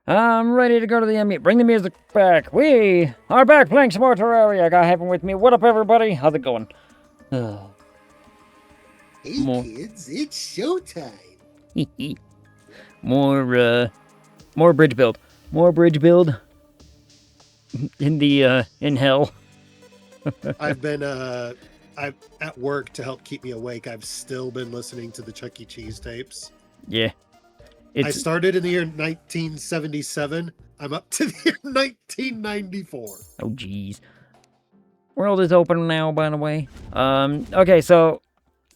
I'm ready to go to the MU. Bring the music back. We are back playing some more Terraria. I got Heaven with me. What up, everybody? How's it going? Hey, kids, it's showtime. More bridge build. More bridge build. In hell. I've been, I'm at work to help keep me awake. I've still been listening to the Chuck E. Cheese tapes. Yeah. I started in the year 1977. I'm up to the year 1994. Oh, jeez. World is open now, by the way. Okay, so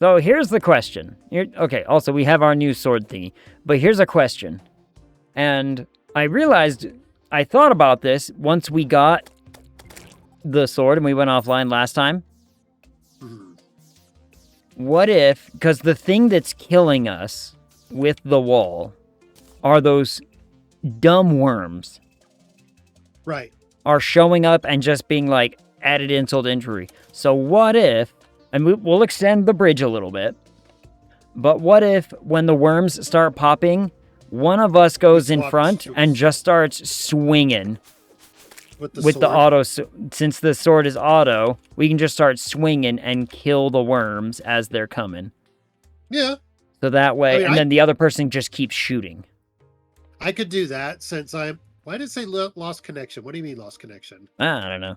here's the question. Okay, also, we have our new sword thingy. But here's a question. And I realized, I thought about this once we got the sword and we went offline last time. What if, because the thing that's killing us with the wall are those dumb worms. Right. Are showing up and just being like added insult to injury. So what if, and we'll extend the bridge a little bit, but what if when the worms start popping, one of us goes in front and just starts swinging with the auto, since the sword is auto, we can just start swinging and kill the worms as they're coming. Yeah. So that way, then the other person just keeps shooting. I could do that since why did it say lost connection? What do you mean lost connection? I don't know.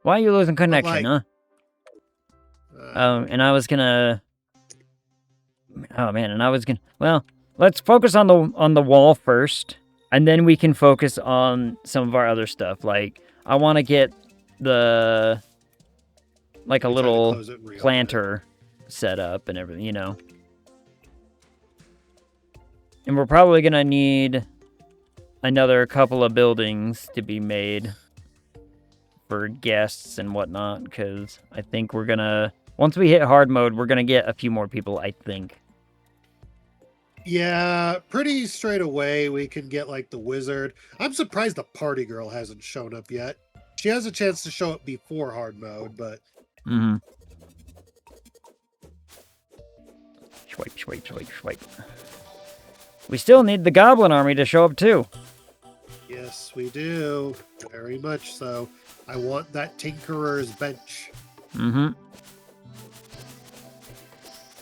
Why are you losing connection, huh? And I was gonna... Oh, man, and I was gonna... Well, let's focus on the wall first, and then we can focus on some of our other stuff. Like, I want to get the... Like a little planter set up and everything, you know? And we're probably going to need another couple of buildings to be made for guests and whatnot, because I think we're going to... Once we hit hard mode, we're going to get a few more people, I think. Yeah, pretty straight away we can get, like, the wizard. I'm surprised the party girl hasn't shown up yet. She has a chance to show up before hard mode, but... Mm-hmm. Swipe, swipe, swipe, swipe. We still need the goblin army to show up, too. Yes, we do. Very much so. I want that Tinkerer's bench. Mm-hmm.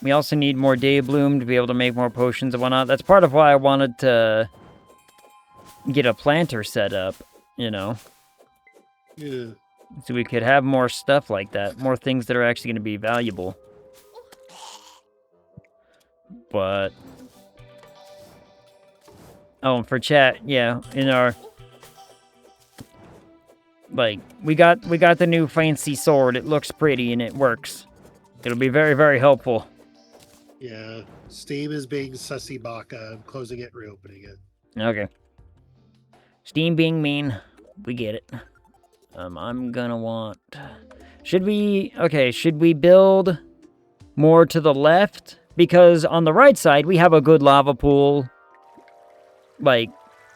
We also need more Day Bloom to be able to make more potions and whatnot. That's part of why I wanted to get a planter set up, you know? Yeah. So we could have more stuff like that. More things that are actually going to be valuable. But... Oh, and for chat, yeah, in our... Like, we got the new fancy sword. It looks pretty and it works. It'll be very, very helpful. Yeah. Steam is being sussy baka. I'm closing it, reopening it. Okay. Steam being mean. We get it. I'm gonna want... Should we build more to the left? Because on the right side, we have a good lava pool. Like,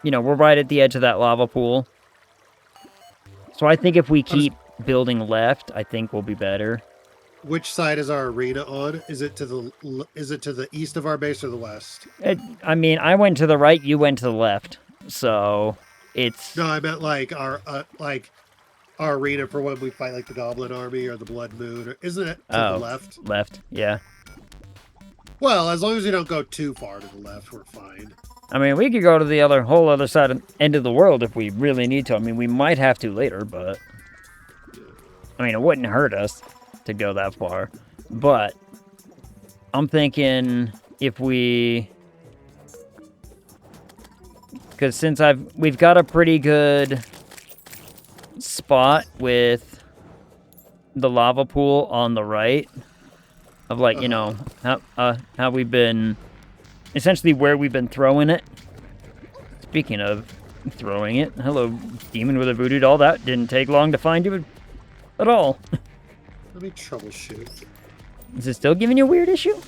you know, we're right at the edge of that lava pool. So I think if we keep building left, I think we'll be better. Which side is our arena on? Is it to the east of our base or the west? I mean, I went to the right, you went to the left. So it's... No, I meant like our arena for when we fight like the Goblin Army or the Blood Moon. Isn't it to the left? Left, yeah. Well, as long as we don't go too far to the left, we're fine. I mean, we could go to the whole other side end of the world if we really need to. I mean, we might have to later, but... I mean, it wouldn't hurt us to go that far. But I'm thinking if we... Because since we've got a pretty good spot with the lava pool on the right of, like, you know, how we've been... Essentially where we've been throwing it. Speaking of throwing it, hello, demon with a voodoo doll. That didn't take long to find you at all. Let me troubleshoot. Is it still giving you a weird issue?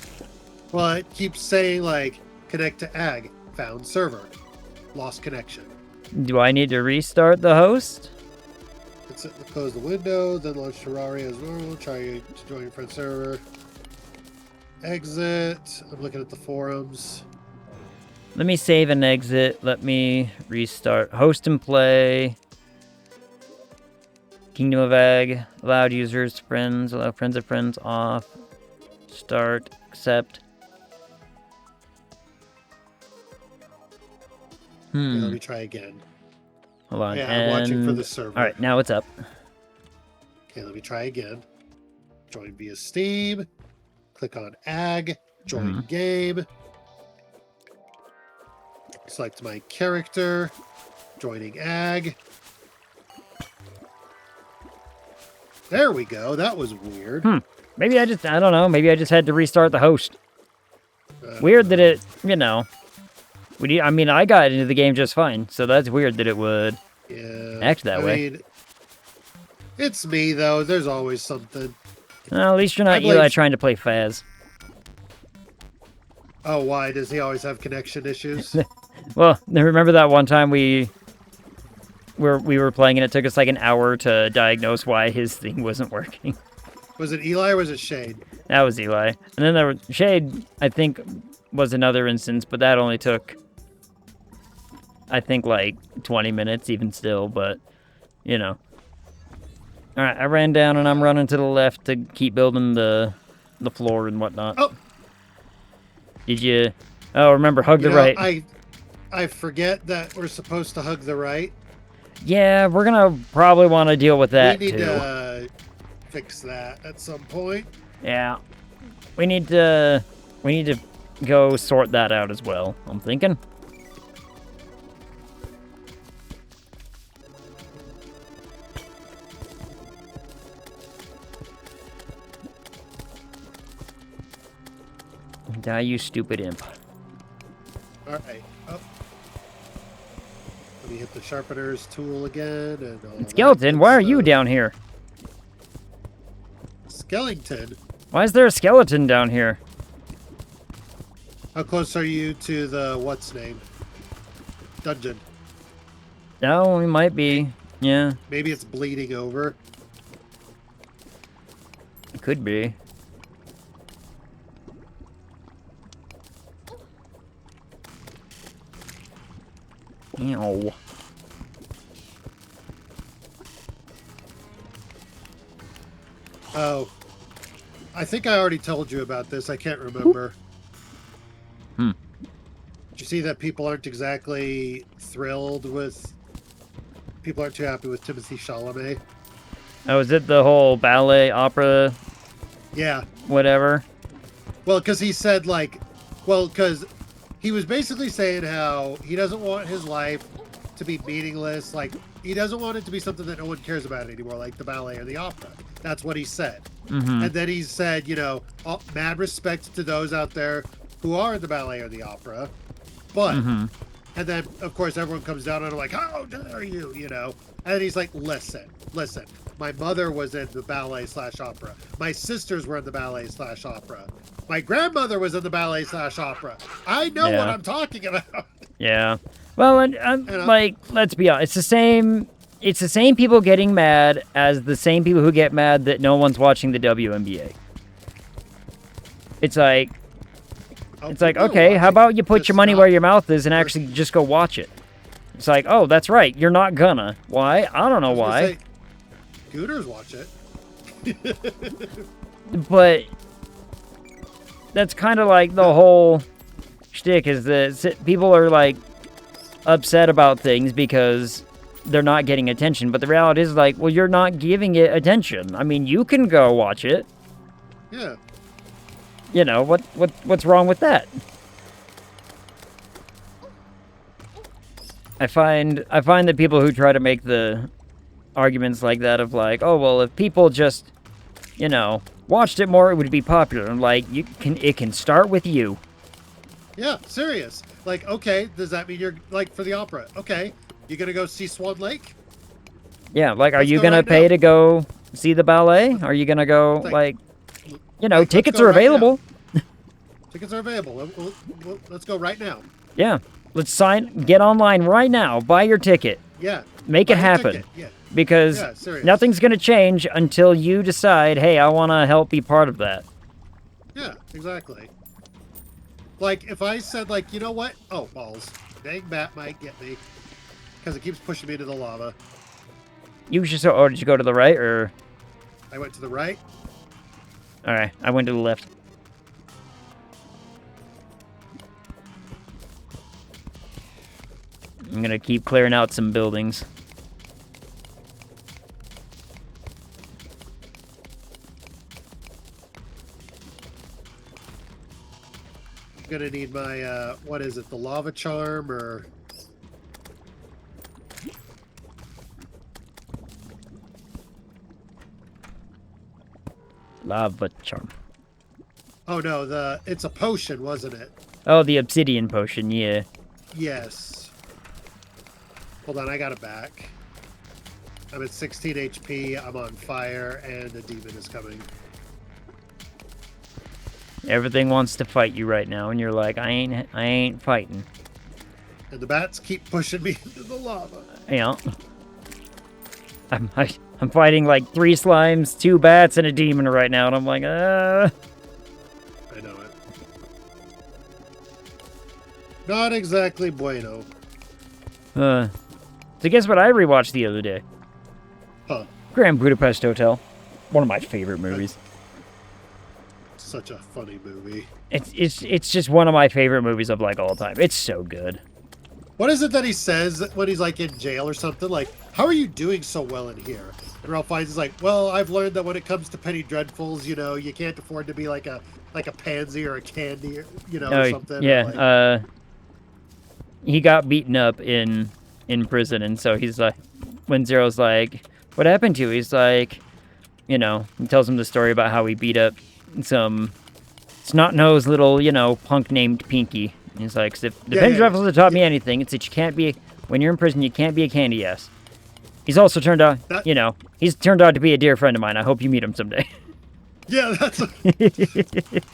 Well, it keeps saying, like, connect to ag, found server, lost connection. Do I need to restart the host? Close the window, then launch Terraria as normal, try to join your friend server. Exit. I'm looking at the forums. Let me save and exit. Let me restart. Host and play. Kingdom of Ag. Allowed users, friends. Allow friends of friends off. Start. Accept. Okay, let me try again. Hold on. Yeah, I'm watching for the server. All right, now it's up. Okay, let me try again. Join via Steam. Click on Ag. Join game. Select my character. Joining Ag. There we go. That was weird. Maybe I don't know. Maybe I just had to restart the host. Weird that it, I mean, I got into the game just fine, so that's weird that it would act that way. I mean, it's me, though. There's always something. Well, at least you're not Eli trying to play Faz. Oh, why? Does he always have connection issues? Well, remember that one time we were playing and it took us like an hour to diagnose why his thing wasn't working. Was it Eli or was it Shade? That was Eli. And then there was Shade, I think, was another instance, but that only took, I think, like 20 minutes even still, but, All right, I ran down and I'm running to the left to keep building the floor and whatnot. Oh! Did you... Oh, remember, hug the right. I forget that we're supposed to hug the right. Yeah, we're gonna probably want to deal with that, we need too. to fix that at some point. Yeah. We need to go sort that out as well, I'm thinking. Die, you stupid imp. Alright. Oh. Let me hit the sharpener's tool again. And Skeleton, why are you down here? Skellington? Why is there a skeleton down here? How close are you to the what's name? Dungeon. No, we might be. Yeah. Maybe it's bleeding over. It could be. Ew. Oh. I think I already told you about this. I can't remember. Did you see that people aren't exactly thrilled with... People aren't too happy with Timothée Chalamet? Oh, is it the whole ballet, opera... Yeah. Whatever? Well, because he said, like... Well, because he was basically saying how he doesn't want his life to be meaningless. Like, he doesn't want it to be something that no one cares about anymore, like the ballet or the opera. That's what he said. And then he said, mad respect to those out there who are in the ballet or the opera. But, and then, of course, everyone comes down on him like, how dare you, And he's like, listen. My mother was in the ballet/opera. My sisters were in the ballet/opera. My grandmother was in the ballet/opera. I know what I'm talking about. Yeah. Well, like, let's be honest. It's the same people getting mad as the same people who get mad that no one's watching the WNBA. It's like, okay, how about you put your money where your mouth is and actually just go watch it? It's like, oh, that's right. You're not gonna. Why? I don't know why. Gooters watch it. But that's kind of like the whole shtick is that people are like upset about things because they're not getting attention. But the reality is like, well, you're not giving it attention. I mean, you can go watch it. Yeah. What's wrong with that? I find that people who try to make the arguments like that of like, oh well, if people just, watched it more, it would be popular. I'm like, it can start with you. Yeah, serious. Like, okay, does that mean you're like for the opera? Okay, you gonna go see Swan Lake? Yeah, like, are you gonna pay to go see the ballet? Are you gonna go tickets are available. Tickets are available. Let's go right now. Yeah, let's get online right now. Buy your ticket. Yeah. Make it happen. Yeah. Because nothing's going to change until you decide, hey, I want to help be part of that. Yeah, exactly. Like, if I said, like, you know what? Oh, balls. Dang bat might get me. Because it keeps pushing me into the lava. You should so. Oh, did you go to the right or? I went to the right. All right, I went to the left. I'm gonna keep clearing out some buildings. I'm gonna need my, what is it? The lava charm or... Lava charm. Oh, no, it's a potion, wasn't it? Oh, the obsidian potion, yeah. Yes. Hold on, I got it back. I'm at 16 HP, I'm on fire, and a demon is coming. Everything wants to fight you right now, and you're like, I ain't fighting. And the bats keep pushing me into the lava. Yeah. I'm fighting like 3 slimes, 2 bats, and a demon right now, and I'm like, I know it. Not exactly bueno. So guess what I rewatched the other day? Huh. Grand Budapest Hotel. One of my favorite movies. Such a funny movie. It's just one of my favorite movies of like all time. It's so good. What is it that he says when he's like in jail or something? Like, how are you doing so well in here? And Ralph Fiennes is like, well, I've learned that when it comes to penny dreadfuls, you know, you can't afford to be like a pansy or a candy, or, you know, or something. Yeah. He got beaten up in prison, and so he's like, when Zero's like, what happened to you? He's like, you know, he tells him the story about how he beat up some snot-nosed little, you know, punk named Pinky. And he's like, if the penny dreadfuls have taught me anything, it's that you can't be, when you're in prison, you can't be a candy ass. He's also turned out, you know, he's turned out to be a dear friend of mine. I hope you meet him someday. Yeah, that's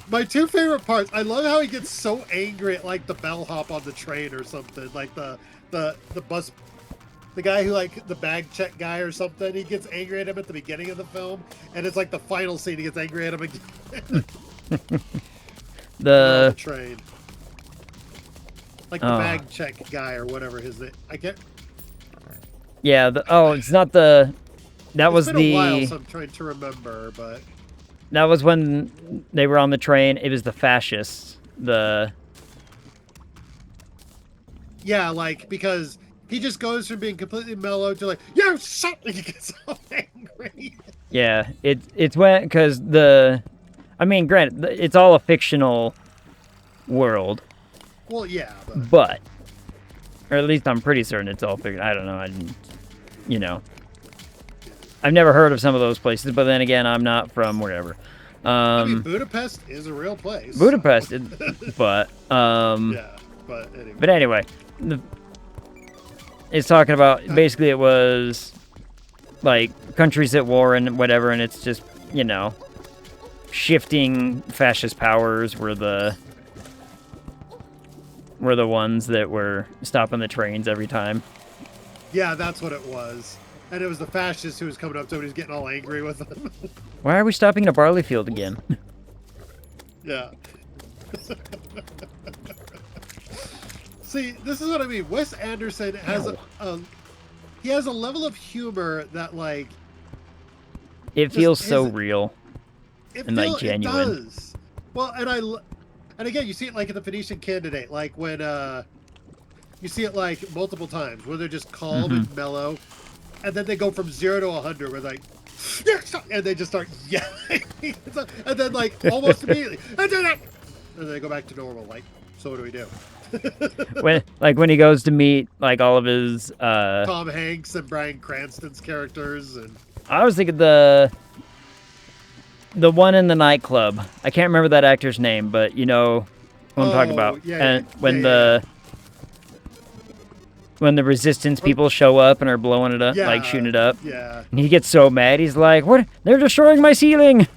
my 2 favorite parts. I love how he gets so angry at like the bellhop on the train or something, like the bus, the guy who like the bag check guy or something. He gets angry at him at the beginning of the film, and it's like the final scene he gets angry at him again. The train, like the bag check guy or whatever his name. I can't. Yeah. It's not the. That was been a while, so I'm trying to remember, but. That was when they were on the train. It was the fascists. Yeah, like, because he just goes from being completely mellow to like, yo, shut! He gets so angry. Yeah, it's when, because I mean, granted, it's all a fictional world. Well, yeah. But, or at least I'm pretty certain it's all fictional. I don't know. You know. I've never heard of some of those places, but then again, I'm not from wherever. I mean, Budapest is a real place. Budapest, but yeah, but anyway. But anyway, it's talking about basically it was like countries at war and whatever, and it's just, you know, shifting fascist powers were the ones that were stopping the trains every time. Yeah, that's what it was. And it was the fascist who was coming up to him and he's getting all angry with them. Why are we stopping in a barley field again? Yeah. See, this is what I mean. Wes Anderson has he has a level of humor that, like... It feels so real. And, like, genuine. It does. Well, and again, you see it, like, in The Phoenician Candidate. Like, when, you see it, like, multiple times, where they're just calm and mellow. And then they go from 0 to 100, where like, and they just start yelling, and then like almost immediately, and then they go back to normal. Like, so what do we do? when he goes to meet like all of his Tom Hanks and Bryan Cranston's characters, and I was thinking the one in the nightclub. I can't remember that actor's name, but you know what I'm talking about. Yeah, and when the resistance people show up and are blowing it up, like shooting it up. Yeah. And he gets so mad, he's like, "What? They're destroying my ceiling!"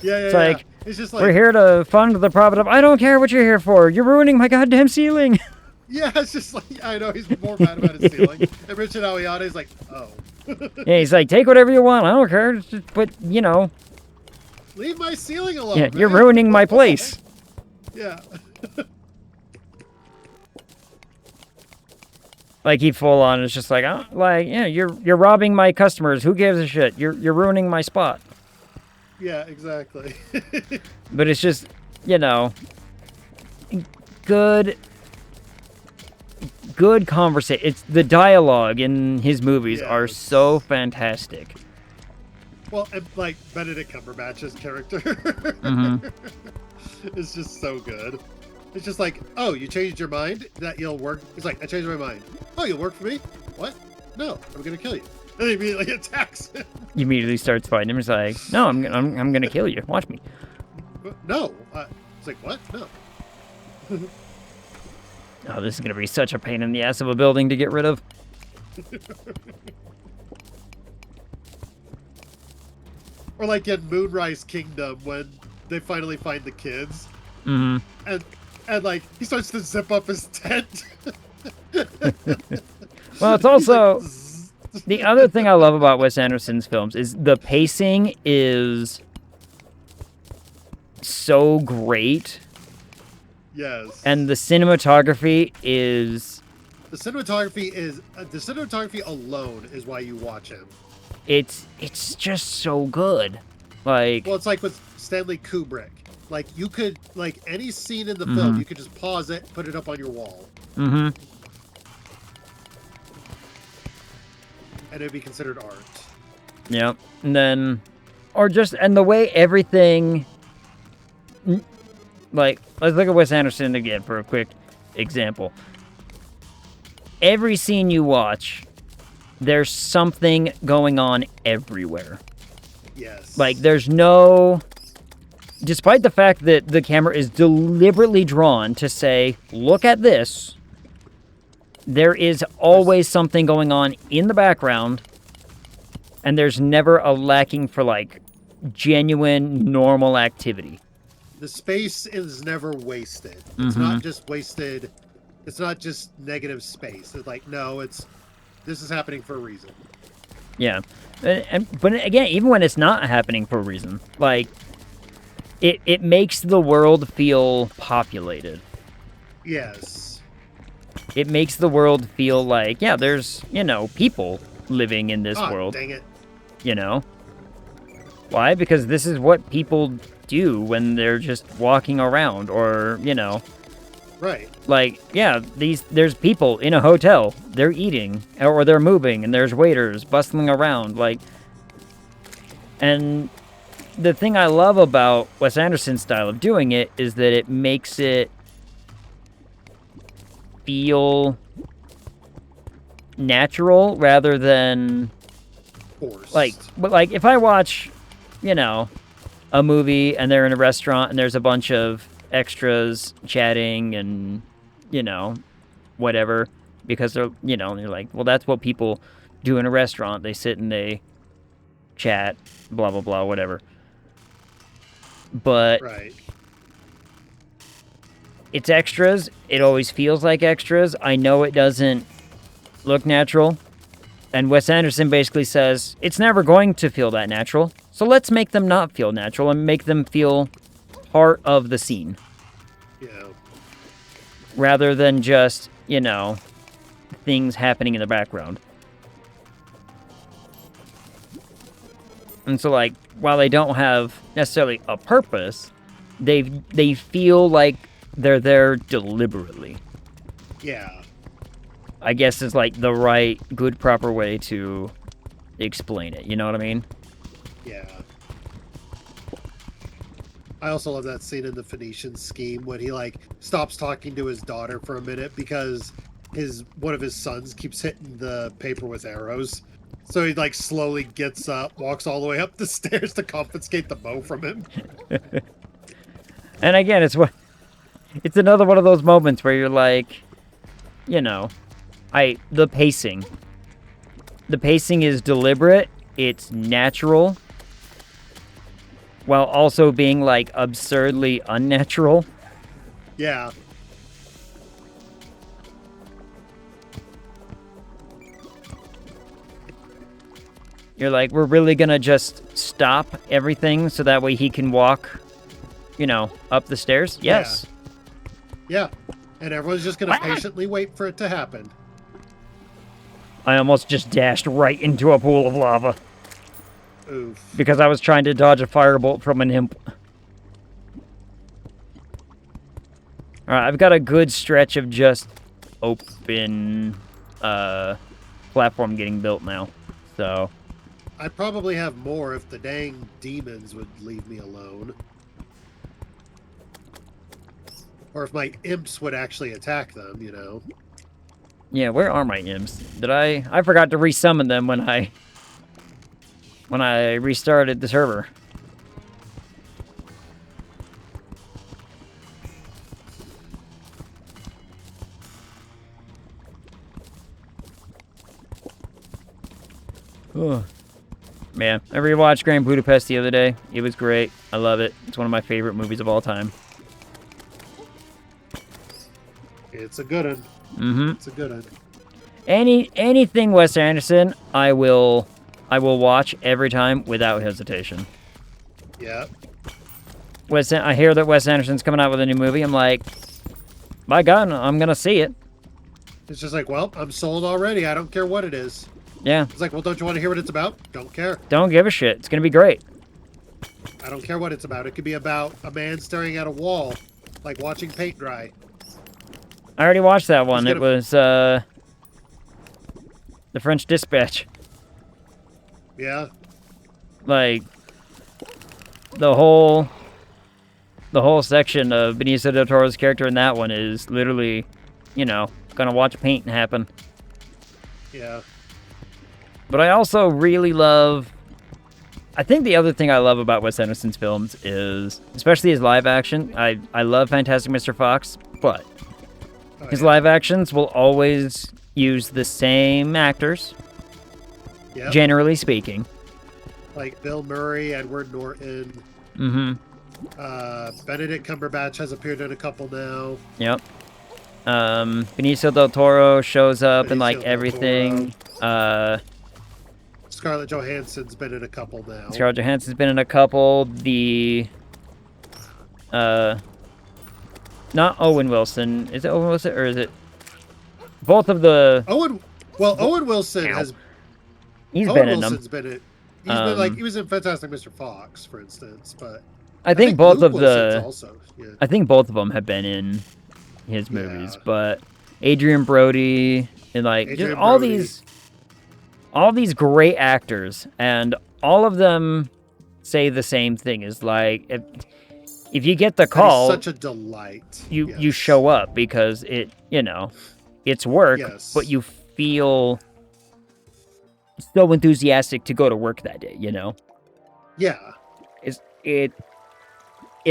It's like, it's just like, we're here to fund the profit of. I don't care what you're here for. You're ruining my goddamn ceiling. Yeah, it's just like, I know he's more mad about his ceiling. And Richard Aoyama is like, oh. Yeah, he's like, take whatever you want. I don't care. But you know, leave my ceiling alone. yeah, man. you're ruining my place. Yeah. Like he full on is just like, oh, like, yeah, you're robbing my customers. Who gives a shit? You're ruining my spot. Yeah, exactly. But it's just, you know, good conversation. It's the dialogue in his movies are so fantastic. Well, and, like Benedict Cumberbatch's character is just so good. It's just like, oh, you changed your mind that you'll work. He's like, I changed my mind. Oh, you'll work for me? What? No, I'm gonna kill you. And he immediately attacks him. He immediately starts fighting him. He's like, no, I'm gonna kill you. Watch me. No. It's like, what? No. Oh, this is gonna be such a pain in the ass of a building to get rid of. Or like in Moonrise Kingdom when they finally find the kids. Mm-hmm. And like he starts to zip up his tent. Well, it's also the other thing I love about Wes Anderson's films is the pacing is so great. Yes. And the cinematography is... The cinematography alone is why you watch him. It's just so good. Like... Well, it's like with Stanley Kubrick. Like, you could... Like, any scene in the film, you could just pause it, put it up on your wall. Mm-hmm. And it'd be considered art. Yep. And then... Or just... And the way everything... Like, let's look at Wes Anderson again for a quick example. Every scene you watch, there's something going on everywhere. Yes. Like, there's no... Despite the fact that the camera is deliberately drawn to say, look at this, there is always something going on in the background, and there's never a lacking for, like, genuine, normal activity. The space is never wasted. It's not just wasted. It's not just negative space. It's like, no, this is happening for a reason. Yeah. But again, even when it's not happening for a reason, like, it makes the world feel populated. Yes. It makes the world feel like, yeah, there's, people living in this world. Dang it. Why? Because this is what people do when they're just walking around or, Right. Like, yeah, there's people in a hotel. They're eating or they're moving and there's waiters bustling around. Like, and the thing I love about Wes Anderson's style of doing it is that it makes it feel natural rather than forced. Like if I watch, a movie and they're in a restaurant and there's a bunch of extras chatting and, whatever, because they're, they're like, well, that's what people do in a restaurant. They sit and they chat, blah, blah, blah, whatever. But right. It's extras. It always feels like extras. I know it doesn't look natural. And Wes Anderson basically says, it's never going to feel that natural. So let's make them not feel natural and make them feel part of the scene. Yeah. Rather than just, things happening in the background. And so, like, while they don't have necessarily a purpose, they feel like they're there deliberately. Yeah. I guess is like the right, good, proper way to explain it. You know what I mean? Yeah. I also love that scene in the Phoenician Scheme when he like stops talking to his daughter for a minute because one of his sons keeps hitting the paper with arrows. So he like slowly gets up, walks all the way up the stairs to confiscate the bow from him. And again, it's another one of those moments where you're like, the pacing. The pacing is deliberate. It's natural. While also being, like, absurdly unnatural. Yeah. You're like, we're really gonna just stop everything so that way he can walk, up the stairs? Yes. Yeah. And everyone's just going to patiently wait for it to happen. I almost just dashed right into a pool of lava. Oof. Because I was trying to dodge a firebolt from an imp. Alright, I've got a good stretch of just open platform getting built now. So I'd probably have more if the dang demons would leave me alone. Or if my imps would actually attack them, you know. yeah, where are my imps? Did I forgot to resummon them when I restarted the server. Oh. Man, I rewatched Grand Budapest the other day. It was great. I love it. It's one of my favorite movies of all time. It's a good one. Mm-hmm. It's a good one. Anything Wes Anderson, I will watch every time without hesitation. Yeah. I hear that Wes Anderson's coming out with a new movie. I'm like, by God, I'm gonna see it. It's just like, well, I'm sold already. I don't care what it is. Yeah. It's like, well, don't you want to hear what it's about? Don't care. Don't give a shit. It's gonna be great. I don't care what it's about. It could be about a man staring at a wall, like watching paint dry. I already watched that one. It was The French Dispatch. Yeah. Like the whole section of Benicio del Toro's character in that one is literally, you know, gonna watch paint happen. Yeah. But I also really love... I think the other thing I love about Wes Anderson's films is, especially his live action, I love Fantastic Mr. Fox, but his live actions will always use the same actors, generally speaking. Like Bill Murray, Edward Norton. Mm-hmm. Benedict Cumberbatch has appeared in a couple now. Yep. Benicio del Toro shows up in like everything. Scarlett Johansson's been in a couple now. Scarlett Johansson's been in a couple. Not Owen Wilson. Is it Owen Wilson or is it both of the? Owen Wilson has. He's Owen been in Wilson's them. been in. He's been like he was in Fantastic Mr. Fox, for instance, but I think both Luke of the. also, yeah. I think both of them have been in his movies, but Adrian Brody and like just all these great actors, and all of them say the same thing: is like if you get the call, such a delight. You show up because it's work, but you feel so enthusiastic to go to work that day, you know? Yeah. It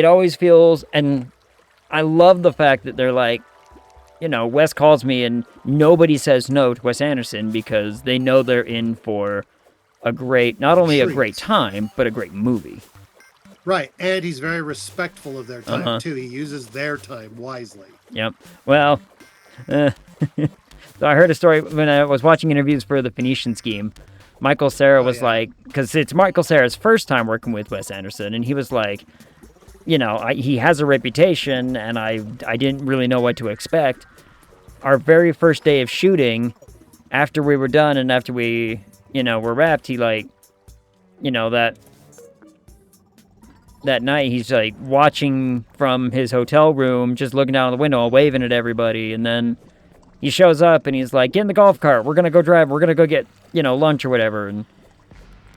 always feels, and I love the fact that they're like, Wes calls me and nobody says no to Wes Anderson because they know they're in for not only a great time, but a great movie. Right, and he's very respectful of their time, too. He uses their time wisely. Yep. Well, so I heard a story when I was watching interviews for the Phoenician Scheme. Michael Cera was like, because it's Michael Cera's first time working with Wes Anderson, and he was like, he has a reputation, and I didn't really know what to expect. Our very first day of shooting, after we were done and after we, were wrapped, he that night, he's like watching from his hotel room, just looking down the window, waving at everybody, and then he shows up and he's like, "Get in the golf cart. We're gonna go drive. We're gonna go get lunch or whatever." And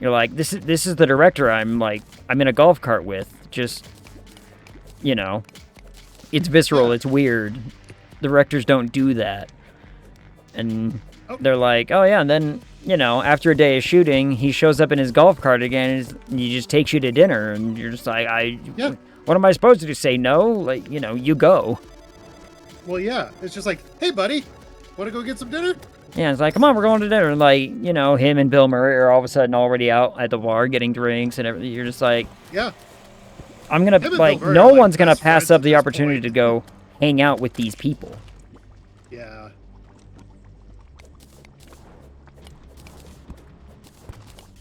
you're like, "This is the director. I'm in a golf cart with. Just it's visceral. It's weird. Directors don't do that." And they're like, "Oh yeah." And then after a day of shooting, he shows up in his golf cart again, and he just takes you to dinner, and you're just like, what am I supposed to do? Say no? Like, you go. Well, yeah. It's just like, hey, buddy, want to go get some dinner? Yeah, it's like, come on, we're going to dinner. And like, him and Bill Murray are all of a sudden already out at the bar getting drinks and everything. You're just like, yeah. I'm going to, like, no one's going to pass up the opportunity to go hang out with these people. Yeah.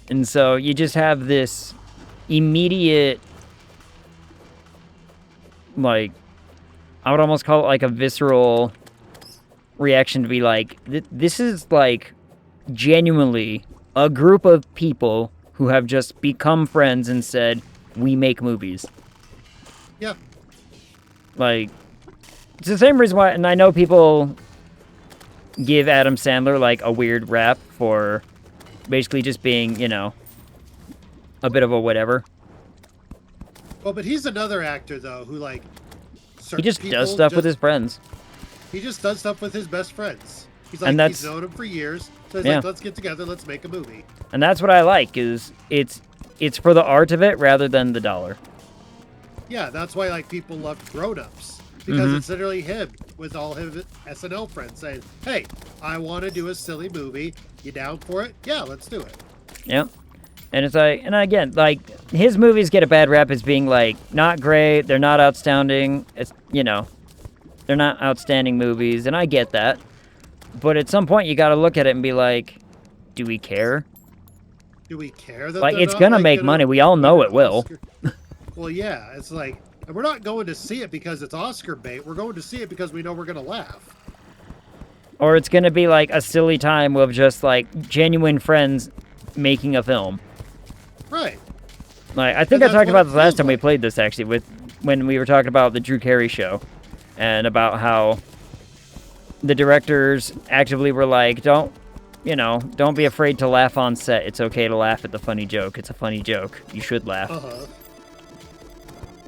And so you just have this immediate, like, I would almost call it like a visceral reaction to be like, this is like genuinely a group of people who have just become friends and said, we make movies. Yeah. Like, it's the same reason why, and I know people give Adam Sandler like a weird rap for basically just being, you know, a bit of a whatever. Well, but he's another actor though who like He just does stuff with his friends. He just does stuff with his best friends. He's like, he's known him for years, so he's like, let's get together, let's make a movie. And that's what I like, is it's for the art of it rather than the dollar. Yeah, that's why like people love Grown Ups, because it's literally him with all his SNL friends saying, "Hey, I want to do a silly movie. You down for it? Yeah, let's do it." Yep. And it's like, and again, like his movies get a bad rap as being like not great. They're not outstanding. It's, you know, they're not outstanding movies, and I get that. But at some point, you got to look at it and be like, do we care? Do we care that like it's gonna make money? We all know it will. Well, yeah, it's like, and we're not going to see it because it's Oscar bait. We're going to see it because we know we're gonna laugh. Or it's gonna be like a silly time of just like genuine friends making a film. Right. Like I think I talked about this last time we played this actually when we were talking about the Drew Carey show, and about how the directors actively were like, don't be afraid to laugh on set. It's okay to laugh at the funny joke. It's a funny joke. You should laugh.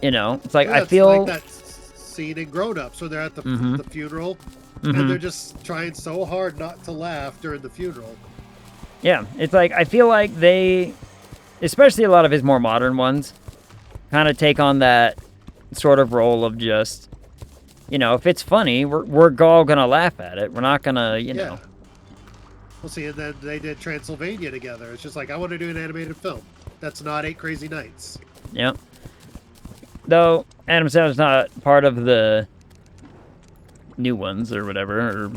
You know, it's like, I feel like that scene in Grown Ups where they're at the funeral and they're just trying so hard not to laugh during the funeral. Yeah, it's like, I feel like they, especially a lot of his more modern ones, kind of take on that sort of role of just, you know, if it's funny, we're all gonna laugh at it. We're not gonna, you know. Well, see, and then they did Transylvania together. It's just like, I want to do an animated film. That's not 8 Crazy Nights. Yep. Though Adam Sandler's not part of the new ones or whatever, or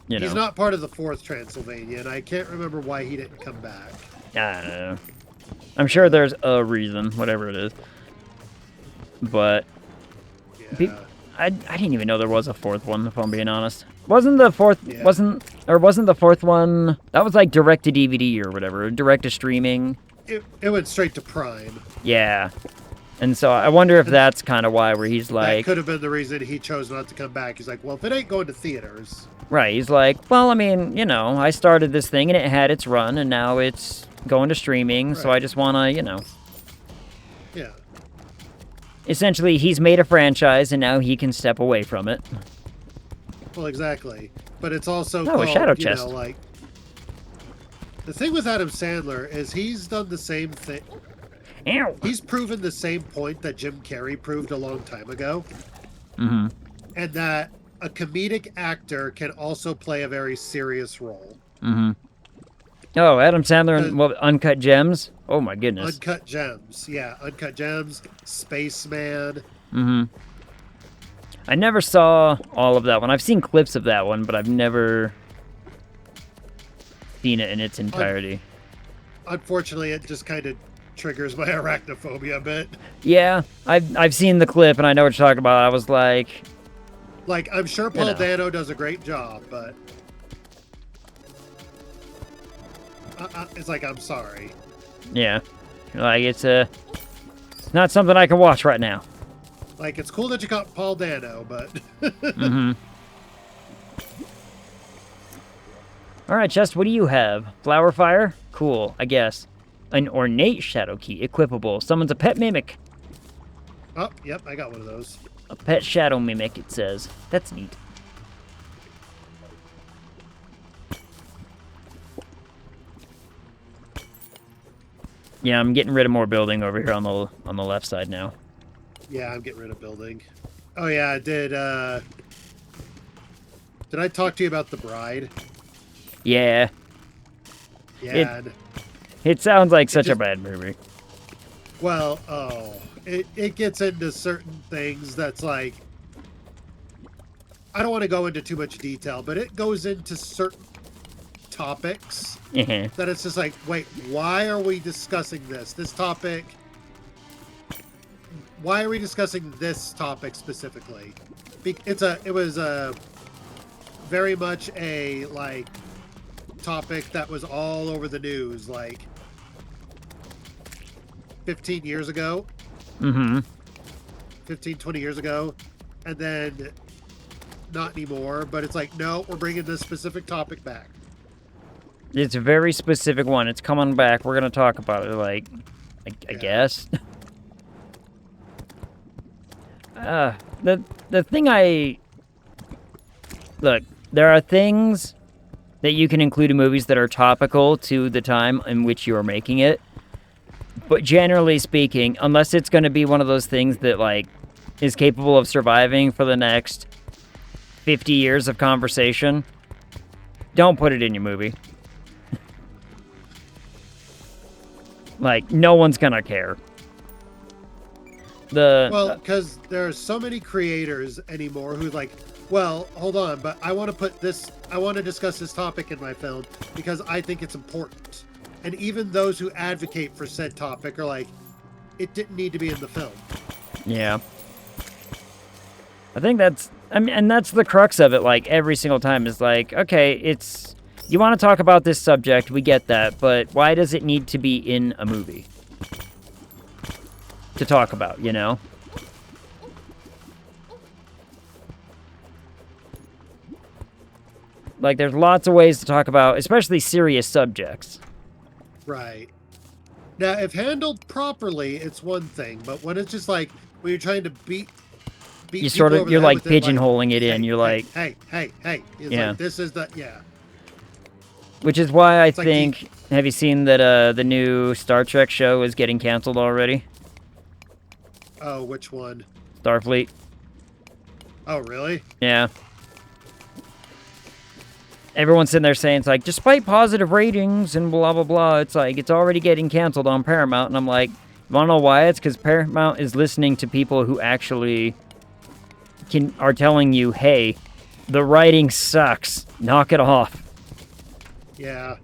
you know. He's not part of the 4th Transylvania, and I can't remember why he didn't come back. I don't know. I'm sure there's a reason, whatever it is. But I didn't even know there was a 4th one, if I'm being honest. Wasn't the 4th wasn't the 4th one that was like direct to DVD or whatever, direct to streaming? It went straight to Prime. Yeah. And so I wonder if that's kind of why, where he's like... That could have been the reason he chose not to come back. He's like, well, if it ain't going to theaters... Right, he's like, well, I mean, you know, I started this thing and it had its run, and now it's going to streaming, so I just want to, you know... Yeah. Essentially, he's made a franchise, and now he can step away from it. Well, exactly. But it's also a shadow chest. You know, like... The thing with Adam Sandler is he's done the same thing... Ow. He's proven the same point that Jim Carrey proved a long time ago. Mm-hmm. And that a comedic actor can also play a very serious role. Mm-hmm. Oh, Adam Sandler and Uncut Gems? Oh, my goodness. Uncut Gems. Yeah, Uncut Gems, Spaceman. Mm-hmm. I never saw all of that one. I've seen clips of that one, but I've never seen it in its entirety. Unfortunately, it just kind of triggers my arachnophobia a bit. Yeah, I've seen the clip and I know what you're talking about. I was like, I'm sure Paul Dano does a great job, but it's like, I'm sorry. Yeah, like it's not something I can watch right now. Like, it's cool that you got Paul Dano, but mm-hmm. All right, Chest, what do you have? Flower fire? Cool, I guess. An ornate shadow key, equipable. Summons a pet mimic. Oh, yep, I got one of those. A pet shadow mimic, it says. That's neat. Yeah, I'm getting rid of more building over here on the left side now. Yeah, I'm getting rid of building. Oh yeah, did I talk to you about The Bride? Yeah. Yeah. It sounds like such a bad movie. Well, it gets into certain things that's like, I don't want to go into too much detail, but it goes into certain topics that it's just like, wait, why are we discussing this? This topic, why are we discussing this topic specifically? it was very much a like topic that was all over the news like 15 years ago. Mm-hmm. 15, 20 years ago. And then not anymore, but it's like, no, we're bringing this specific topic back. It's a very specific one. It's coming back. We're going to talk about it, like, I guess. The thing Look, there are things that you can include in movies that are topical to the time in which you are making it. But generally speaking, unless it's going to be one of those things that, like, is capable of surviving for the next 50 years of conversation, don't put it in your movie. Like, no one's gonna care. Well, because there are so many creators anymore who like, well, hold on, but I want to discuss this topic in my film because I think it's important. And even those who advocate for said topic are like, it didn't need to be in the film. Yeah. I think and that's the crux of it, like, every single time is like, okay, you want to talk about this subject, we get that, but why does it need to be in a movie to talk about, you know? Like, there's lots of ways to talk about, especially serious subjects. Right. Now, if handled properly, it's one thing, but when it's just like, when you're trying to beat you're like pigeonholing it in, you're like... Hey. It's yeah. like, this is the... Yeah. Which is why I like think... Have you seen that the new Star Trek show is getting canceled already? Oh, which one? Starfleet. Oh, really? Yeah. Everyone's sitting there saying, it's like, despite positive ratings and blah, blah, blah, it's like, it's already getting canceled on Paramount. And I'm like, you want to know why? It's because Paramount is listening to people who actually are telling you, hey, the writing sucks. Knock it off. Yeah.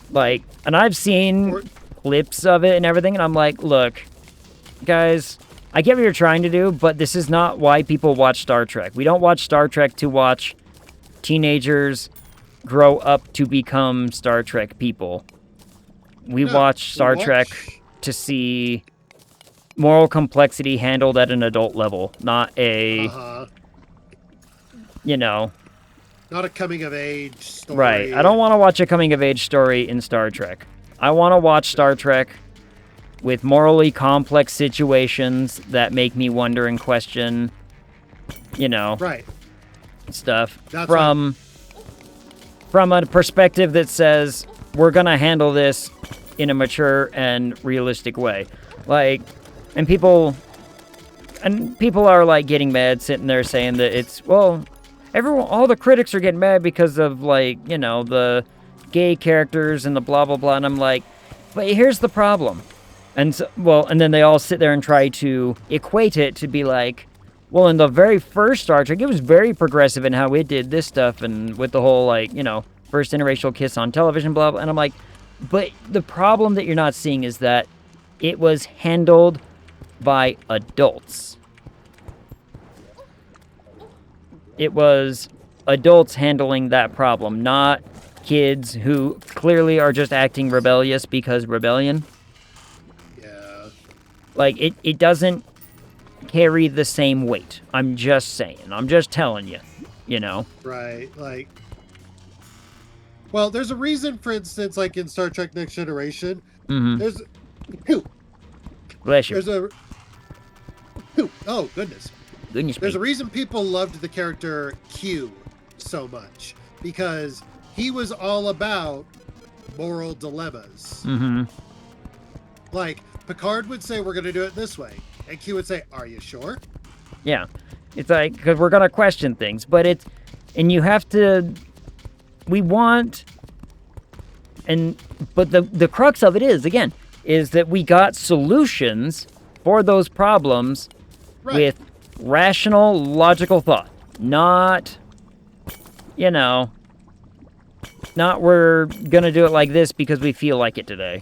Like, and I've seen clips of it and everything, and I'm like, look, guys, I get what you're trying to do, but this is not why people watch Star Trek. We don't watch Star Trek to watch teenagers grow up to become Star Trek people. We watch Star Trek to see moral complexity handled at an adult level, not a, you know... Not a coming-of-age story. Right. I don't want to watch a coming-of-age story in Star Trek. I want to watch Star Trek with morally complex situations that make me wonder and question, you know... Right. Stuff. From a perspective that says, we're going to handle this in a mature and realistic way. Like... And people are, like, getting mad, sitting there saying that it's, well, all the critics are getting mad because of, like, you know, the gay characters and the blah, blah, blah. And I'm like, but here's the problem. And so, and then they all sit there and try to equate it to be like, well, in the very first Star Trek, it was very progressive in how it did this stuff and with the whole, like, you know, first interracial kiss on television, blah, blah. And I'm like, but the problem that you're not seeing is that it was handled by adults. It was adults handling that problem, not kids who clearly are just acting rebellious because rebellion. Yeah. Like, it doesn't carry the same weight. I'm just saying. I'm just telling you, you know? Right. Like, well, there's a reason, for instance, like in Star Trek Next Generation, there's... Bless you. Oh, goodness. There's a reason people loved the character Q so much. Because he was all about moral dilemmas. Like, Picard would say, we're going to do it this way. And Q would say, are you sure? Yeah. It's like, because we're going to question things. But and you have to... We want... But the crux of it is that we got solutions for those problems with rational, logical thought. Not, you know, not we're going to do it like this because we feel like it today.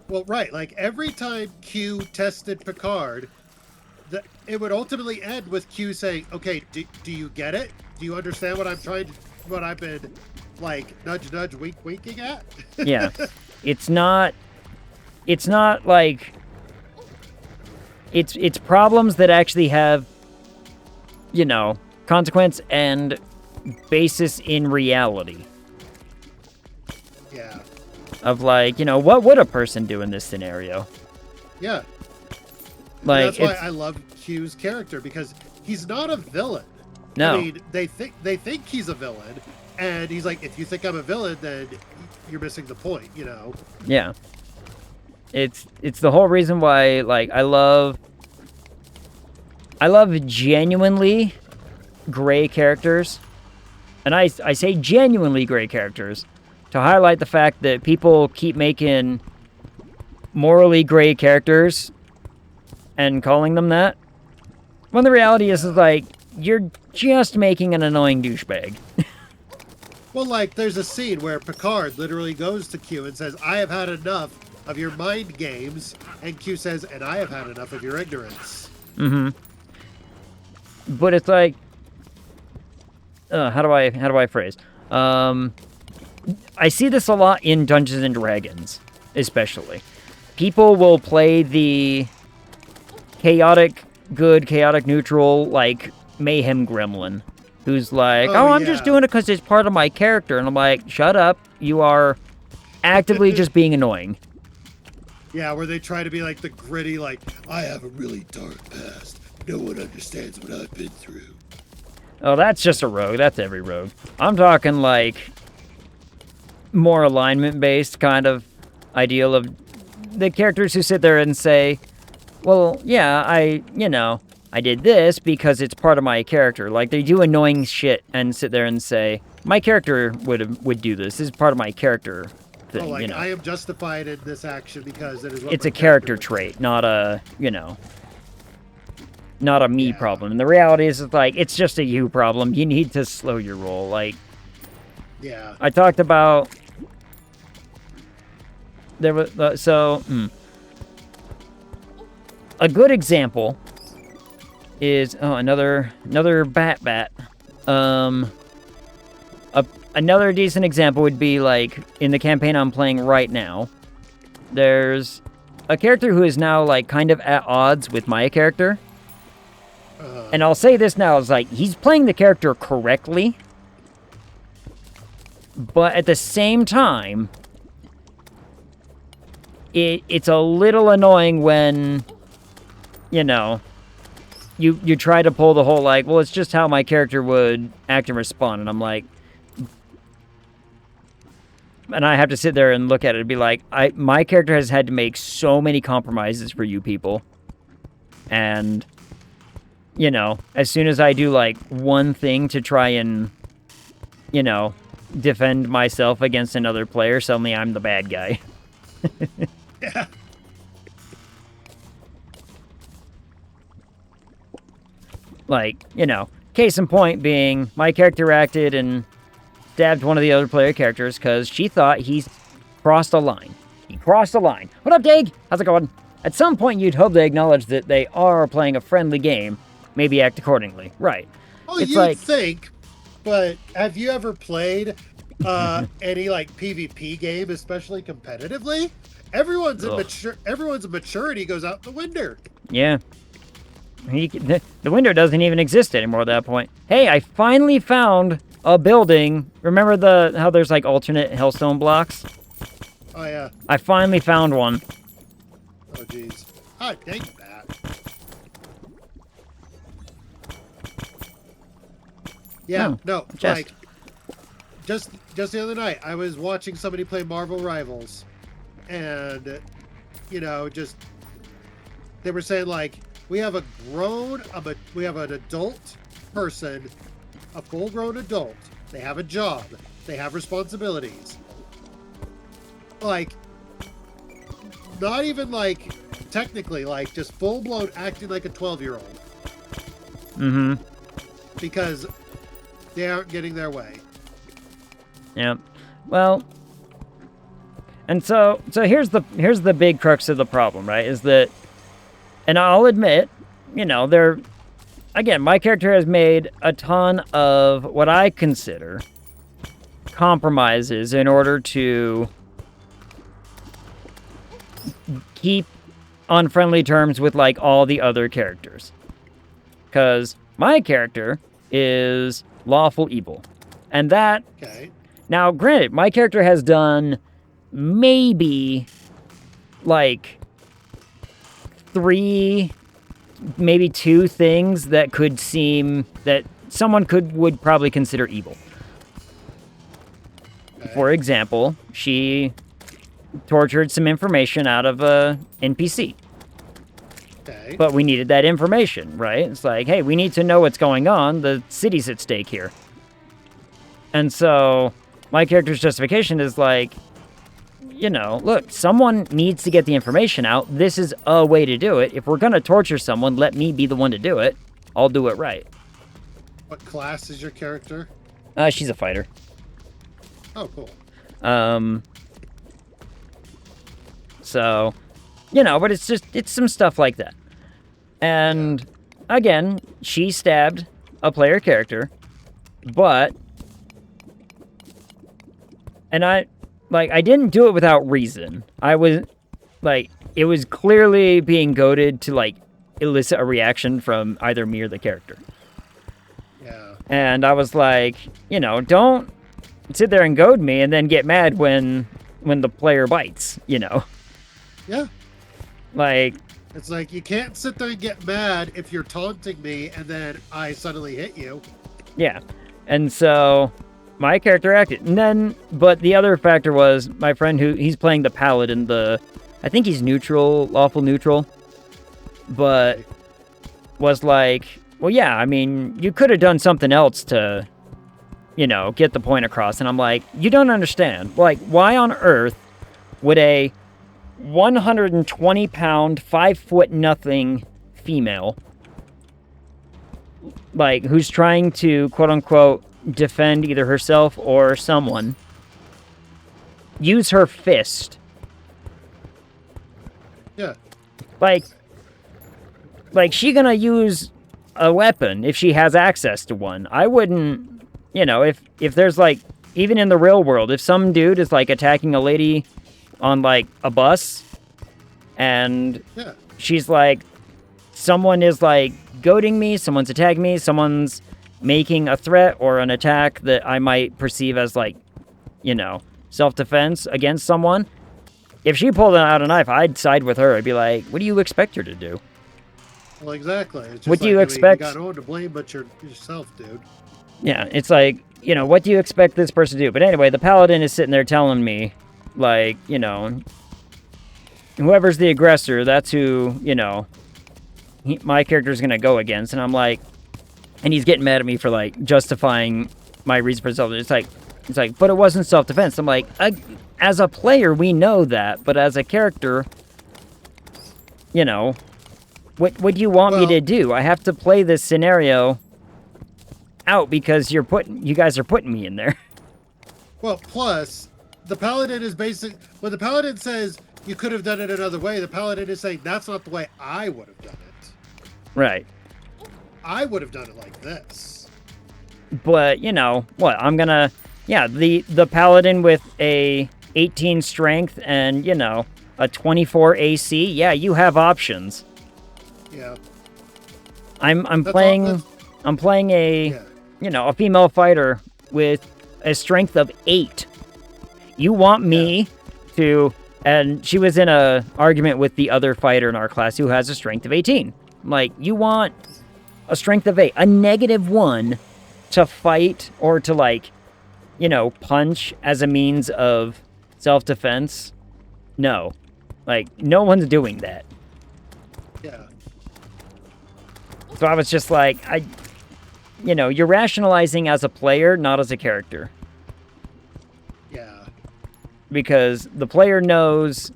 Well, right. Like, every time Q tested Picard, it would ultimately end with Q saying, "Okay, do you get it? Do you understand what what I've been like nudge nudge wink winking at?" Yeah. It's not like it's problems that actually have, you know, consequence and basis in reality. Yeah. Of like, you know, what would a person do in this scenario? Yeah. Like, that's why I love Q's character, because he's not a villain. No. I mean, they think he's a villain, and he's like, if you think I'm a villain, then you're missing the point, you know? Yeah. It's the whole reason why, like, I love genuinely gray characters. And I say genuinely gray characters to highlight the fact that people keep making morally gray characters and calling them that. When the reality is like, you're just making an annoying douchebag. Well, like, there's a scene where Picard literally goes to Q and says, "I have had enough of your mind games," and Q says, "And I have had enough of your ignorance." Mm-hmm. But it's like, how do I phrase? I see this a lot in Dungeons and Dragons, especially. People will play the chaotic good, chaotic neutral, like, mayhem gremlin, who's like, oh, I'm just doing it because it's part of my character. And I'm like, shut up. You are actively just being annoying. Yeah, where they try to be like the gritty, like, I have a really dark past. No one understands what I've been through. Oh, that's just a rogue. That's every rogue. I'm talking, like, more alignment-based kind of ideal of the characters who sit there and say, well, yeah, I did this because it's part of my character. Like, they do annoying shit and sit there and say, my character would do this. This is part of my character thing, like, you know. I am justified in this action because it is what it's a character trait, not a, not a me problem. And the reality is, like, it's just a you problem. You need to slow your roll. Like, yeah. I talked about, there was, a good example is, another bat. Another decent example would be, like, in the campaign I'm playing right now, there's a character who is now, like, kind of at odds with my character. And I'll say this now, is like, he's playing the character correctly, but at the same time, it's a little annoying when, you try to pull the whole, like, well, it's just how my character would act and respond, and I'm like, and I have to sit there and look at it and be like, my character has had to make so many compromises for you people, and, as soon as I do, like, one thing to try and, defend myself against another player, suddenly I'm the bad guy. Yeah. Like, case in point being, my character acted and stabbed one of the other player characters because she thought he crossed a line. He crossed a line. What up, Dig? How's it going? At some point, you'd hope they acknowledge that they are playing a friendly game, maybe act accordingly. Right. Oh, you'd think, but have you ever played any, like, PvP game, especially competitively? Everyone's maturity goes out the window. Yeah. The window doesn't even exist anymore at that point. Hey, I finally found a building. Remember how there's, like, alternate hellstone blocks? Oh, yeah. I finally found one. Oh, jeez. Ah, dang that. Yeah, no, like, just the other night, I was watching somebody play Marvel Rivals, and, they were saying, like, we have we have an adult person, a full-grown adult. They have a job. They have responsibilities. Like, not even, like, technically, like, just full-blown acting like a 12-year-old. Mm-hmm. Because they aren't getting their way. Yeah. Well, and so here's the big crux of the problem, right? Is that, and I'll admit, you know, again, my character has made a ton of what I consider compromises in order to keep on friendly terms with, like, all the other characters. Because my character is lawful evil. And that... Okay. Now, granted, my character has done maybe, like, 3, maybe 2 things that could seem... that someone would probably consider evil. Okay. For example, she tortured some information out of a NPC. Okay. But we needed that information, right? It's like, hey, we need to know what's going on. The city's at stake here. And so my character's justification is like, you know, look, someone needs to get the information out. This is a way to do it. If we're going to torture someone, let me be the one to do it. I'll do it right. What class is your character? She's a fighter. Oh, cool. So, you know, but it's some stuff like that. And, again, she stabbed a player character, but... And I didn't do it without reason. I was, like, it was clearly being goaded to, like, elicit a reaction from either me or the character. Yeah. And I was like, you know, don't sit there and goad me and then get mad when the player bites, you know? Yeah. Like... It's like, you can't sit there and get mad if you're taunting me and then I suddenly hit you. Yeah. And so... my character acted. And then, but the other factor was my friend he's playing the paladin, I think he's neutral, lawful neutral, but was like, well, yeah, I mean, you could have done something else to, you know, get the point across. And I'm like, you don't understand. Like, why on earth would a 120-pound, 5-foot-nothing female, like, who's trying to, quote-unquote, defend either herself or someone, use her fist? Yeah. Like she gonna use a weapon if she has access to one. I wouldn't, you know, if there's, like, even in the real world, if some dude is, like, attacking a lady on, like, a bus, and Yeah. she's like, someone is, like, goading me, someone's attacking me, someone's making a threat or an attack that I might perceive as, like, you know, self-defense against someone. If she pulled out a knife, I'd side with her. I'd be like, what do you expect her to do? Well, exactly. It's just What do like, you I mean, expect? you got no one to blame but yourself, dude. Yeah, it's like, you know, what do you expect this person to do? But anyway, the paladin is sitting there telling me, like, you know, whoever's the aggressor, that's who, you know, my character's gonna go against. And I'm like, and he's getting mad at me for, like, justifying my reason for self. It's like, but it wasn't self-defense. I'm like, as a player, we know that, but as a character, you know, what do you want me to do? I have to play this scenario out because you guys are putting me in there. Well, plus, the paladin is when the paladin says you could have done it another way, the paladin is saying that's not the way I would have done it. Right. I would have done it like this. But, you know, what? I'm gonna... Yeah, the paladin with a 18 strength and, you know, a 24 AC. Yeah, you have options. Yeah. I'm playing a, yeah. you know, a female fighter with a strength of 8. You want me to... And she was in a argument with the other fighter in our class who has a strength of 18. I'm like, you want a strength of 8, a -1 to fight or to, like, you know, punch as a means of self-defense? No. Like, no one's doing that. Yeah. So I was just like, you know, you're rationalizing as a player, not as a character. Yeah. Because the player knows,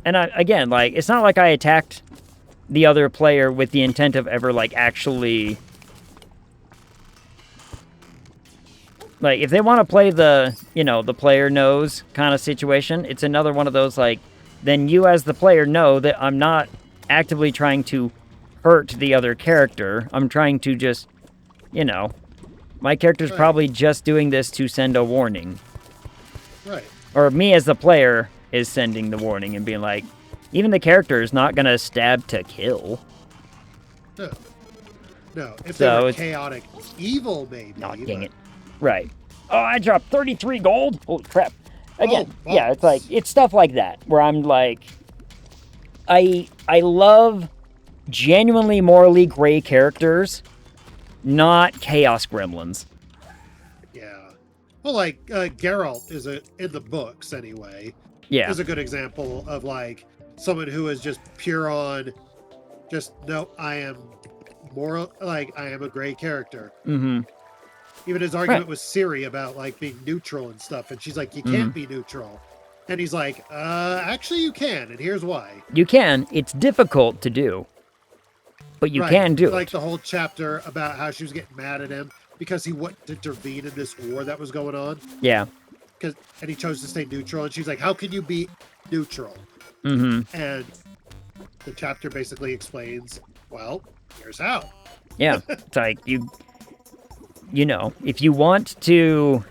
and again, like, it's not like I attacked the other player with the intent of ever, like, actually, like, if they want to play the, you know, the player knows kind of situation, it's another one of those, like, then you as the player know that I'm not actively trying to hurt the other character. I'm trying to just, you know, my character's Right. probably just doing this to send a warning. Right. Or me as the player is sending the warning and being like, even the character is not going to stab to kill. No. No. If So they were it's- chaotic evil, maybe. Oh, dang but- it. Right. Oh, I dropped 33 gold? Holy crap. Again, Oh, yeah, it's balls. like, it's stuff like that, where I'm like, I love genuinely morally gray characters, not chaos gremlins. Yeah. Well, like Geralt is in the books anyway. Yeah. Is a good example of like someone who is just pure on, just no, I am moral. Like I am a gray character. Mm-hmm. Even his argument Right. with Siri about like being neutral and stuff, and she's like, you can't be neutral, and he's like, actually you can, and here's why. You can. It's difficult to do. But you Right. can do Like it. the whole chapter about how she was getting mad at him because he wouldn't intervene in this war that was going on. Yeah. And he chose to stay neutral, and she's like, how can you be neutral? Mm-hmm. And the chapter basically explains, well, here's how. Yeah. It's like, you know, if you want to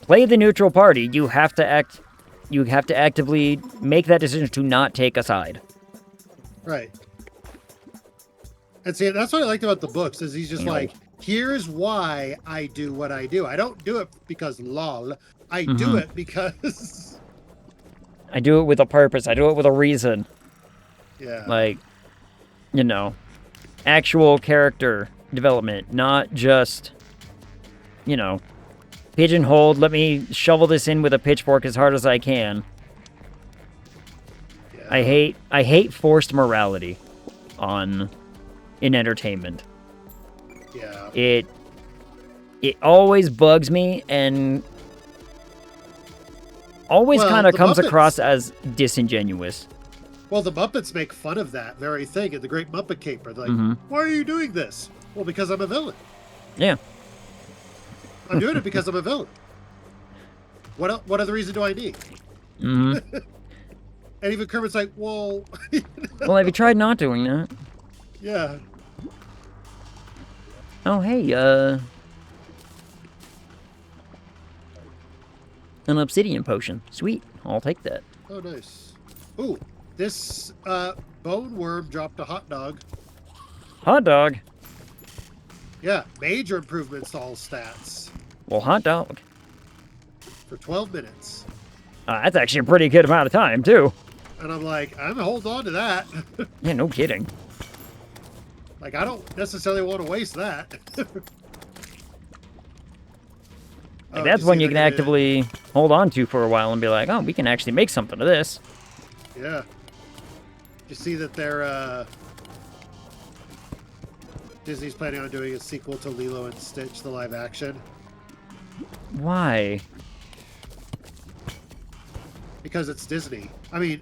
play the neutral party, you have to actively make that decision to not take a side. Right. And see, that's what I liked about the books, is he's just No. like, here's why I do what I do. I don't do it because lol. I do it because I do it with a purpose. I do it with a reason. yeah. Like, you know, actual character development, not just, you know, pigeonholed, let me shovel this in with a pitchfork as hard as I can. Yeah. I hate forced morality in entertainment. Yeah. It always bugs me and always Well, kind of the comes Muppets- across as disingenuous. Well, the Muppets make fun of that very thing in the Great Muppet Caper. They're like, Mhm. why are you doing this? Well, because I'm a villain. Yeah. I'm doing it because I'm a villain. What other reason do I need? hmm And even Kermit's like, well, Well, have you tried not doing that? yeah. Oh, hey, an obsidian potion. Sweet. I'll take that. Oh, nice. Ooh, this bone worm dropped a hot dog. Hot dog. Yeah, major improvements to all stats Well, hot dog. for 12 minutes. That's actually a pretty good amount of time, too. And I'm like, I'm hold on to that. Yeah, no kidding. Like, I don't necessarily want to waste that. Like, that's one you can actively hold on to for a while and be like, oh, we can actually make something of this. Yeah. You see that they're, Disney's planning on doing a sequel to Lilo and Stitch, the live action. Why? Because it's Disney. I mean,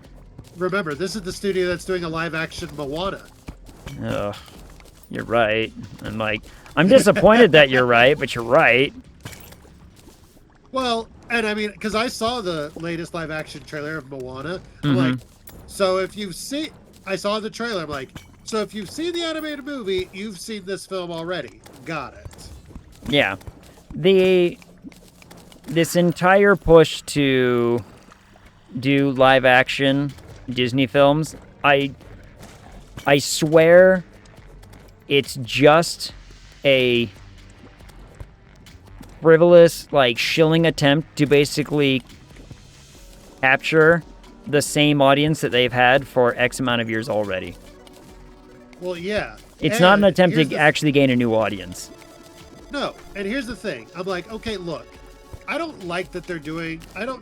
remember, this is the studio that's doing a live action Moana. Ugh. You're right. I'm like, I'm disappointed that you're right, but you're right. Well, and I mean, because I saw the latest live action trailer of Moana. I'm Mhm. like, so if you've seen, I saw the trailer. I'm like, so if you've seen the animated movie, you've seen this film already. Got it. Yeah. This entire push to do live action Disney films, I swear it's just a frivolous, like, shilling attempt to basically capture the same audience that they've had for X amount of years already. Well, yeah. It's not an And attempt here's to the- actually gain a new audience. No, and here's the thing. I'm like, okay, look, I don't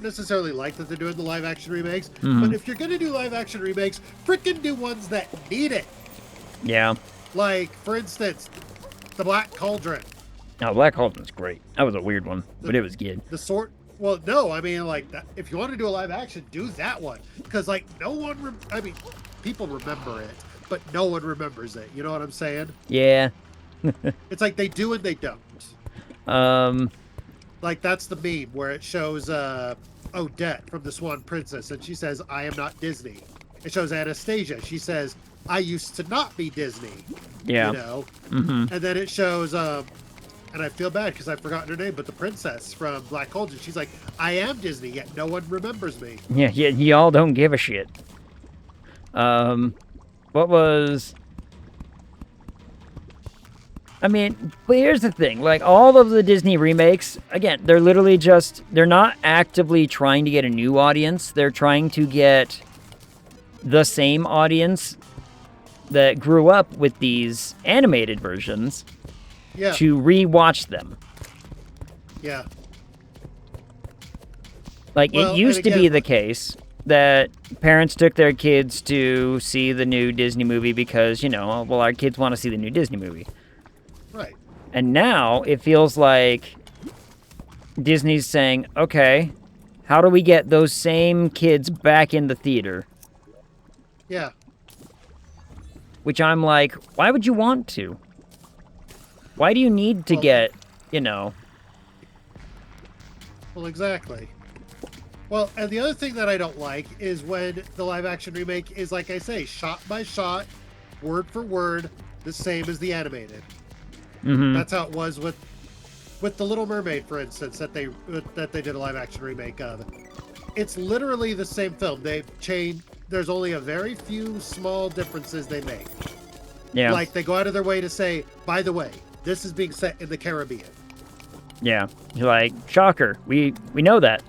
necessarily like that they're doing the live action remakes, Mhm. but if you're going to do live action remakes, frickin' do ones that need it. Yeah. Like, for instance, The Black Cauldron. Now, Black Cauldron's great. That was a weird one, but it was good. The sort. Well, no, I mean, like, that, if you want to do a live action, do that one. Because, like, no one, I mean, people remember it, but no one remembers it. You know what I'm saying? Yeah. It's like they do and they don't. Like, that's the meme where it shows Odette from the Swan Princess, and she says, I am not Disney. It shows Anastasia. She says, I used to not be Disney. Yeah. You know? Mm-hmm. And then it shows, and I feel bad because I've forgotten her name, but the princess from Black Cauldron, she's like, I am Disney, yet no one remembers me. Yeah, y'all don't give a shit. What was... I mean, but here's the thing. Like, all of the Disney remakes, again, they're literally just... They're not actively trying to get a new audience. They're trying to get the same audience that grew up with these animated versions to re-watch them. Yeah. Like, well, it used to be the case that parents took their kids to see the new Disney movie because, you know, well, our kids want to see the new Disney movie. Right. And now it feels like Disney's saying, okay, how do we get those same kids back in the theater? Yeah. Which I'm like, why would you want to? Why do you need to get, you know... Well, exactly. Well, and the other thing that I don't like is when the live-action remake is, like I say, shot by shot, word for word, the same as the animated. Mm-hmm. That's how it was with The Little Mermaid, for instance, that they did a live-action remake of. It's literally the same film. They've changed. There's only a very few small differences they make. Yeah. Like, they go out of their way to say, by the way, this is being set in the Caribbean. Yeah. You're like, shocker. We know that.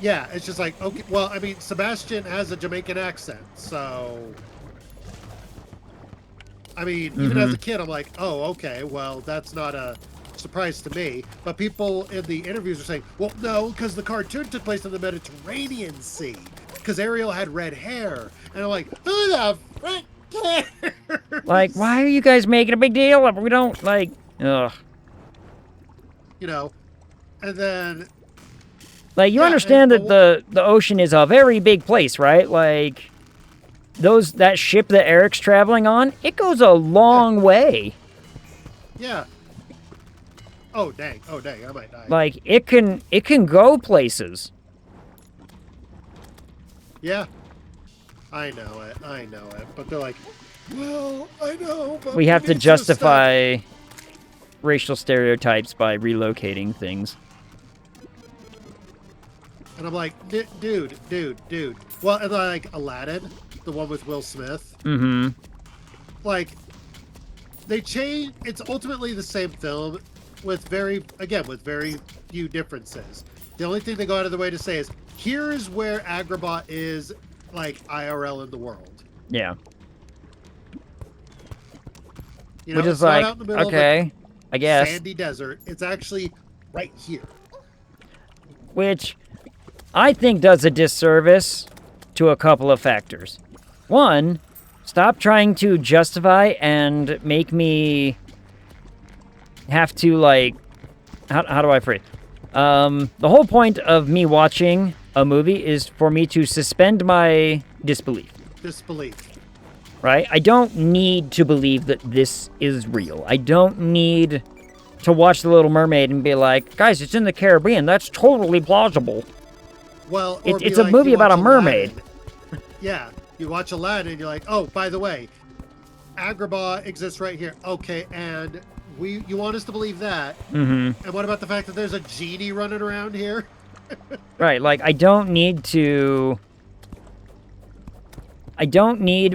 Yeah, it's just like, okay, well, I mean, Sebastian has a Jamaican accent, so... I mean, even as a kid, I'm like, oh, okay, well, that's not a surprise to me. But people in the interviews are saying, well, no, because the cartoon took place in the Mediterranean Sea, because Ariel had red hair. And I'm like, who the frick cares? Like, why are you guys making a big deal of it? We don't, like, ugh. You know, and then... Like, you understand that the ocean is a very big place, right? Like, that ship that Eric's traveling on, it goes a long way. Yeah. Oh, dang, I might die. Like, it can go places. Yeah. I know it. But they're like, well, I know, but... We have to justify racial stereotypes by relocating things. And I'm like, dude. Well, and like Aladdin, the one with Will Smith. Mm-hmm. Like, they change. It's ultimately the same film with very few differences. The only thing they go out of the way to say is, here's where Agrabah is, like, IRL in the world. Yeah. You know, which is it's not like, out in the middle okay, of I guess. sandy desert. It's actually right here. Which I think does a disservice to a couple of factors. One, stop trying to justify and make me have to, like, how do I phrase it? The whole point of me watching a movie is for me to suspend my disbelief. Right? I don't need to believe that this is real. I don't need to watch The Little Mermaid and be like, guys, it's in the Caribbean. That's totally plausible. Well, it's a movie about a mermaid. Yeah, you watch Aladdin and you're like, oh, by the way, Agrabah exists right here. Okay, and you want us to believe that. Mm-hmm. And what about the fact that there's a genie running around here? Right, like, I don't need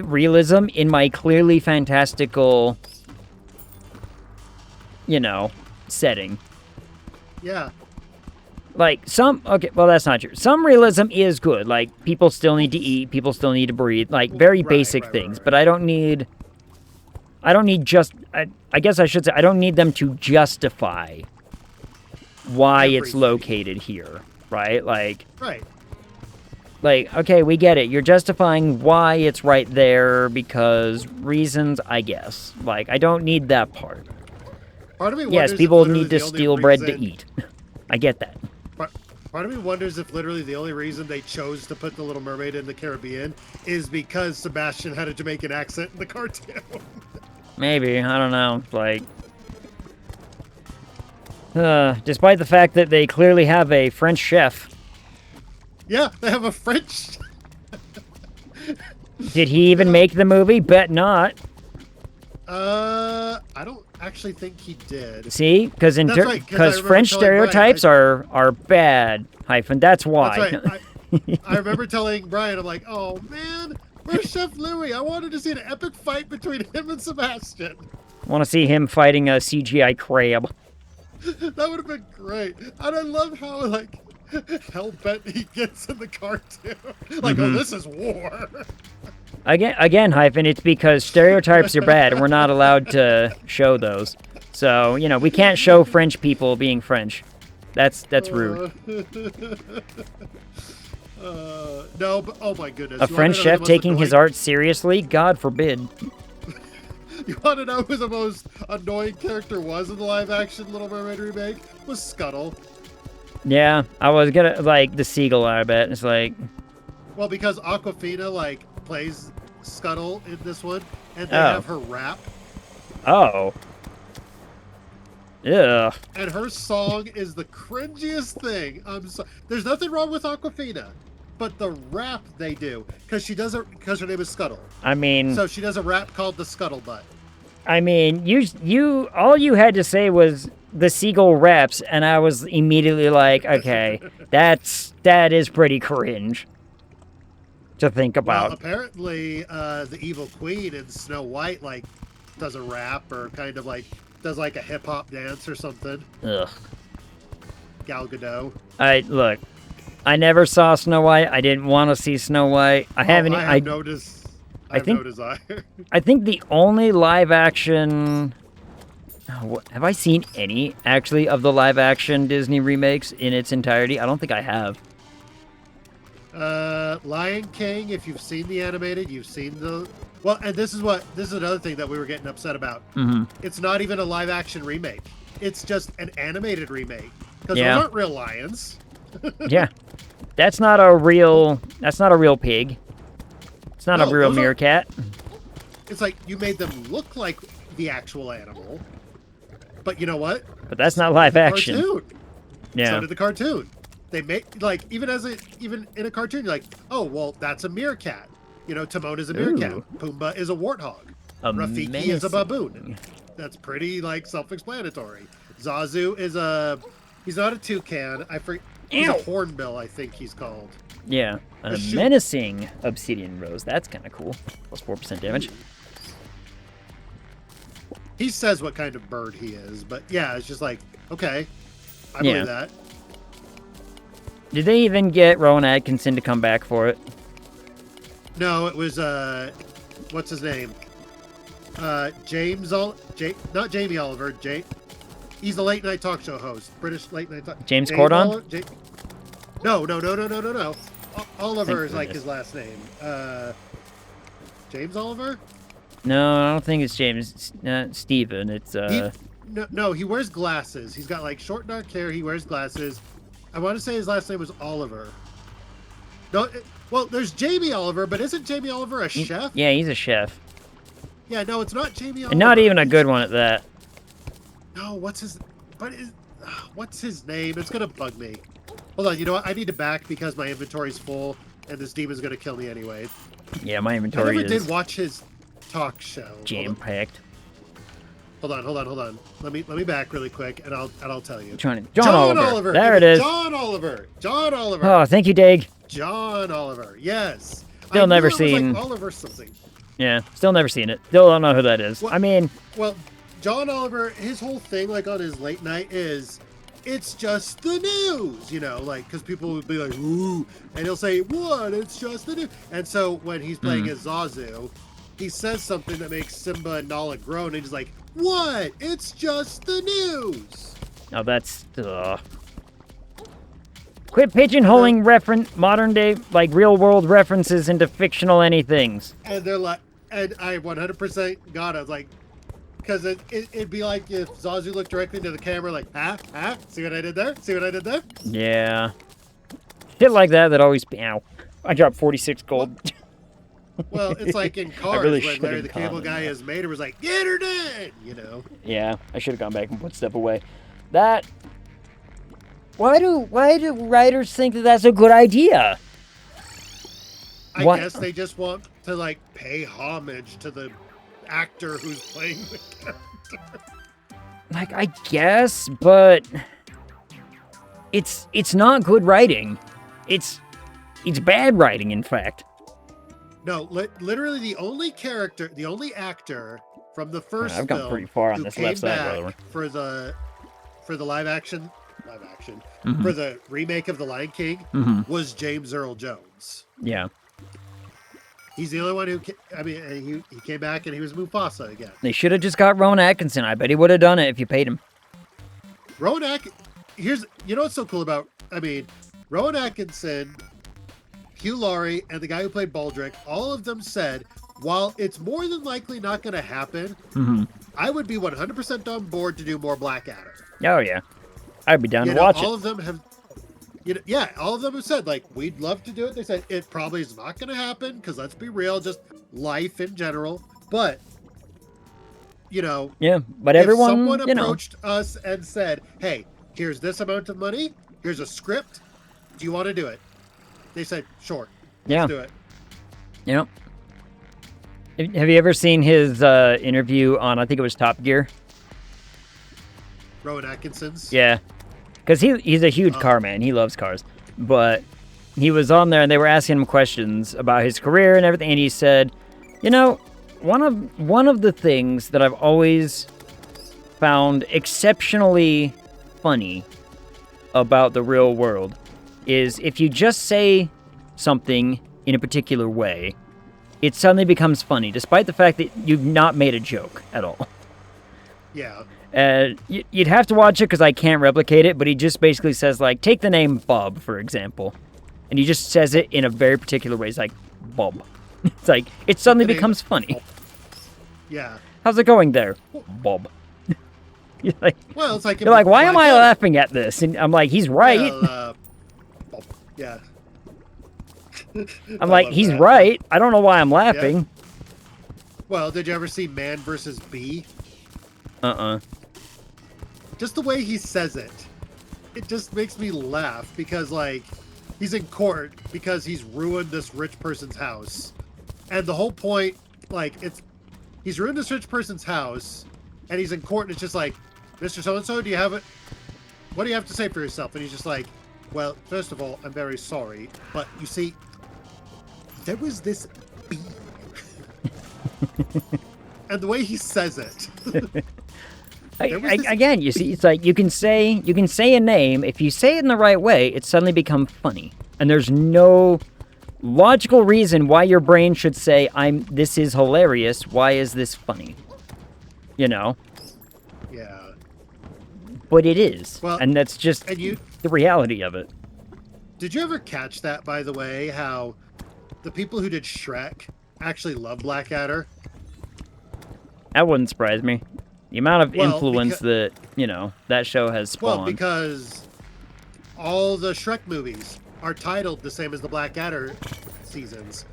realism in my clearly fantastical, setting. Yeah. Like, okay, well, that's not true. Some realism is good. Like, people still need to eat, people still need to breathe, like, very basic things. But I don't need I guess I should say, I don't need them to justify why it's located here, right? Like, okay, we get it. You're justifying why it's right there because reasons, I guess. Like, I don't need that part. Part of me yes, people need to steal bread to eat. I get that. Part of me wonders if literally the only reason they chose to put The Little Mermaid in the Caribbean is because Sebastian had a Jamaican accent in the cartoon. Maybe, I don't know. Like, despite the fact that they clearly have a French chef. Yeah, they have a French. Did he even make the movie? Bet not. I don't actually think he did. See, because That's right, 'cause I remember French telling Brian, stereotypes are bad. That's why. That's right. I remember telling Brian, I'm like, oh man, where's Chef Louis? I wanted to see an epic fight between him and Sebastian. Want to see him fighting a CGI crab. That would have been great. And I love how like hell bent he gets in the cartoon. Like, oh, this is war. Again, Hyphen, it's because stereotypes are bad and we're not allowed to show those. So, we can't show French people being French. That's rude. No, but oh my goodness. A French chef taking his art seriously? God forbid. You want to know who the most annoying character was in the live-action Little Mermaid remake? Was Scuttle. Yeah, I was gonna, the seagull, I bet. It's like... Well, because Aquafina, plays Scuttle in this one, and they have her rap. Oh. Ugh. And her song is the cringiest thing. There's nothing wrong with Aquafina, but the rap they do, because her name is Scuttle. I mean... So she does a rap called the Scuttlebutt. I mean, all you had to say was the seagull raps, and I was immediately like, okay, that is pretty cringe to think about. Well, apparently, the evil queen in Snow White, does a rap or kind of does a hip hop dance or something. Ugh. Gal Gadot. I never saw Snow White. I didn't want to see Snow White. I have no desire. I think the only live action... have I seen any, actually, of the live action Disney remakes in its entirety? I don't think I have. Lion King, if you've seen the animated, you've seen the... Well, and this is another thing that we were getting upset about. Mm-hmm. It's not even a live action remake. It's just an animated remake. Because Yeah. those aren't real lions. Yeah. That's not a real pig. It's not a real meerkat. It's like you made them look like the actual animal. But you know what? But that's not live action. Cartoon. Yeah. So did the cartoon. They make even in a cartoon, you're like, oh well, that's a meerkat. Timon is a meerkat. Ooh. Pumbaa is a warthog. Rafiki is a baboon. That's pretty self-explanatory. Zazu is he's not a toucan. He's a hornbill, I think he's called. Yeah. A menacing obsidian rose. That's kind of cool. Plus 4% damage. He says what kind of bird he is, but yeah, it's just okay, I believe that. Did they even get Rowan Atkinson to come back for it? No, it was what's his name? Not Jamie Oliver. He's a late night talk show host, British late night talk. James Corden? No. Oliver is his last name. James Oliver? No, I don't think it's James. Steven. It's No, he wears glasses. He's got short dark hair. He wears glasses. I want to say his last name was Oliver. No, well, there's Jamie Oliver, but isn't Jamie Oliver a chef? Yeah, he's a chef. Yeah, no, it's not Jamie Oliver. And not even a good one at that. No, what's his name? It's gonna bug me. Hold on, you know what? I need to back because my inventory's full, and this demon's gonna kill me anyway. Yeah, my inventory I never did watch his talk show. Jam-packed. Hold on. Let me back really quick, and I'll tell you. John Oliver. There it is. John Oliver. Oh, thank you, Dig. John Oliver. Yes. Still never seen. Oliver something. Yeah, still never seen it. Still don't know who that is. Well, well, John Oliver, his whole thing on his late night is, it's just the news, because people would be like, ooh, and he'll say, what? It's just the news. And so when he's playing as Zazu, he says something that makes Simba and Nala groan, and he's like, what? It's just the news. Oh, that's... Quit pigeonholing modern day, real-world references into fictional anythings. And they're like, and I 100% got it. I was like, because it'd be like if Zazu looked directly into the camera like, see what I did there? See what I did there? Yeah. Shit like that always... Ow. I dropped 46 gold. Well, it's like in Cars when Larry the Cable Guy is Mater was like, get her dead, Yeah, I should have gone back and put stuff away. That... Why do writers think that that's a good idea? I What? guess they just want to like pay homage to the actor who's playing the character. Like, I guess, but it's not good writing. It's bad writing, in fact. No, literally the only actor from the first I've gone film pretty far on who this came left side, by back the way. for the live action Mhm. for the remake of The Lion King Mhm. was James Earl Jones. Yeah. He's the only one who he came back and he was Mufasa again. They should have just got Rowan Atkinson. I bet he would have done it if you paid him. Rowan you know what's so cool about Rowan Atkinson, Hugh Laurie, and the guy who played Baldric, all of them said, while it's more than likely not going to happen, Mhm. I would be 100% on board to do more Blackadder. Oh yeah. I'd be down You to know, watch all it. of them have, all of them have said, like, we'd love to do it. They said it probably is not going to happen because let's be real, just life in general. But, Yeah, but everyone, if someone approached us and said, hey, here's this amount of money, here's a script, do you want to do it? They said, sure, yeah, let's do it. Have you ever seen his interview on, I think it was Top Gear? Rowan Atkinson's? Yeah, because he's a huge car man. He loves cars. But he was on there and they were asking him questions about his career and everything. And he said, one of the things that I've always found exceptionally funny about the real world is if you just say something in a particular way, it suddenly becomes funny, despite the fact that you've not made a joke at all. Yeah. You'd have to watch it because I can't replicate it, but he just basically says, like, take the name Bob, for example. And he just says it in a very particular way. It's like, Bob. It's like, it suddenly becomes funny. Yeah. How's it going there, Bob? You're like, well, it's like, why am I laughing at this? And I'm like, he's right. Yeah. I'm like, he's right. I don't know why I'm laughing. Yeah. Well, did you ever see Man vs. Bee? Just the way he says it just makes me laugh because, like, he's in court because he's ruined this rich person's house. And the whole point, like, he's ruined this rich person's house and he's in court and it's just like, Mr. So-and-so, do you have it? What do you have to say for yourself? And he's just like, well, first of all, I'm very sorry, but you see, there was this bee. And the way he says it. Again, you see, it's like you can say a name. If you say it in the right way, it suddenly becomes funny. And there's no logical reason why your brain should say, this is hilarious. Why is this funny? Yeah. But it is. Well, and that's just the reality of it. Did you ever catch that, by the way, how the people who did Shrek actually love Blackadder? That wouldn't surprise me. The amount of influence that, that show has spawned. Well, because all the Shrek movies are titled the same as the Blackadder seasons.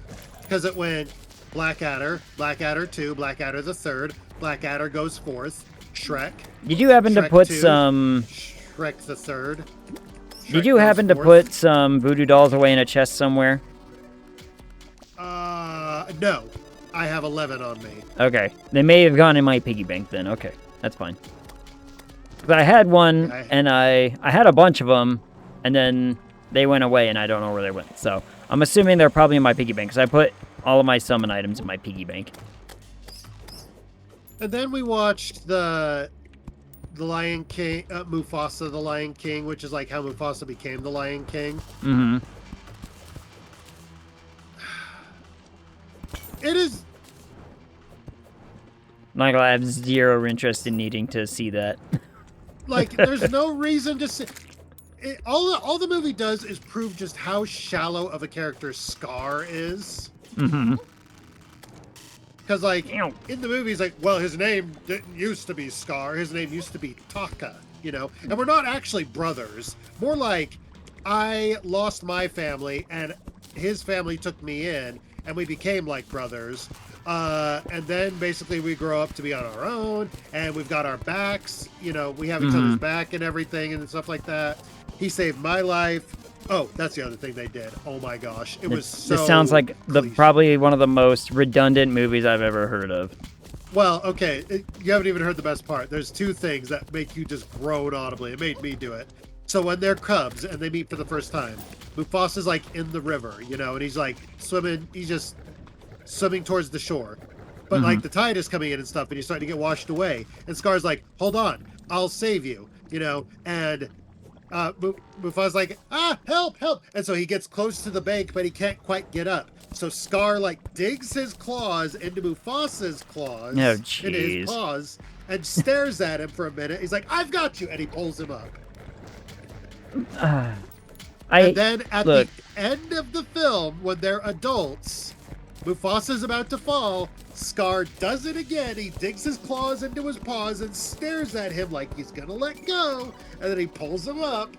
Because it went Blackadder, Blackadder 2, Blackadder the Third, Blackadder Goes Forth, Shrek. Did you happen to put 2, some... Shrek the Third. Did you happen to put some voodoo dolls away in a chest somewhere? No. I have 11 on me. Okay. They may have gone in my piggy bank then. Okay. That's fine. But I had one, and I had a bunch of them, and then they went away, and I don't know where they went. So I'm assuming they're probably in my piggy bank, because I put all of my summon items in my piggy bank. And then we watched the Lion King, Mufasa the Lion King, which is like how Mufasa became the Lion King. Mm-hmm. It is... Michael, I have zero interest in needing to see that. Like, there's no reason to see... all the movie does is prove just how shallow of a character Scar is. Mm-hmm. Because, like, in the movie, he's like, well, his name didn't used to be Scar. His name used to be Taka, And we're not actually brothers. More like, I lost my family, and his family took me in, and we became like brothers. And then, basically, we grow up to be on our own, and we've got our backs. We have each other's back and everything and stuff like that. He saved my life. Oh, that's the other thing they did. Oh my gosh, it was so. This sounds like cliche. probably one of the most redundant movies I've ever heard of. Well, okay, you haven't even heard the best part. There's two things that make you just groan audibly. It made me do it. So when they're cubs and they meet for the first time, Mufasa's like in the river, and he's like swimming. He's just swimming towards the shore. But like the tide is coming in and stuff, and he's starting to get washed away. And Scar's like, "Hold on, I'll save you," And Mufasa's like, help, help! And so he gets close to the bank, but he can't quite get up. So Scar like digs his claws into Mufasa's claws, Oh, into his jeez. paws, and stares at him for a minute. He's like, "I've got you," and he pulls him up. And then at the end of the film, when they're adults, Mufasa's about to fall. Scar does it again. He digs his claws into his paws and stares at him like he's gonna let go, and then he pulls him up.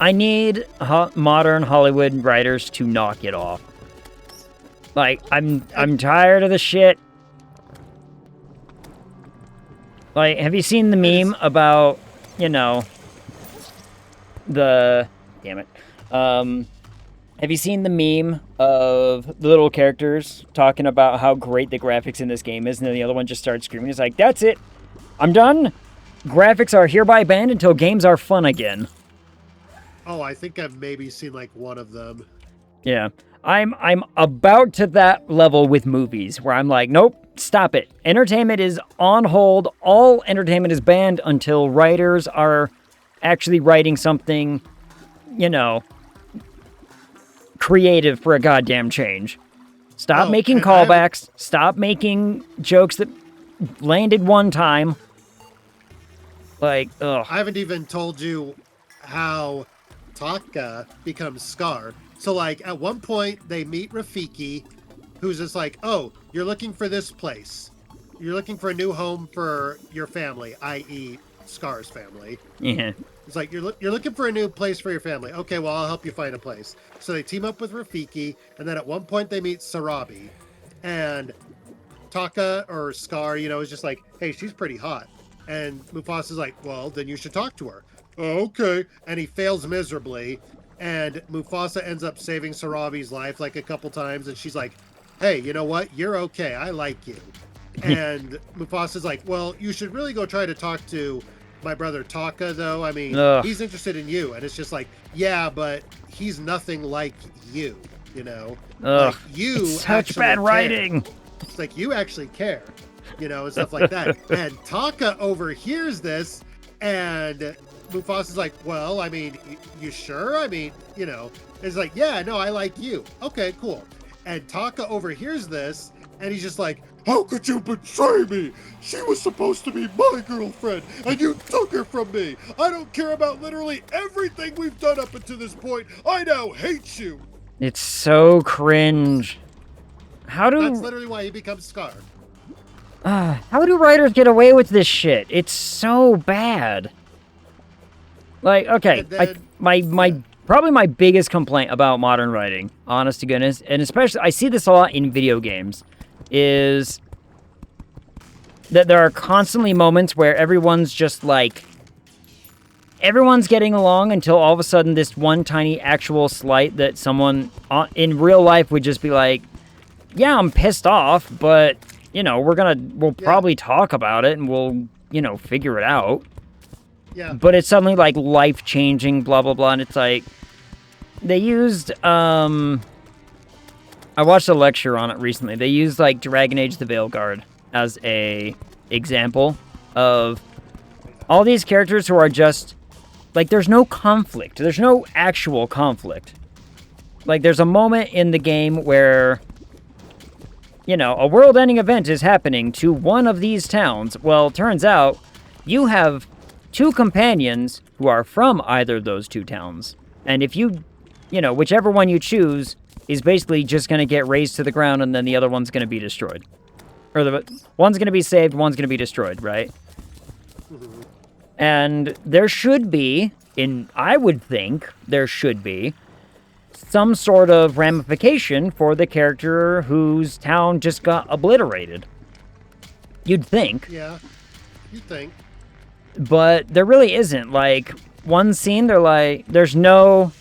I need modern Hollywood writers to knock it off. Like, I'm tired of the shit. Like, have you seen the meme about, the... Damn it. Have you seen the meme of the little characters talking about how great the graphics in this game is, and then the other one just starts screaming? It's like, that's it. I'm done. Graphics are hereby banned until games are fun again. Oh, I think I've maybe seen like one of them. Yeah. I'm about to that level with movies where I'm like, nope, stop it. Entertainment is on hold. All entertainment is banned until writers are actually writing something, creative for a goddamn change. Stop making callbacks. Stop making jokes that landed one time. Like, ugh. I haven't even told you how Taka becomes Scar. So, like, at one point, they meet Rafiki, who's just like, "Oh, you're looking for this place. You're looking for a new home for your family," i.e. Scar's family. Yeah. It's like, you're looking for a new place for your family. Okay, well, I'll help you find a place. So they team up with Rafiki, and then at one point they meet Sarabi. And Taka, or Scar, is just like, "Hey, she's pretty hot." And Mufasa's like, "Well, then you should talk to her." "Oh, okay. And he fails miserably. And Mufasa ends up saving Sarabi's life like a couple times. And she's like, "Hey, you know what? You're okay. I like you." And Mufasa's like, "Well, you should really go try to talk to my brother Taka, though. I mean, he's interested in you." And it's just like, "Yeah, but he's nothing like you, Like, you it's such bad writing. It's like, you actually care, and stuff like that." And Taka overhears this, and Mufasa's like, "Well, I mean, you sure? I mean, it's like, "Yeah, no, I like you." "Okay, cool." And Taka overhears this, and he's just like, "How could you betray me? She was supposed to be my girlfriend, and you took her from me. I don't care about literally everything we've done up until this point. I now hate you." It's so cringe. That's literally why he becomes Scar. How do writers get away with this shit? It's so bad. Like, okay, Then, probably my biggest complaint about modern writing, honest to goodness, and especially I see this a lot in video games, is that there are constantly moments where everyone's just like, everyone's getting along until all of a sudden this one tiny actual slight that someone in real life would just be like, "Yeah, I'm pissed off, but, we'll probably talk about it and we'll, figure it out." Yeah. But it's suddenly like life-changing, blah, blah, blah, and it's like, they used, I watched a lecture on it recently. They used, like, Dragon Age the Veilguard as a example of all these characters who are just, like, there's no conflict. There's no actual conflict. Like, there's a moment in the game where, a world-ending event is happening to one of these towns. Well, turns out you have two companions who are from either of those two towns. And if whichever one you choose is basically just going to get razed to the ground, and then the other one's going to be destroyed. Or one's going to be saved, one's going to be destroyed, right? Mm-hmm. And there should be, I would think, there should be some sort of ramification for the character whose town just got obliterated. You'd think. Yeah, you think. But there really isn't. Like, one scene, they're like, there's no,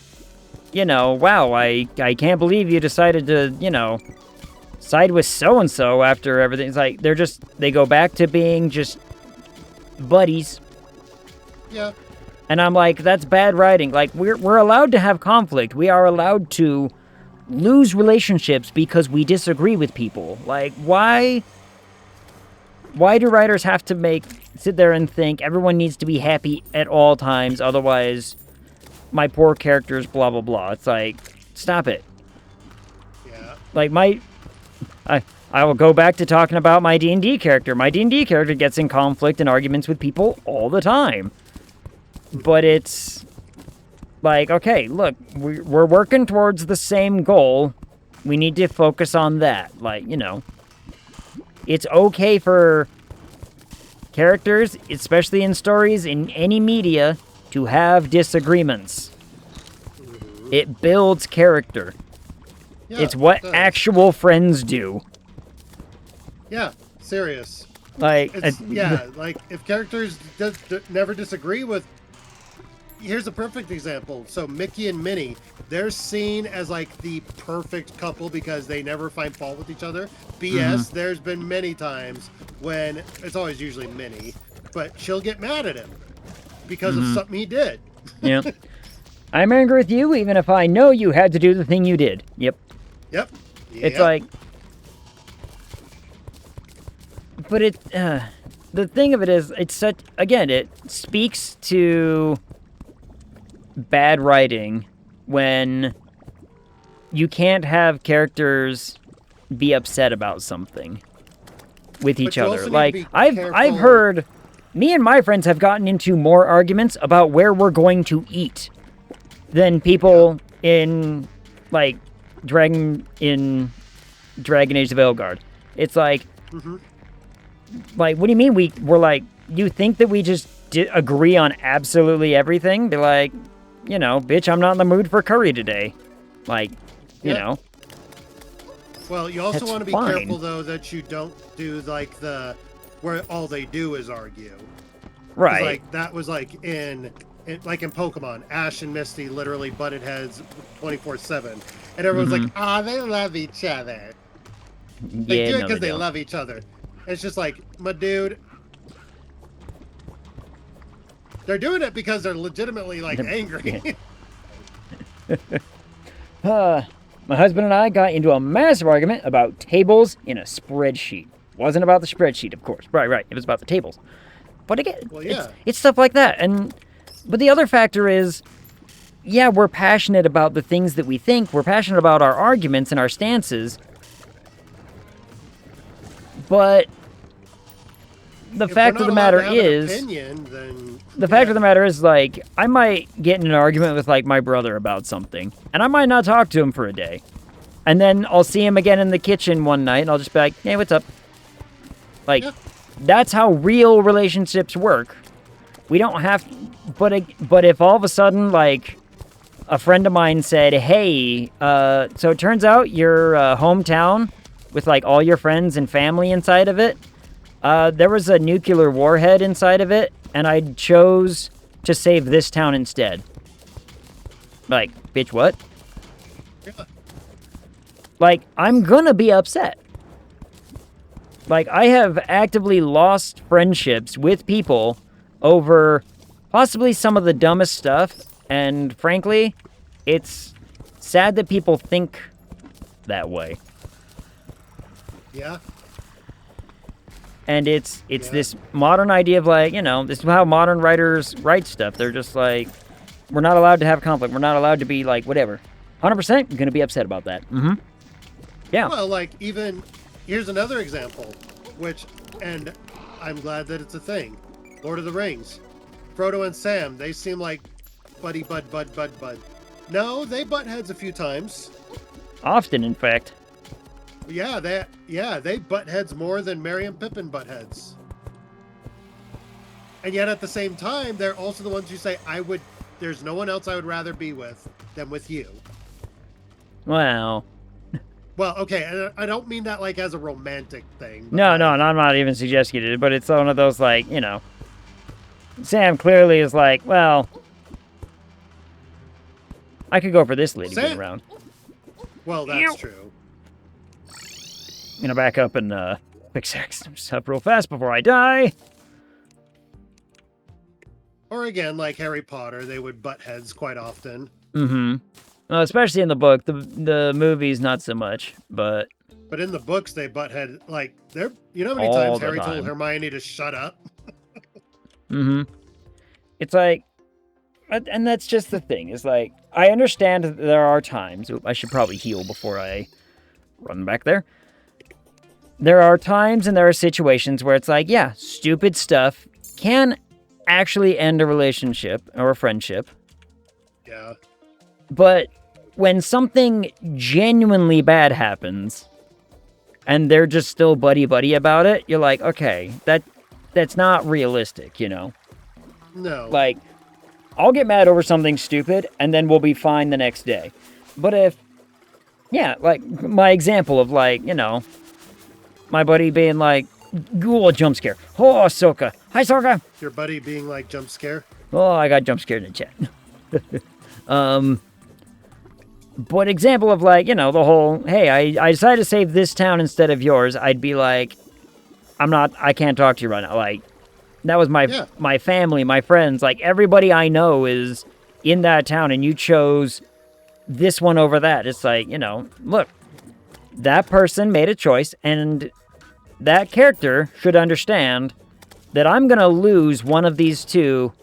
wow, I can't believe you decided to, side with so-and-so after everything. It's like, they go back to being just buddies. Yeah. And I'm like, that's bad writing. Like, we're allowed to have conflict. We are allowed to lose relationships because we disagree with people. Like, why do writers have to sit there and think everyone needs to be happy at all times, otherwise my poor characters blah blah blah. It's like, stop it. Yeah. Like, I will go back to talking about my D&D character. My D&D character gets in conflict and arguments with people all the time. But it's like, okay, look, we're working towards the same goal. We need to focus on that. Like, it's okay for characters, especially in stories, in any media, to have disagreements. It builds character. Yeah, it's what it actual friends do. Yeah, serious. Like, like if characters never disagree with. Here's a perfect example. So Mickey and Minnie, they're seen as like the perfect couple because they never find fault with each other. BS, there's been many times when, it's always usually Minnie, but she'll get mad at him because of something he did. Yeah. I'm angry with you even if I know you had to do the thing you did. Yep. It's like... But the thing of it is, it's such... Again, it speaks to bad writing when you can't have characters be upset about something with each other. Like, I've heard... Me and my friends have gotten into more arguments about where we're going to eat than people in, like, Dragon Age of Elgard. It's like... Like, what do you mean we're like... You think that we just agree on absolutely everything? Be like... bitch, I'm not in the mood for curry today. Like, you know. Well, you also want to be careful, though, that you don't do, like, where all they do is argue. Right. Like, that was, like, in Pokemon, Ash and Misty literally butted heads 24/7. And everyone's like, they love each other. They do it because they love each other. It's just like, my dude... They're doing it because they're legitimately, like, angry. My husband and I got into a massive argument about tables in a spreadsheet. Wasn't about the spreadsheet, of course. Right. It was about the tables. But again, it's stuff like that. But the other factor is, yeah, we're passionate about the things that we think. We're passionate about our arguments and our stances. But... The fact of the matter is, like, I might get in an argument with, like, my brother about something, and I might not talk to him for a day. And then I'll see him again in the kitchen one night, and I'll just be like, hey, what's up? Like, that's how real relationships work. We don't have... But if all of a sudden, like, a friend of mine said, hey, so it turns out your hometown with, like, all your friends and family inside of it, there was a nuclear warhead inside of it, and I chose to save this town instead. Like, bitch, what? Yeah. Like, I'm gonna be upset. Like, I have actively lost friendships with people over possibly some of the dumbest stuff, and frankly, it's sad that people think that way. Yeah. And it's this modern idea of, like, this is how modern writers write stuff. They're just like, we're not allowed to have conflict. We're not allowed to be, like, whatever. 100% I'm going to be upset about that. Yeah. Well, like, even, here's another example, and I'm glad that it's a thing. Lord of the Rings. Frodo and Sam, they seem like buddy, bud. No, they butt heads a few times. Often, in fact. Yeah, they butt heads more than Merry and Pippin butt heads. And yet at the same time, they're also the ones who say, there's no one else I would rather be with than with you. Well, okay, and I don't mean that, like, as a romantic thing. No, and I'm not even suggesting it, but it's one of those, like, Sam clearly is like, well, I could go for this lady Say being it. around. Well, that's true. I'm gonna back up and fix stuff real fast before I die. Or again, like Harry Potter, they would butt heads quite often. Mm-hmm. Well, especially in the book. The movies, not so much, but... But in the books, they butt head, like, they're... You know how many All times the Harry time. told Hermione to shut up? Mm-hmm. It's like... And that's just the thing. It's like, I understand that there are times... Oop, I should probably heal before I run back there. There are times and there are situations where it's like, yeah, stupid stuff can actually end a relationship or a friendship. Yeah. But when something genuinely bad happens and they're just still buddy-buddy about it, you're like, okay, that's not realistic, you know? No. Like, I'll get mad over something stupid and then we'll be fine the next day. But if, yeah, like my example of like, you know, my buddy being like, "Ghoul jump scare. Oh, Ahsoka. Hi, Ahsoka." Your buddy being like, jump scare? Oh, I got jump scared in the chat. But example of like, you know, the whole, hey, I decided to save this town instead of yours. I'd be like, I can't talk to you right now. Like, that was my family, my friends. Like, everybody I know is in that town and you chose this one over that. It's like, you know, look, that person made a choice and that character should understand that I'm going to lose one of these two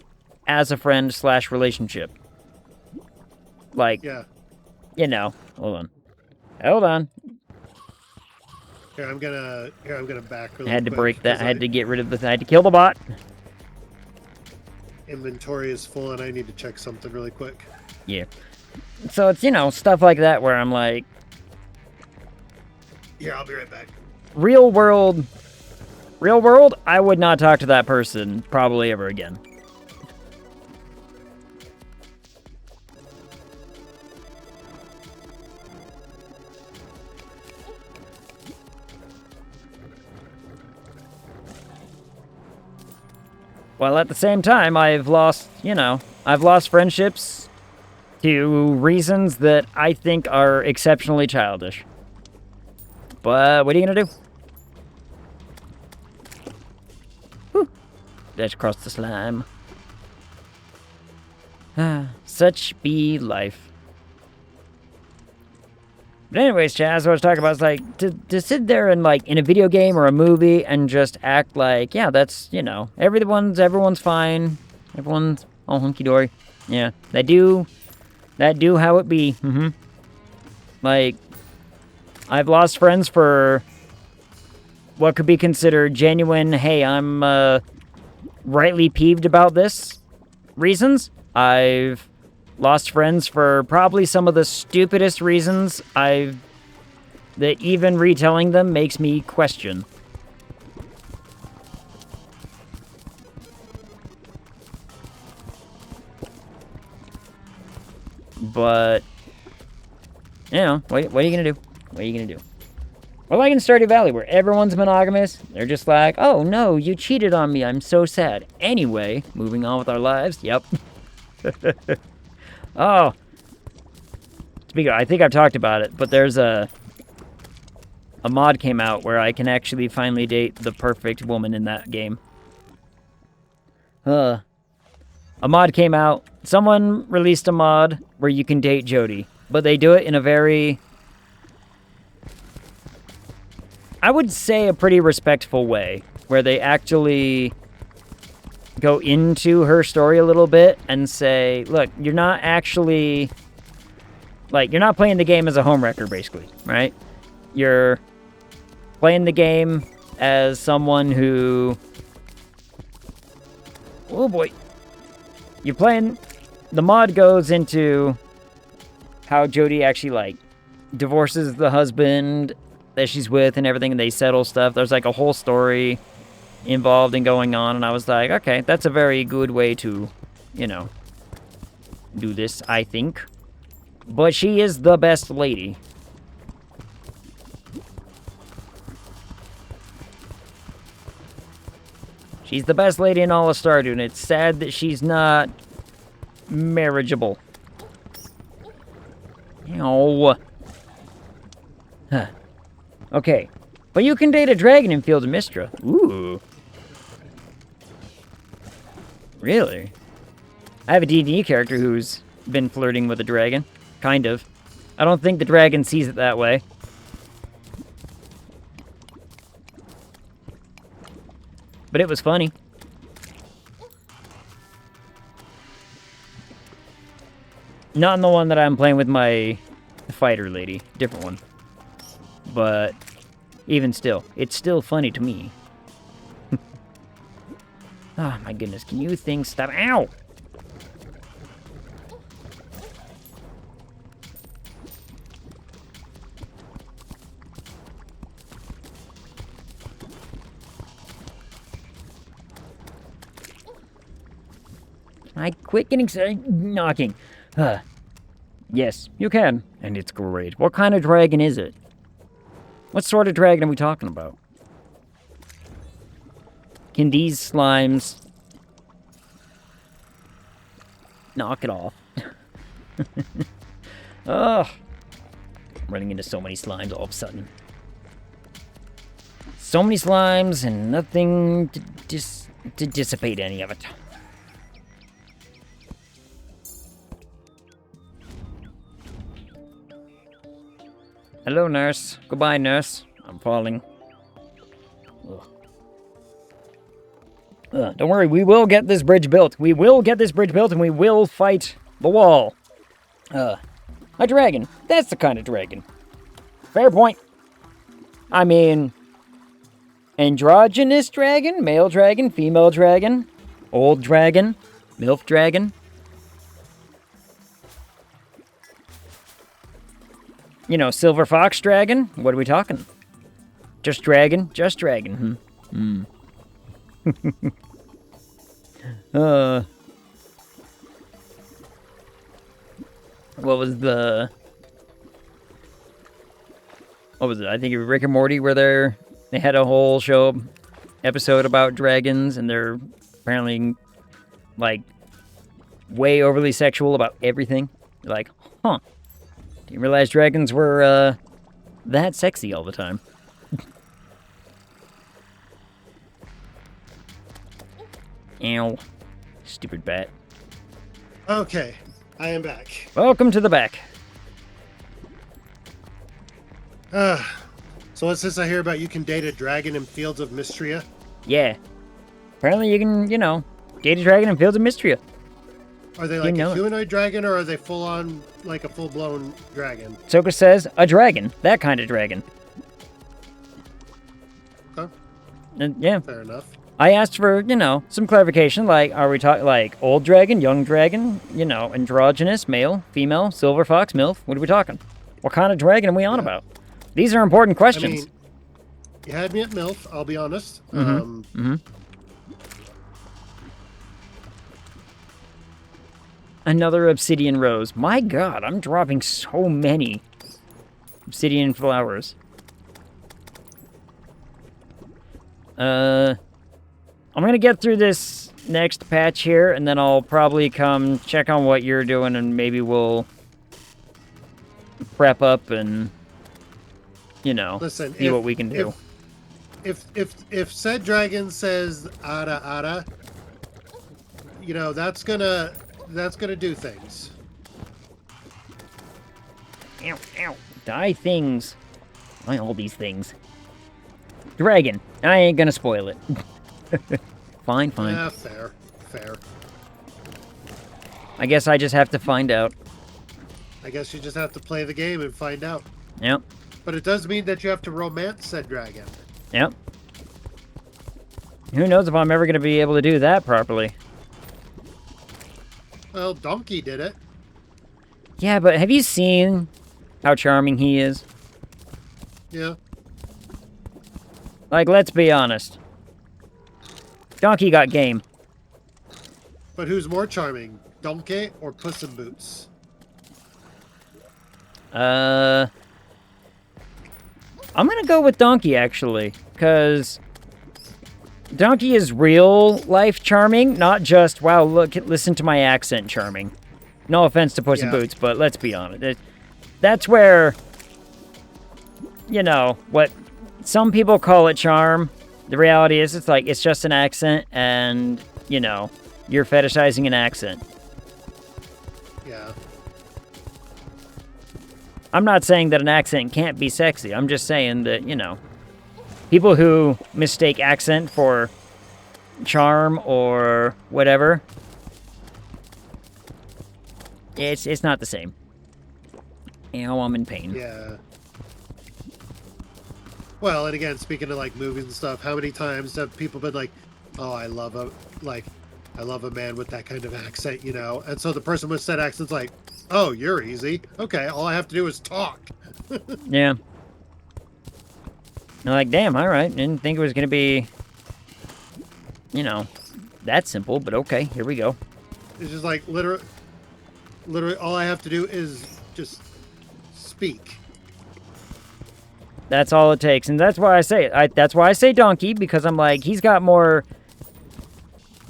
as a friend/relationship. Like, Yeah. you know, hold on. Here, I'm gonna back really I had to quick, break that. 'cause I had to get rid of I had to kill the bot. Inventory is full and I need to check something really quick. Yeah. So it's, you know, stuff like that where I'm like, Here, I'll be right back. real world, I would not talk to that person probably ever again. While at the same time, I've lost friendships to reasons that I think are exceptionally childish. But what are you gonna do? Whew. Dash across the slime. Such be life. But anyways, Chaz, what I was talking about is like to sit there and like in a video game or a movie and just act like, yeah, that's, you know, everyone's fine, everyone's all hunky dory. Yeah, that do how it be. Like, I've lost friends for what could be considered genuine, hey, I'm rightly peeved about this reasons. I've lost friends for probably some of the stupidest reasons that even retelling them makes me question. But, you know, what are you gonna do? What are you gonna do? Or like in Stardew Valley, where everyone's monogamous, they're just like, oh no, you cheated on me, I'm so sad. Anyway, moving on with our lives, yep. Oh. Speaking of, I think I've talked about it, but there's a mod came out where I can actually finally date the perfect woman in that game. A mod came out. Someone released a mod where you can date Jody, but they do it in a very, I would say, a pretty respectful way, where they actually go into her story a little bit and say, look, you're not actually, like, you're not playing the game as a homewrecker, basically, right? You're playing the game as someone who, oh boy, you're playing, the mod goes into how Jody actually, like, divorces the husband that she's with and everything, and they settle stuff. There's, like, a whole story involved and going on, and I was like, okay, that's a very good way to, you know, do this, I think. But she is the best lady. She's the best lady in all of Stardew, and it's sad that she's not marriageable. Oh. Huh. Okay. But you can date a dragon in Fields of Mistra. Ooh. Really? I have a D&D character who's been flirting with a dragon. Kind of. I don't think the dragon sees it that way. But it was funny. Not in the one that I'm playing with my fighter lady. Different one. But even still, it's still funny to me. Oh my goodness, can you things stop? Ow! I quit getting knocking. Yes, you can. And it's great. What kind of dragon is it? What sort of dragon are we talking about? Can these slimes knock it off? Ugh. I'm running into so many slimes all of a sudden. So many slimes and nothing to dissipate any of it. Hello, nurse. Goodbye, nurse. I'm falling. Don't worry, we will get this bridge built. We will get this bridge built, and we will fight the wall. A dragon. That's the kind of dragon. Fair point. I mean, androgynous dragon, male dragon, female dragon, old dragon, MILF dragon. You know, silver fox dragon? What are we talking? Just dragon? Just dragon. What was it? I think it was Rick and Morty where they had a whole episode about dragons, and they're apparently, like, way overly sexual about everything. You're like, huh. Didn't realize dragons were, that sexy all the time. Ow. Stupid bat. Okay, I am back. Welcome to the back. So what's this I hear about you can date a dragon in Fields of Mistria? Yeah. Apparently you can, date a dragon in Fields of Mistria. Are they like a humanoid dragon, or are they full-on, like a full-blown dragon? Soka says, a dragon. That kind of dragon. Okay. Yeah. Fair enough. I asked for, some clarification, like, are we talking, like, old dragon, young dragon, androgynous, male, female, silver fox, MILF? What are we talking? What kind of dragon are we on about? These are important questions. I mean, you had me at MILF, I'll be honest. Another obsidian rose. My god, I'm dropping so many obsidian flowers. I'm gonna get through this next patch here, and then I'll probably come check on what you're doing, and maybe we'll prep up and, Listen, see what we can do. If said dragon says "ara ara," that's gonna do things. Ow, ow. Die things. Why all these things? Dragon. I ain't gonna spoil it. Fine. Yeah, fair. I guess I just have to find out. I guess you just have to play the game and find out. Yep. But it does mean that you have to romance said dragon. Yep. Who knows if I'm ever gonna be able to do that properly. Well, Donkey did it. Yeah, but have you seen how charming he is? Yeah. Like, let's be honest. Donkey got game. But who's more charming, Donkey or Puss in Boots? I'm gonna go with Donkey, actually, because Donkey is real life charming, not just, listen to my accent charming. No offense to Puss in Boots, but let's be honest. that's where, you know, what some people call it charm. The reality is it's like, it's just an accent and, you know, you're fetishizing an accent. Yeah. I'm not saying that an accent can't be sexy. I'm just saying that, you know, people who mistake accent for charm or whatever, it's not the same. You know, I'm in pain. Yeah. Well, and again, speaking of like movies and stuff, how many times have people been like, "Oh, I love a man with that kind of accent," you know? And so the person with said accent's like, "Oh, you're easy. Okay, all I have to do is talk." Yeah. I'm like, damn, all right. Didn't think it was gonna be, you know, that simple, but okay, here we go. It's just like literally all I have to do is just speak. That's all it takes, and that's why I say it. That's why I say donkey, because I'm like, he's got more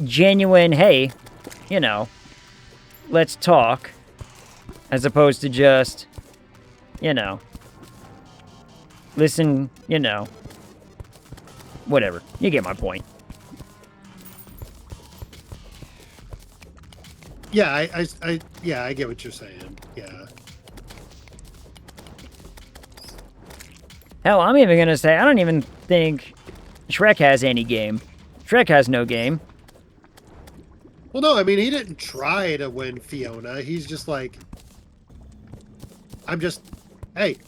genuine, hey, you know, let's talk, as opposed to just, you know, listen, you know, whatever. You get my point. Yeah, I get what you're saying. Yeah. Hell, I'm even gonna say, I don't even think Shrek has any game. Shrek has no game. Well, no, I mean, he didn't try to win Fiona. He's just like, hey,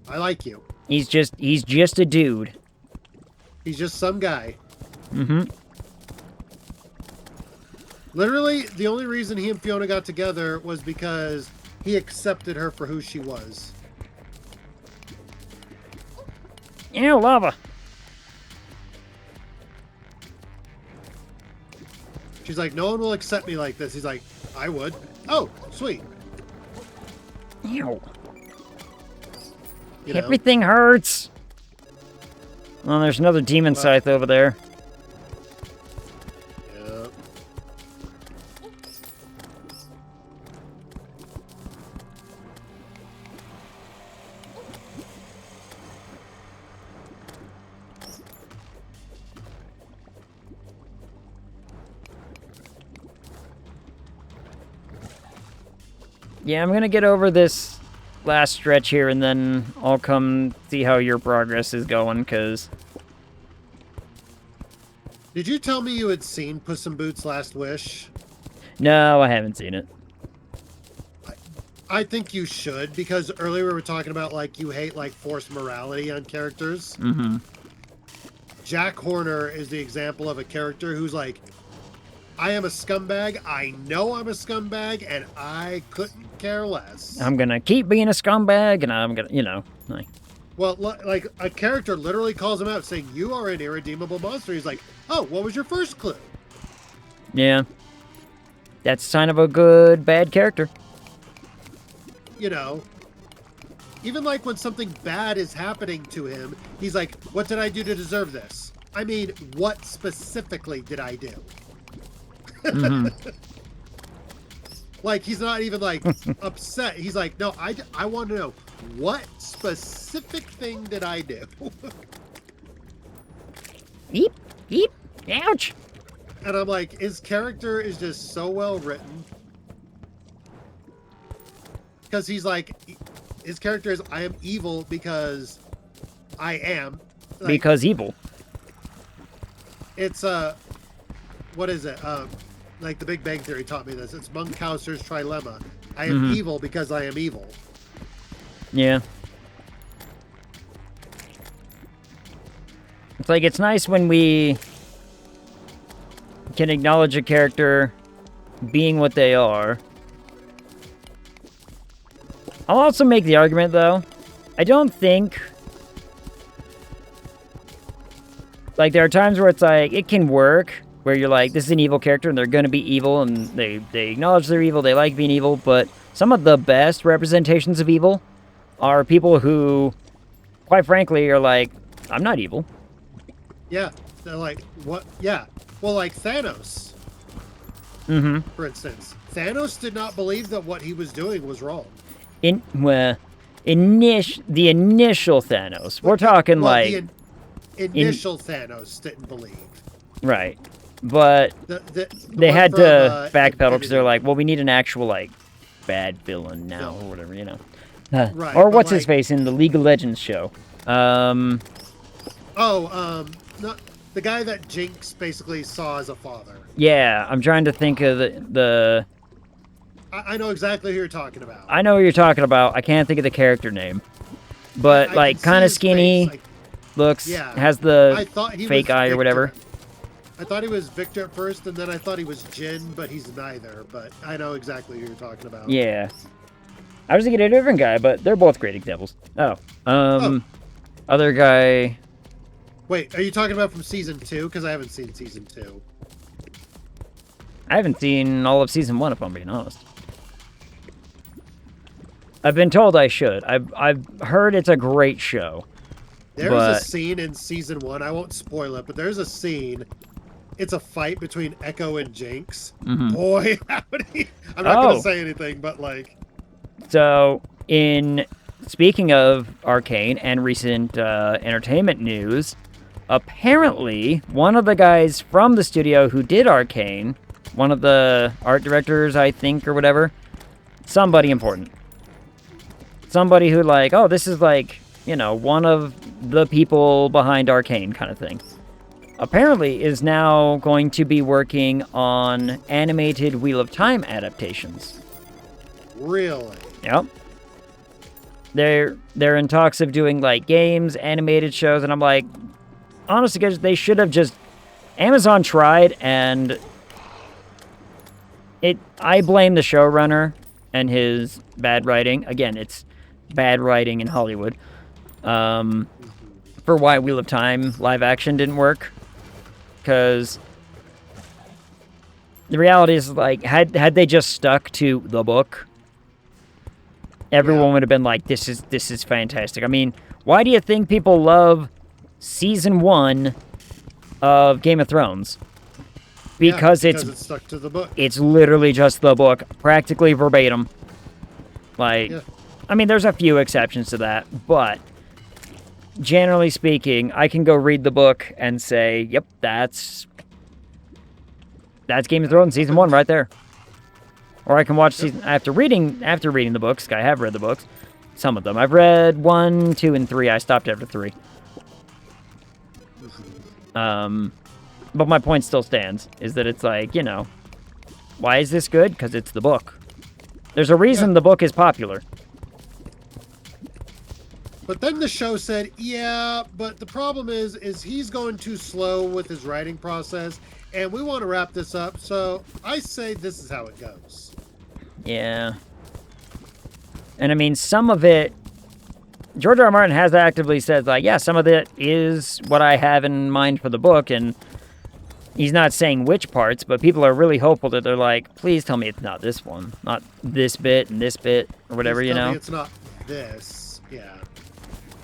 I like you. He's just a dude. He's just some guy. Mm-hmm. Literally, the only reason he and Fiona got together was because he accepted her for who she was. Ew, lava. She's like, no one will accept me like this. He's like, I would. Oh, sweet. Ew. You know? Everything hurts. Oh, there's another demon scythe over there. Yeah. Yeah, I'm gonna get over this last stretch here, and then I'll come see how your progress is going, because... Did you tell me you had seen Puss in Boots' Last Wish? No, I haven't seen it. I think you should, because earlier we were talking about, like, you hate, like, forced morality on characters. Mm-hmm. Jack Horner is the example of a character who's like, I am a scumbag, I know I'm a scumbag, and I couldn't care less. I'm gonna keep being a scumbag, and I'm gonna, you know, like... Well, like, a character literally calls him out saying, you are an irredeemable monster. He's like, oh, what was your first clue? Yeah. That's a sign of a good, bad character. You know, even like when something bad is happening to him, he's like, what did I do to deserve this? I mean, what specifically did I do? Mm-hmm. Like, he's not even like upset. He's like, no, I want to know, what specific thing did I do? Eep, eep, ouch. And I'm like, his character is just so well written. Because he's like, his character is, I am evil because I am. Like, Because evil. It's, what is it? Like the Big Bang Theory taught me this. It's Munchausen's trilemma. I am evil because I am evil. Yeah. It's like, it's nice when we can acknowledge a character being what they are. I'll also make the argument, though. I don't think... Like, there are times where it's like, it can work, where you're like, this is an evil character, and they're gonna be evil, and they acknowledge they're evil, they like being evil, but some of the best representations of evil are people who, quite frankly, are like, I'm not evil. Yeah. They're like, what? Yeah. Well, like Thanos, Mm-hmm. for instance. Thanos did not believe that what he was doing was wrong. Well, the initial Thanos. We're talking well, like the initial Thanos didn't believe. right, but The they one had from, to backpedal because they're Infinity. like, well, we need an actual like bad villain now or whatever, you know. Right, Or but, what's his like- face in the League of Legends show? No, the guy that Jinx basically saw as a father. Yeah, I'm trying to think of the. I know exactly who you're talking about. I know what you're talking about. I can't think of the character name, but I like can see kind of his skinny, face, like, looks yeah. has I the thought he fake was eye or Victor. whatever. I thought he was Victor at first, and then I thought he was Jin, but he's neither. But I know exactly who you're talking about. Yeah, I was thinking a different guy, but they're both great examples. Other guy. Wait, are you talking about from season 2? Because I haven't seen season 2. I haven't seen all of season 1, if I'm being honest. I've been told I should. I've heard it's a great show. There's but... a scene in season 1. I won't spoil it, but there's a scene. It's a fight between Echo and Jinx. Mhm. Boy, howdy. I'm not going to say anything, but like. So, speaking of Arcane and recent entertainment news, apparently one of the guys from the studio who did Arcane, one of the art directors, I think, or whatever, somebody important. Somebody who like, oh, this is like, you know, one of the people behind Arcane kind of thing. Apparently is now going to be working on animated Wheel of Time adaptations. Really? Yep. They're in talks of doing like games, animated shows, and I'm like, honestly, guys, they should have just. Amazon tried, and I blame the showrunner and his bad writing. Again, it's bad writing in Hollywood. For why Wheel of Time live action didn't work, because the reality is like had they just stuck to the book, everyone would have been like, this is fantastic. I mean, why do you think people love season 1 of Game of Thrones? Because it's stuck to the book. It's literally just the book, practically verbatim. Like, I mean, there's a few exceptions to that, but generally speaking, I can go read the book and say, yep, that's Game of Thrones season 1 right there. Or I can watch season after reading the books. I have read the books, some of them. I've read 1, 2, and 3. I stopped after 3. But my point still stands, is that it's like, you know, why is this good? Because it's the book. There's a reason the book is popular. But then the show said, yeah, but the problem is he's going too slow with his writing process, and we want to wrap this up, so I say this is how it goes. Yeah. And I mean, some of it, George R. R. Martin has actively said, like, yeah, some of it is what I have in mind for the book, and he's not saying which parts, but people are really hopeful that they're like, please tell me it's not this one, not this bit and this bit, or whatever, Please you tell know? me it's not this, yeah.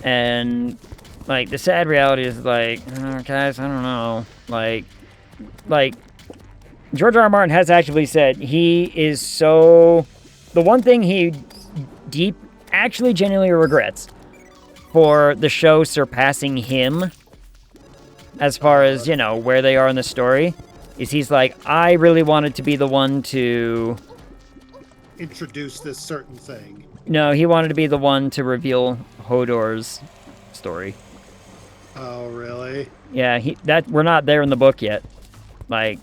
And, like, the sad reality is, like, guys, I don't know. Like, George R. R. Martin has actually said he is so... The one thing he actually genuinely regrets for the show surpassing him, as far as, you know, where they are in the story, is he's like, I really wanted to be the one to... introduce this certain thing. No, he wanted to be the one to reveal Hodor's story. Oh, really? Yeah, we're not there in the book yet. Like,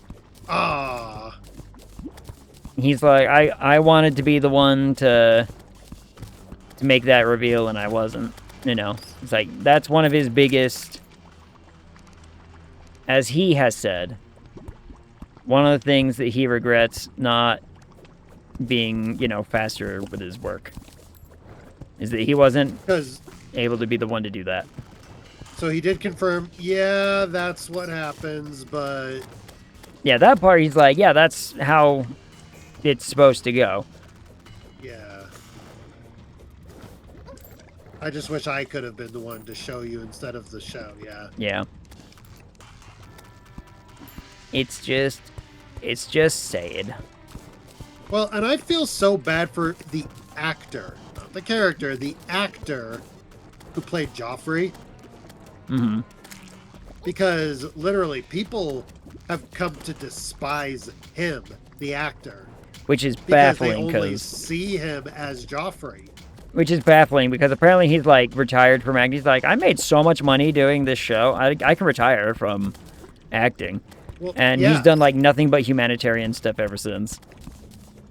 he's like, I wanted to be the one to make that reveal, and I wasn't. You know, it's like, that's one of his biggest, as he has said, one of the things that he regrets not being, you know, faster with his work, is that he wasn't able to be the one to do that. So he did confirm, yeah, that's what happens, but... Yeah, that part, he's like, yeah, that's how it's supposed to go. Yeah. I just wish I could have been the one to show you instead of the show, yeah. Yeah. It's just sad. Well, and I feel so bad for the actor. not the character, the actor who played Joffrey. Mm-hmm. Because literally, people have come to despise him, the actor. Which is Because they baffling, only because... see him as Joffrey. Which is baffling, because apparently he's, like, retired from acting. He's like, I made so much money doing this show, I can retire from acting. Well, And yeah. he's done, like, nothing but humanitarian stuff ever since.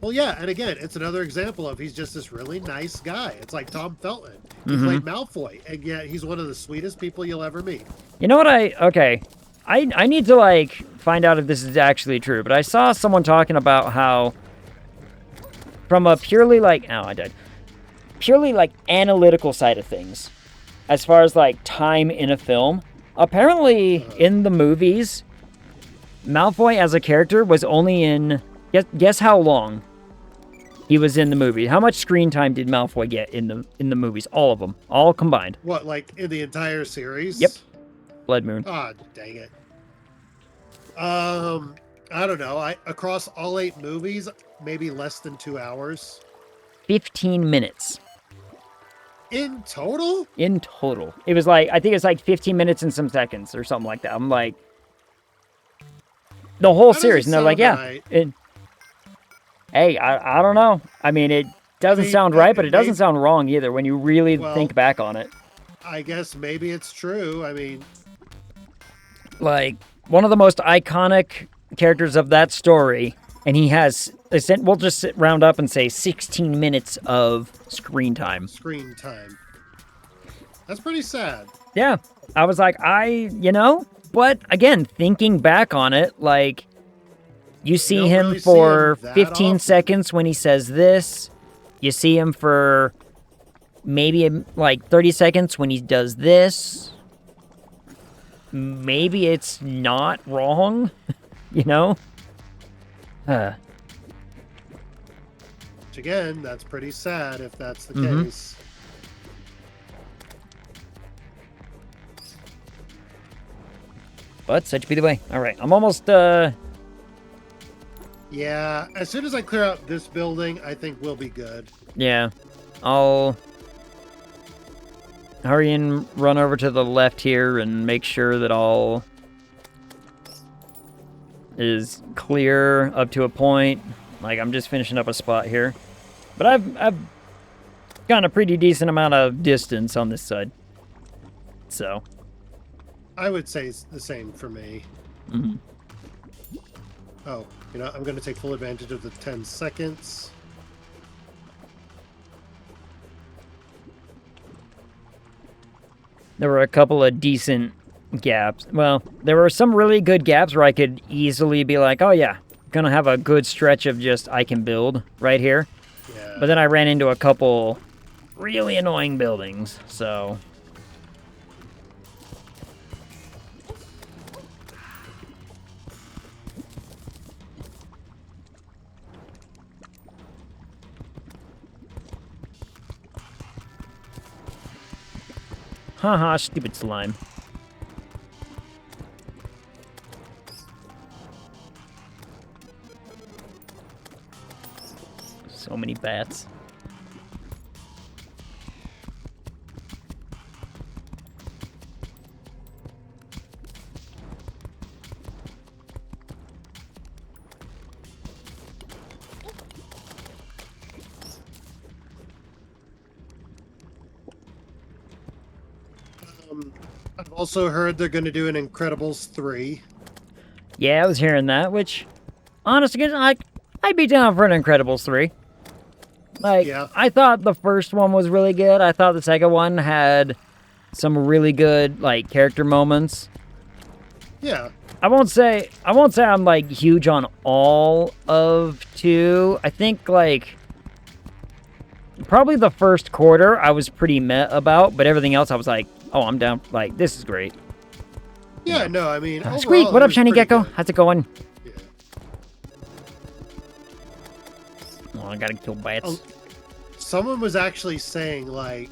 Well, yeah, and again, it's another example of he's just this really nice guy. It's like Tom Felton. He played Malfoy, and yet he's one of the sweetest people you'll ever meet. You know what okay. I need to, like, find out if this is actually true, but I saw someone talking about how, from a purely, like, purely, like, analytical side of things, as far as, like, time in a film, apparently in the movies, Malfoy as a character was only in, guess how long he was in the movie. How much screen time did Malfoy get in the movies? All of them. All combined. What, like in the entire series? Yep. Blood Moon. Ah, dang it. I don't know. Across all 8 movies, maybe less than 2 hours. 15 minutes. In total? In total. It was like, I think it's like 15 minutes and some seconds or something like that. I'm like, the whole series. And they're like, yeah. Right. Hey, I don't know. I mean, it doesn't sound right, but it doesn't sound wrong either when you really think back on it. I guess maybe it's true. I mean, like, one of the most iconic characters of that story, and he has, we'll just round up and say 16 minutes of screen time. Screen time. That's pretty sad. Yeah. I was like, but again, thinking back on it, like, you see him really for see him 15 often. seconds when he says this. You see him for maybe like 30 seconds when he does this. Maybe it's not wrong, you know? Which again, that's pretty sad if that's the case. But such be the way. All right, I'm almost, Yeah, as soon as I clear out this building, I think we'll be good. Yeah, I'll hurry and run over to the left here and make sure that all is clear up to a point. Like, I'm just finishing up a spot here. But I've gotten a pretty decent amount of distance on this side. So. I would say it's the same for me. Oh, I'm going to take full advantage of the 10 seconds. There were a couple of decent gaps. Well, there were some really good gaps where I could easily be like, oh yeah, gonna have a good stretch of just I can build right here. Yeah. But then I ran into a couple really annoying buildings, so... Haha, stupid slime. So many bats. I've also heard they're going to do an Incredibles 3. Yeah, I was hearing that, which, honestly, I'd be down for an Incredibles 3. Like, Yeah. I thought the first one was really good. I thought the second one had some really good, like, character moments. Yeah. I won't say I'm, like, huge on all of 2. I think, like, probably the first quarter I was pretty meh about, but everything else I was like, oh, I'm down. Like, this is great. Yeah, no, I mean... Squeak, what up, Shiny Gecko? Good. How's it going? Yeah. Oh, I gotta kill bats. Someone was actually saying, like,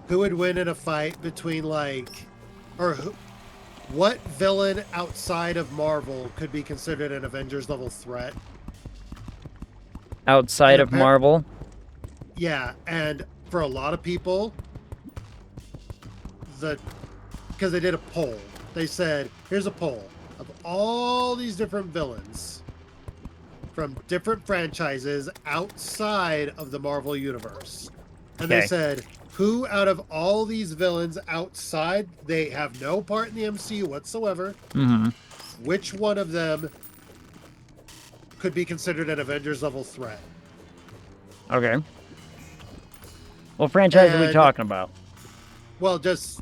who would win in a fight between, like... Or what villain outside of Marvel could be considered an Avengers-level threat? Outside of Marvel? Yeah, and for a lot of people, because they did a poll, they said, here's a poll of all these different villains from different franchises outside of the Marvel Universe. And they Okay. said, who out of all these villains outside, they have no part in the MCU whatsoever, Mm-hmm. which one of them could be considered an Avengers level threat? Okay. What franchise are we And, talking about? well, just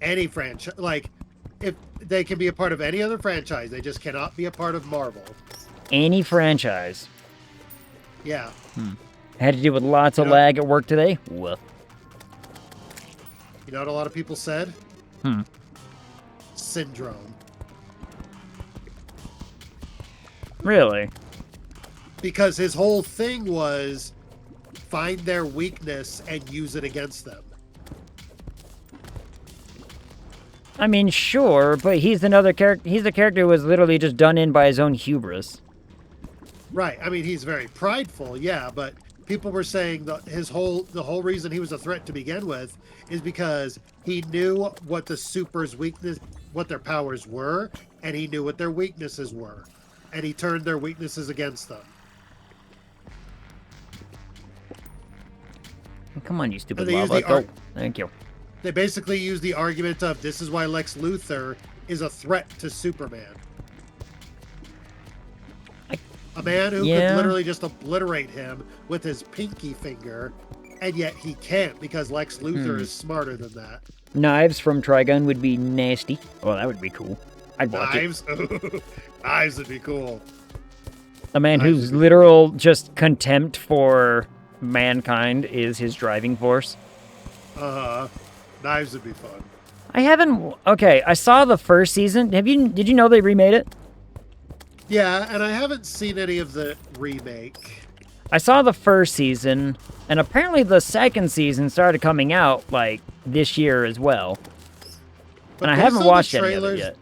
any franchise. Like, if they can be a part of any other franchise, they just cannot be a part of Marvel. Any franchise. Yeah. Had to do with lots of You know- lag at work today? Woof. You know what a lot of people said? Hmm. Syndrome. Really? Because his whole thing was find their weakness and use it against them. I mean, sure, but he's another character. He's a character who was literally just done in by his own hubris. Right. I mean, he's very prideful, yeah, but people were saying that the whole reason he was a threat to begin with is because he knew what the super's weakness, what their powers were, and he knew what their weaknesses were, and he turned their weaknesses against them. Come on, you stupid And they use lava. the Go. Thank you. They basically use the argument of this is why Lex Luthor is a threat to Superman. A man who could literally just obliterate him with his pinky finger, and yet he can't because Lex Luthor is smarter than that. Knives from Trigun would be nasty. Well, that would be cool. I'd watch Knives? Knives would be cool. it. A man Knives whose would be literal just contempt for mankind is his driving force. Knives would be fun. I haven't. Okay, I saw the first season. Did you know they remade it? Yeah, and I haven't seen any of the remake. I saw the first season, and apparently the second season started coming out like this year as well. But And I based haven't on the watched any of it trailers- yet.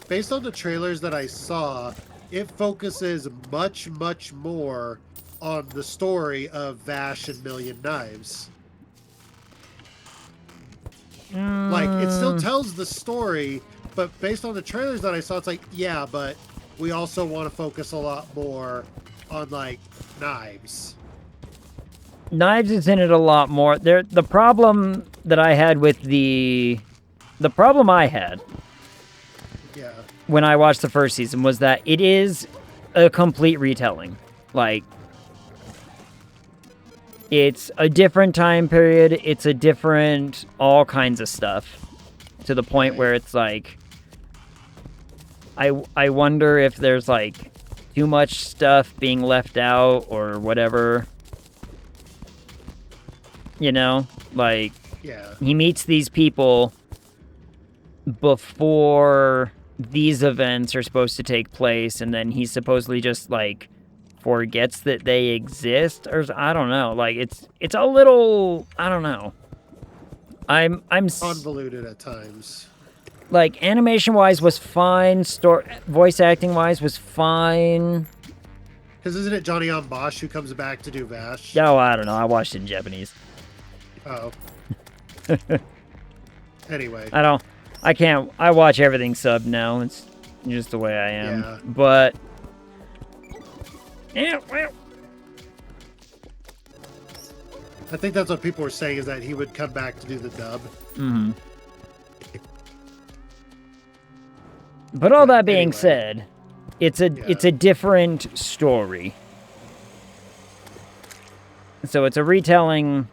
Based on the trailers that I saw, it focuses much, much more on the story of Vash and Million Knives. Like, it still tells the story, but based on the trailers that I saw, it's like, yeah, but we also want to focus a lot more on, like, Knives. Knives is in it a lot more. The problem that I had with the problem I had Yeah. when I watched the first season was that it is a complete retelling. Like, it's a different time period. It's a different all kinds of stuff to the point where it's like, I wonder if there's like too much stuff being left out or whatever. You know, like Yeah. he meets these people before these events are supposed to take place, and then he supposedly just like forgets that they exist, or I don't know. Like it's a little, I don't know. I'm Convoluted at times. like, animation wise was fine, voice acting wise was fine. Because isn't it Johnny on Bosch who comes back to do Vash? Oh, I don't know. I watched it in Japanese. Oh. Anyway. I watch everything subbed now. It's just the way I am. Yeah. But yeah, well, I think that's what people were saying, is that he would come back to do the dub. mm-hmm. But all that being Anyway. said, it's a different story. So it's a retelling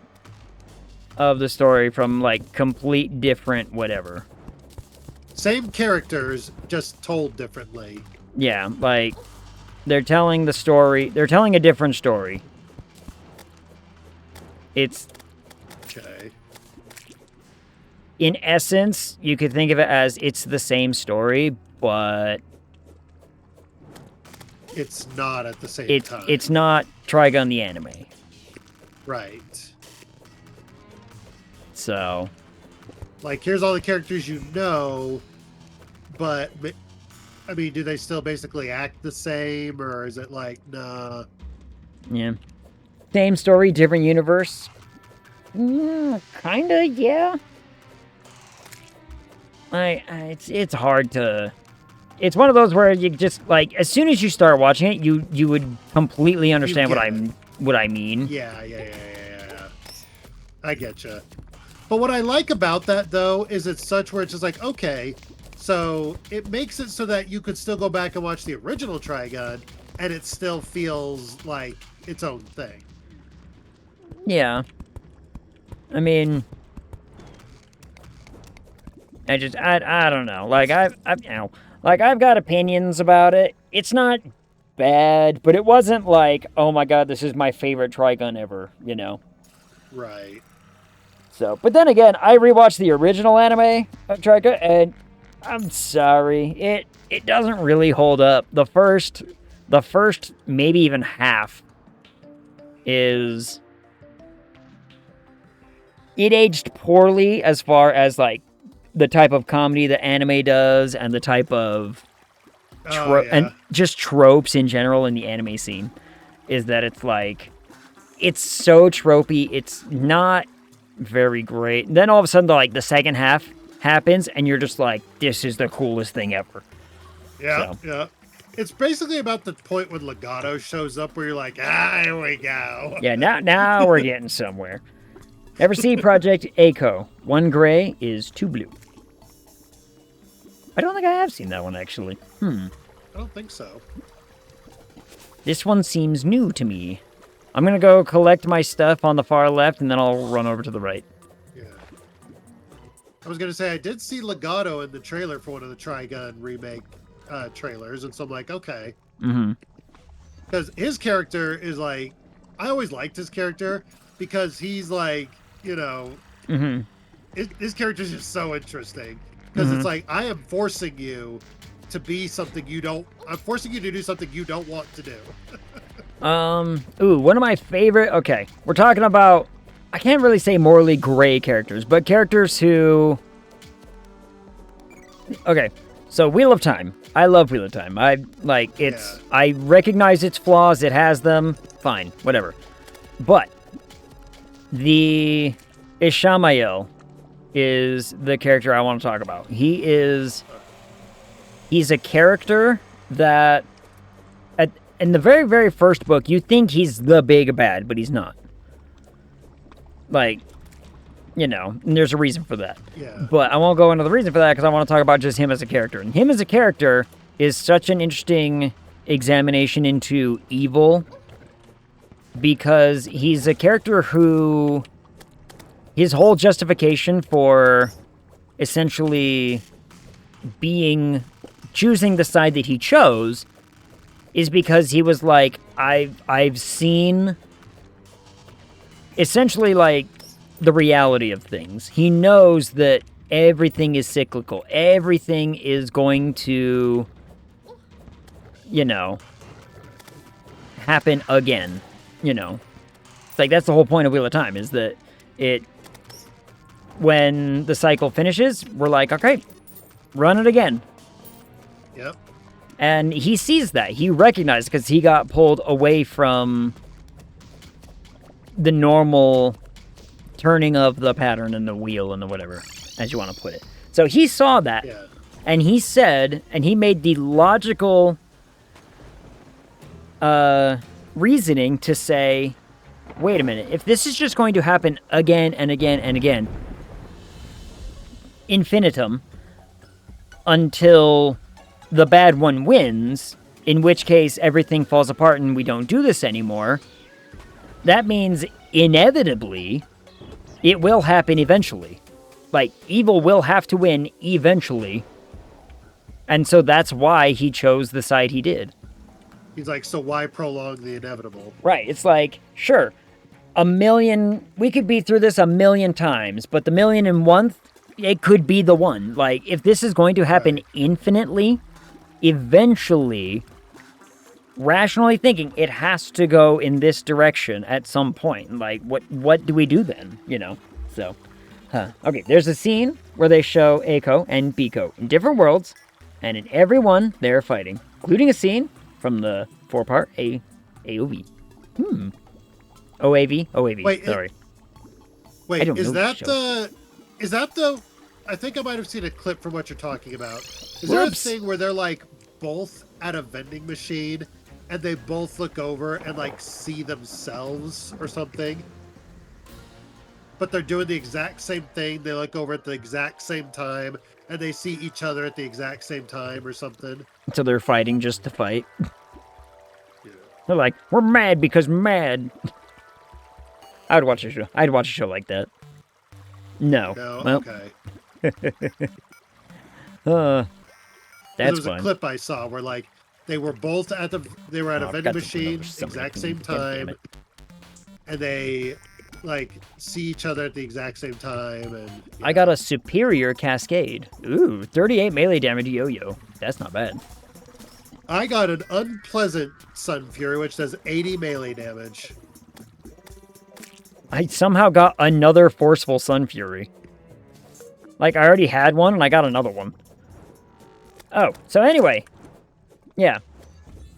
of the story from like complete different whatever. Same characters, just told differently. Yeah, like they're telling the story. They're telling a different story. It's Okay. in essence, you could think of it as it's the same story, but It's not at the same time. it's not Trigun the anime. Right. So, Like, here's all the characters you know, but, I mean, do they still basically act the same, or is it like, nah? yeah. same story, different universe. Kinda, yeah. It's hard to... It's one of those where you just, like, as soon as you start watching it, you would completely understand what I mean. Yeah. I get you. But what I like about that, though, is it's such where it's just like, okay, so it makes it so that you could still go back and watch the original Trigun, and it still feels like its own thing. Yeah. I mean, I don't know. Like, I've got opinions about it. It's not bad, but it wasn't like, oh my god, this is my favorite Trigun ever, you know? Right. So, but then again, I rewatched the original anime of Trigun, and I'm sorry, it doesn't really hold up. The first maybe even half is... It aged poorly as far as, like, the type of comedy the anime does and the type of... and just tropes in general in the anime scene. Is that it's, like... It's so tropey, it's not very great. Then all of a sudden, the second half happens, and you're just like, this is the coolest thing ever. Yeah, so. Yeah. It's basically about the point when Legato shows up where you're like, here we go. Yeah, now we're getting somewhere. Ever see Project Echo? 1 gray is 2 blue. I don't think I have seen that one, actually. I don't think so. This one seems new to me. I'm going to go collect my stuff on the far left, and then I'll run over to the right. Yeah. I was going to say, I did see Legato in the trailer for one of the Trigun remake trailers, and so I'm like, okay. Mm-hmm. Because his character is like... I always liked his character, because he's like, you know... Mm-hmm. His character is just so interesting. Because it's like, I am forcing you to be something you don't... I'm forcing you to do something you don't want to do. One of my favorite... Okay, we're talking about... I can't really say morally gray characters, but characters who... Okay, so Wheel of Time. I love Wheel of Time. I recognize its flaws. It has them. Fine, whatever. But the Ishamael is the character I want to talk about. He's a character that... In the very, very first book, you think he's the big bad, but he's not. Like, you know, and there's a reason for that. Yeah. But I won't go into the reason for that because I want to talk about just him as a character. And him as a character is such an interesting examination into evil because he's a character who... His whole justification for essentially choosing the side that he chose is because he was like, I've seen essentially like the reality of things. He knows that everything is cyclical. Everything is going to, you know, happen again, you know. It's like, that's the whole point of Wheel of Time, is that when the cycle finishes, we're like, okay, run it again. Yep. And he sees that. He recognized because he got pulled away from the normal turning of the pattern and the wheel and the whatever, as you want to put it. So he saw that. Yeah. And he said, and he made the logical reasoning to say, wait a minute, if this is just going to happen again and again and again, infinitum, until the bad one wins, in which case everything falls apart and we don't do this anymore, that means inevitably it will happen eventually. Like, evil will have to win eventually. And so that's why he chose the side he did. He's like, so why prolong the inevitable? Right. It's like, sure, we could be through this 1,000,000 times, but the 1,000,001th, it could be the one. Like, if this is going to happen infinitely, eventually, rationally thinking, it has to go in this direction at some point. Like, what do we do then? You know? So, okay, there's a scene where they show Eiko and Biko in different worlds, and in every one, they're fighting, including a scene from the 4-part AOV. OAV? OAV, Wait, sorry. Wait, I don't is know that the the? Is that the? I think I might have seen a clip from what you're talking about. Is there a Whoops. thing where they're like both at a vending machine, and they both look over and like see themselves or something? But they're doing the exact same thing. They look over at the exact same time, and they see each other at the exact same time or something. So they're fighting just to fight. Yeah. They're like, we're mad because mad. I'd watch a show. I'd watch a show like that. No. No, Well, okay. that's There was fun. a clip I saw where like they were both at a Oh, vending got to machine, know something exact I same can- God damn time, it. and they like see each other at the exact same time. And I got a superior cascade. Ooh, 38 melee damage yo-yo. That's not bad. I got an unpleasant Sun Fury, which does 80 melee damage. I somehow got another forceful Sun Fury. Like, I already had one, and I got another one. Oh, so anyway. Yeah.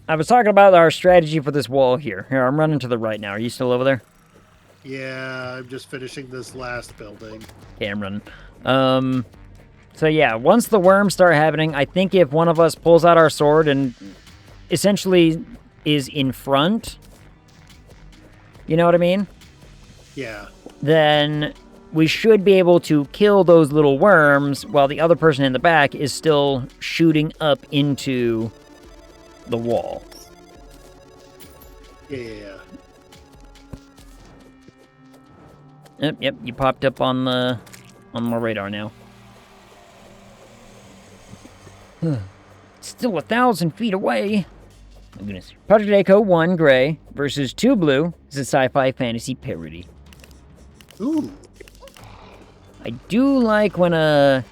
I was talking about our strategy for this wall here. Here, I'm running to the right now. Are you still over there? Yeah, I'm just finishing this last building. Okay, I'm running. So yeah, once the worms start happening, I think if one of us pulls out our sword and essentially is in front, you know what I mean? Yeah. Then we should be able to kill those little worms while the other person in the back is still shooting up into the wall. Yeah. Yep, you popped up on my radar now. Still 1,000 feet away. My goodness. Project Echo 1 Gray versus 2 Blue is a sci-fi fantasy parody. Ooh. I do like when a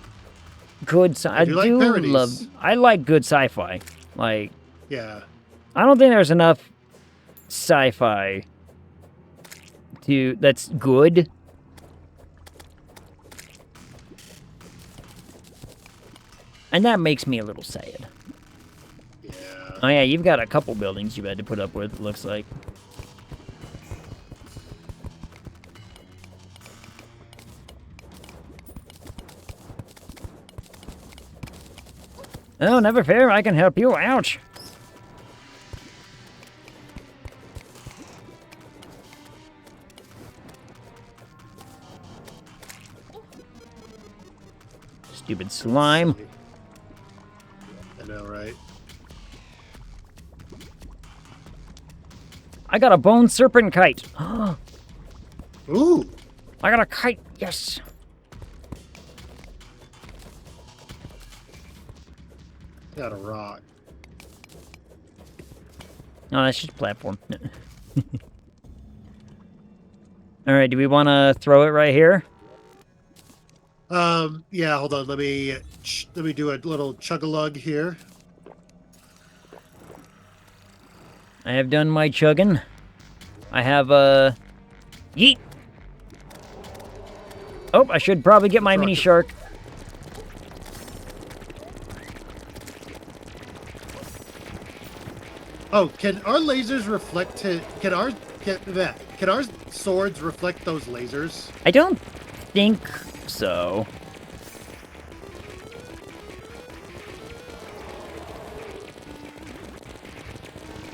good I do like parodies. I like good sci-fi. Like, Yeah. I don't think there's enough sci-fi that's good. And that makes me a little sad. Yeah. Oh yeah, you've got a couple buildings you've had to put up with, it looks like. Oh, never fear, I can help you. Ouch! Stupid slime. I know, right? I got a bone serpent kite. Ooh. I got a kite. Yes. Got a rock. No, that's just a platform. All right, do we want to throw it right here? Yeah, hold on. Let me do a little chug-a-lug here. I have done my chugging. I have, yeet! Oh, I should probably get my mini shark. Oh, can our lasers reflect can our swords reflect those lasers? I don't think so.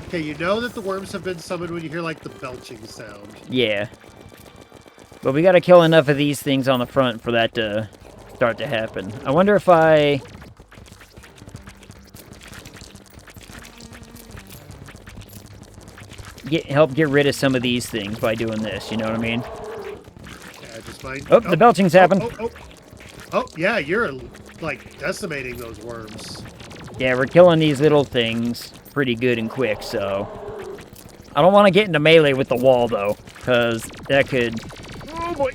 Okay, you know that the worms have been summoned when you hear like the belching sound. Yeah. But we gotta kill enough of these things on the front for that to start to happen. I wonder if I... help get rid of some of these things by doing this, you know what I mean? Yeah, just mind. Oh, the belching's happened. Oh, yeah, you're like decimating those worms. Yeah, we're killing these little things pretty good and quick, so... I don't want to get into melee with the wall, though, because that could... Oh, boy!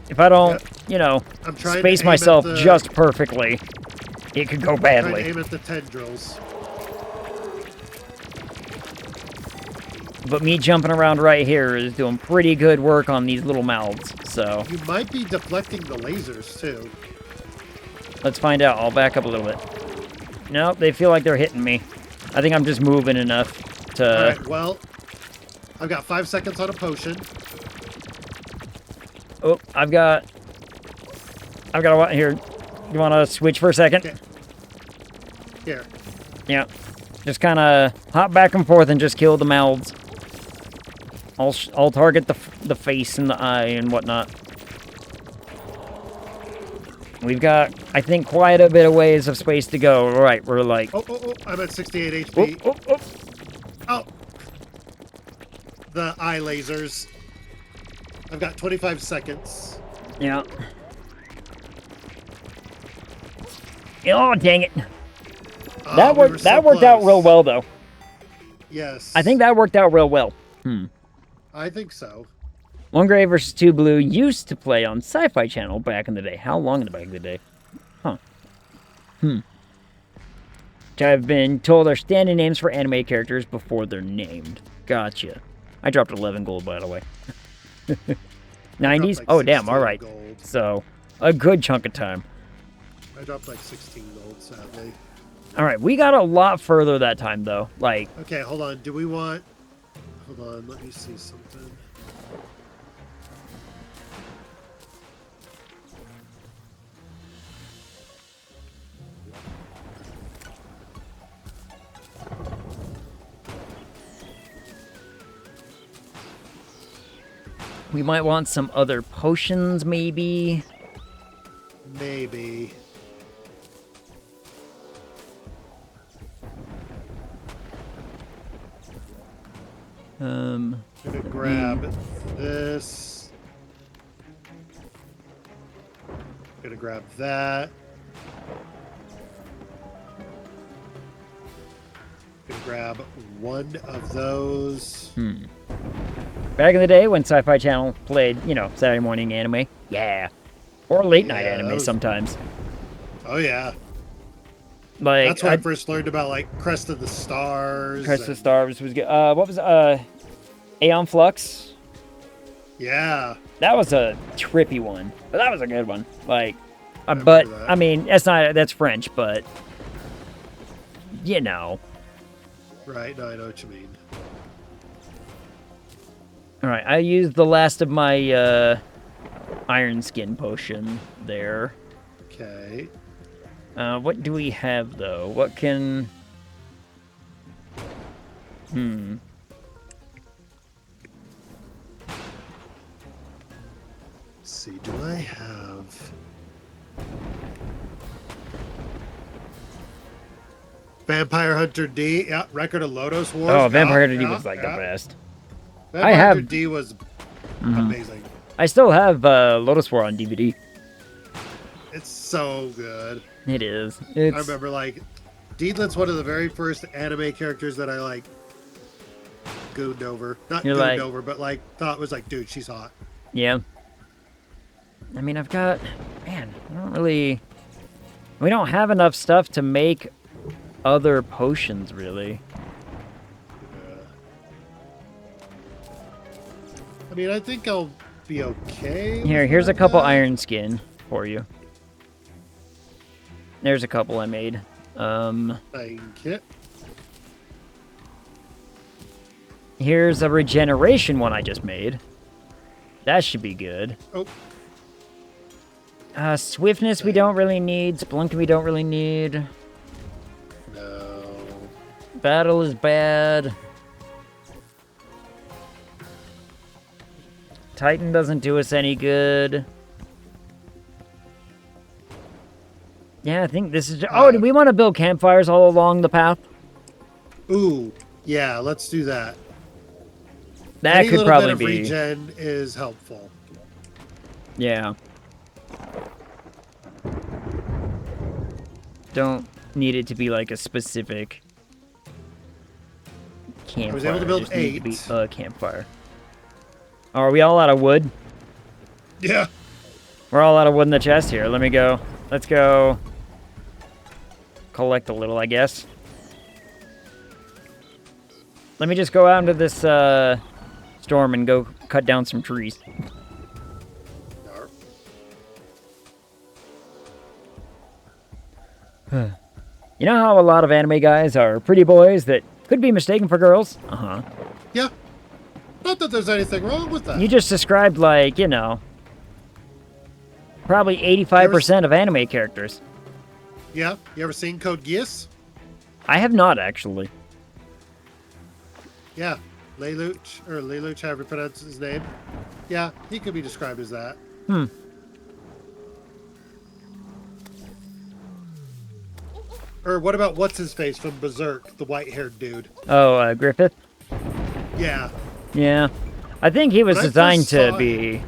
If I don't, you know, space myself just perfectly, it could go badly. I'm trying to aim at the tendrils. But me jumping around right here is doing pretty good work on these little mouths, so... You might be deflecting the lasers, too. Let's find out. I'll back up a little bit. Nope, they feel like they're hitting me. I think I'm just moving enough to... Alright, well... I've got 5 seconds on a potion. Oh, I've got a what here. You want to switch for a second? Okay. Here. Yeah. Just kind of hop back and forth and just kill the mouths. I'll target the face and the eye and whatnot. We've got, I think, quite a bit of ways of space to go. All right, we're like... Oh, I'm at 68 HP. Oh! The eye lasers. I've got 25 seconds. Yeah. Oh, dang it. That worked out real well, though. Yes. I think that worked out real well. I think so. One Gray versus Two Blue used to play on Sci-Fi Channel back in the day. How long in the back of the day? Huh. Which I've been told are standing names for anime characters before they're named. Gotcha. I dropped 11 gold, by the way. 90s? Like oh, damn, all right. Gold. So, a good chunk of time. I dropped like 16 gold, sadly. All right, we got a lot further that time, though. Like... Okay, hold on. Do we want... Hold on, let me see something. We might want some other potions, maybe. Maybe. I'm gonna grab this. Gonna grab that. Gonna grab one of those. Back in the day when Sci-Fi Channel played, you know, Saturday morning anime. Yeah. Or late night anime sometimes. Oh, yeah. Like, that's when I first learned about, like, Crest of the Stars. Crest of the Stars was good. What was Aeon Flux? Yeah. That was a trippy one. But that was a good one. Like, but, I mean, that's French, but, you know. Right, no, I know what you mean. Alright, I used the last of my, Iron Skin potion there. Okay. What do we have, though? What can... Let's see, do I have... Vampire Hunter D, yeah, Record of Lotus Wars. Oh, Vampire Hunter D was like the best. Vampire Hunter D was amazing. I still have Lotus War on DVD. It's so good. It is. I remember, like, Deedlin's one of the very first anime characters that I, like, gooned over. Not gooned over, but, like, thought was like, dude, she's hot. Yeah. I mean, I've got... Man, I don't really... We don't have enough stuff to make other potions, really. I mean, I think I'll be okay. Here's a couple Iron Skin for you. There's a couple I made. Thank you. Here's a regeneration one I just made. That should be good. Oh. Swiftness we don't really need. Splunk we don't really need. No. Battle is bad. Titan doesn't do us any good. Yeah, I think this is... Oh, do we want to build campfires all along the path? Ooh, yeah, let's do that. That Any could little probably bit of be... regen is helpful. Yeah. Don't need it to be like a specific campfire. I was able to build 8. Need to be a campfire. Oh, are we all out of wood? Yeah. We're all out of wood in the chest here. Let me go. Let's go collect a little, I guess. Let me just go out into this storm and go cut down some trees. You know how a lot of anime guys are pretty boys that could be mistaken for girls? Uh-huh. Yeah. Not that there's anything wrong with that. You just described, like, you know, probably 85% of anime characters. Yeah, you ever seen Code Geass? I have not, actually. Yeah, Lelouch, however you pronounce his name. Yeah, he could be described as that. Or what about what's-his-face from Berserk, the white-haired dude? Oh, Griffith? Yeah. Yeah. I think he was When I designed first to saw be...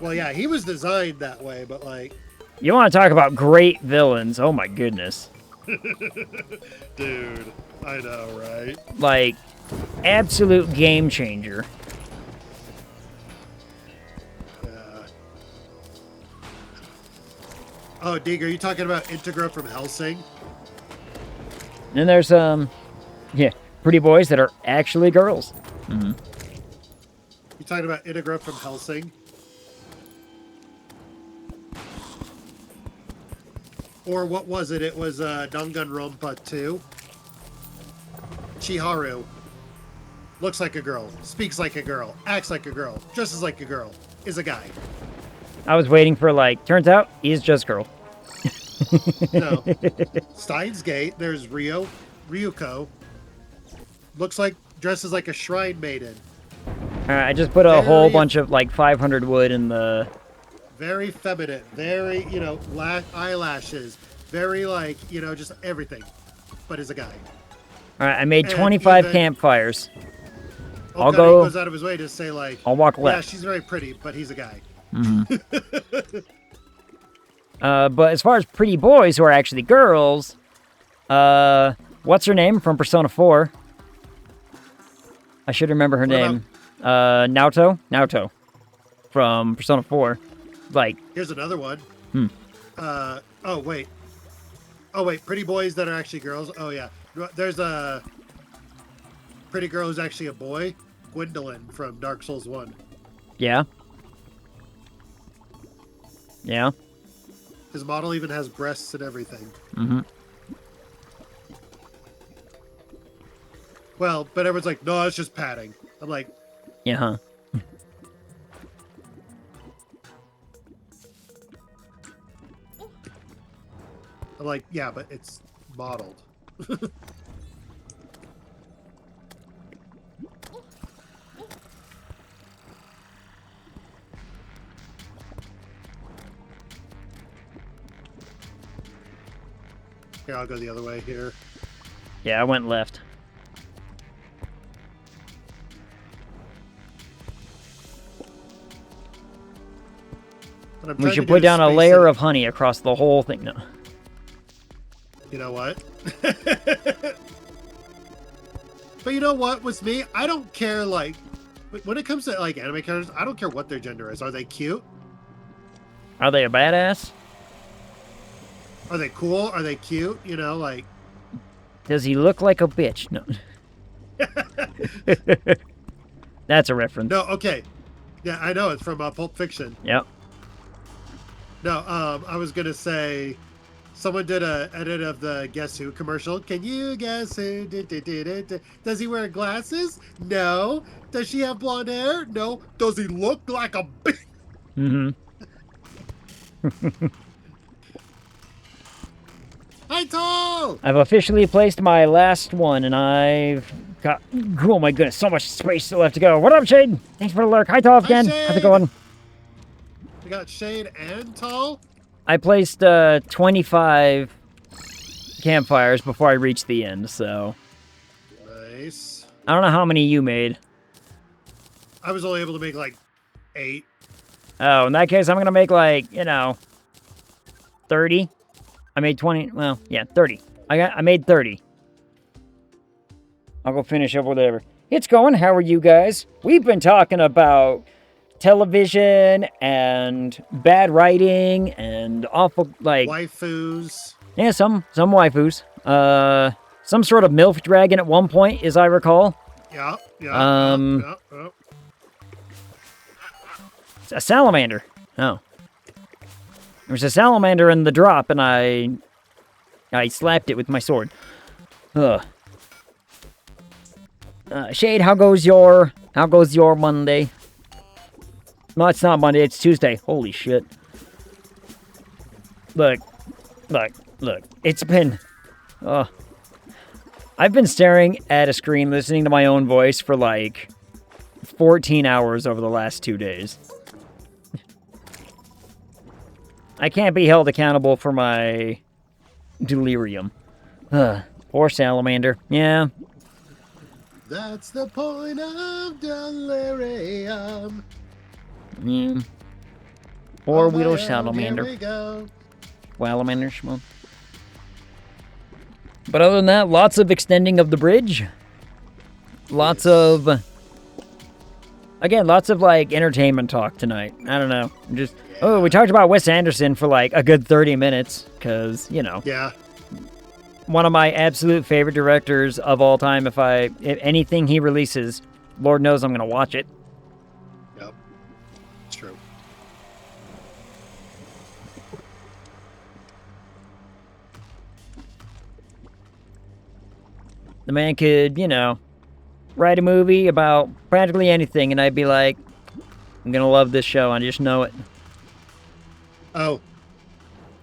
Well, yeah, he was designed that way, but like... You want to talk about great villains? Oh my goodness. Dude, I know, right? Like, absolute game changer. Yeah. Oh, Dig, are you talking about Integra from Hellsing? And there's, yeah, pretty boys that are actually girls. Mm-hmm. You talking about Integra from Hellsing? Or what was it? It was Danganronpa 2. Chiharu. Looks like a girl, speaks like a girl, acts like a girl, dresses like a girl, is a guy. I was waiting for, like, turns out he's just girl. No. Steins Gate, there's Ryuko. Looks like, dresses like a shrine maiden. Alright, I just put a whole bunch of, like, 500 wood in the... Very feminine, very, you know, eyelashes, very, like, you know, just everything, but is a guy. Alright, I made And 25 even- campfires. Oh, I'll God, go- He goes out of his way to say, like, I'll walk yeah, left. she's very pretty, but he's a guy. But as far as pretty boys who are actually girls, what's her name from Persona 4? I should remember her name. Naoto? Naoto. From Persona 4. Like, Here's another one. Oh, wait. Pretty boys that are actually girls. Oh, yeah. There's a pretty girl who's actually a boy. Gwendolyn from Dark Souls 1. yeah. Yeah. His model even has breasts and everything. Mm-hmm. Well, but everyone's like, no, it's just padding. I'm like, Yeah, huh. yeah, but it's modeled. Here, I'll go the other way here. Yeah, I went left. And I'm We trying should to do put down a space layer it- of honey across the whole thing. No. You know what? But you know what? With me, I don't care, like, when it comes to, like, anime characters, I don't care what their gender is. Are they cute? Are they a badass? Are they cool? Are they cute? You know, like... Does he look like a bitch? No. That's a reference. No, okay. Yeah, I know. It's from Pulp Fiction. Yep. No, I was going to say... Someone did a edit of the Guess Who commercial. Can you guess who? Does he wear glasses? No. Does she have blonde hair? No. Does he look like a bitch? Mm-hmm. Hi, Tall! I've officially placed my last one, and I've got... Oh my goodness, so much space still left to go. What up, Shade? Thanks for the lurk. Hi, Tall again. Shade. How's it going? We got Shade and Tall. I placed 25 campfires before I reached the end, so... Nice. I don't know how many you made. I was only able to make like 8. Oh, in that case, I'm going to make, like, you know, 30. I made 20. Well, yeah, 30. I made 30. I'll go finish up whatever. It's going. How are you guys? We've been talking about television and bad writing and awful, like... Waifus. Yeah, some waifus. Some sort of MILF dragon at one point, as I recall. Yeah. Yeah. It's a salamander. Oh. There's a salamander in the drop, and I slapped it with my sword. Ugh. Shade, how goes your Monday? No, it's not Monday, it's Tuesday. Holy shit. Look. It's been... I've been staring at a screen listening to my own voice for like 14 hours over the last 2 days. I can't be held accountable for my delirium. Poor salamander. Yeah. That's the point of delirium. Yeah. Poor Oh my little God, salamander. Here we go. Salamander. Well. But other than that, lots of extending of the bridge. Lots of... Again, lots of, like, entertainment talk tonight. I don't know. Just... Oh, we talked about Wes Anderson for, like, a good 30 minutes. Because, you know. Yeah. One of my absolute favorite directors of all time. If anything he releases, Lord knows I'm going to watch it. Yep. It's true. The man could, you know, write a movie about practically anything, and I'd be like, I'm going to love this show. I just know it. Oh.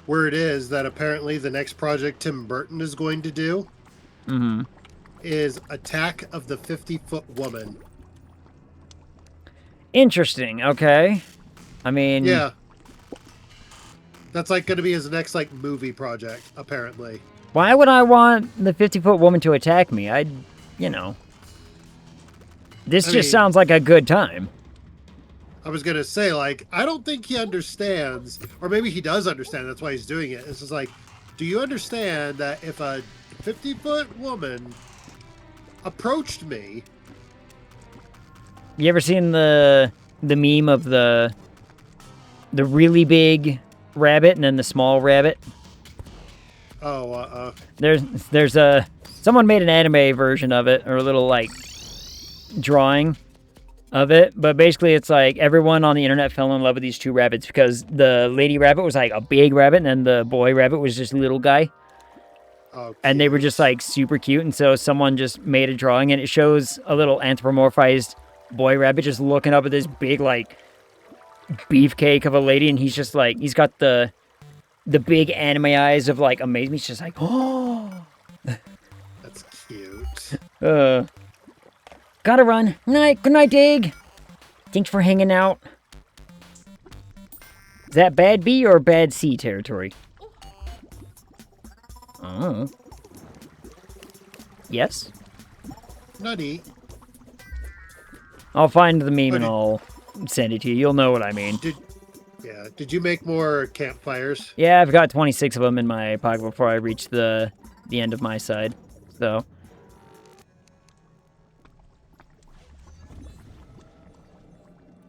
Word is that apparently the next project Tim Burton is going to do is Attack of the 50-Foot Woman. Interesting. Okay. I mean... Yeah. That's like going to be his next like movie project, apparently. Why would I want the 50-foot woman to attack me? You know. This I just mean, sounds like a good time. I was going to say, like, I don't think he understands, or maybe he does understand, that's why he's doing it. It's just like, do you understand that if a 50-foot woman approached me... You ever seen the meme of the really big rabbit and then the small rabbit? Oh, There's a... Someone made an anime version of it, or a little, like, drawing of it, but basically it's like everyone on the internet fell in love with these two rabbits because the lady rabbit was like a big rabbit and then the boy rabbit was just a little guy. oh And they were just like super cute, and so someone just made a drawing and it shows a little anthropomorphized boy rabbit just looking up at this big like beefcake of a lady, and he's just like, he's got the big anime eyes of like amazement. He's just like, oh, that's cute. Gotta run. Good night, Dig. Thanks for hanging out. Is that bad B or bad C territory? Oh. Yes? Nutty. I'll find the meme and I'll send it to you. You'll know what I mean. Did you make more campfires? Yeah, I've got 26 of them in my pocket before I reach the end of my side. So...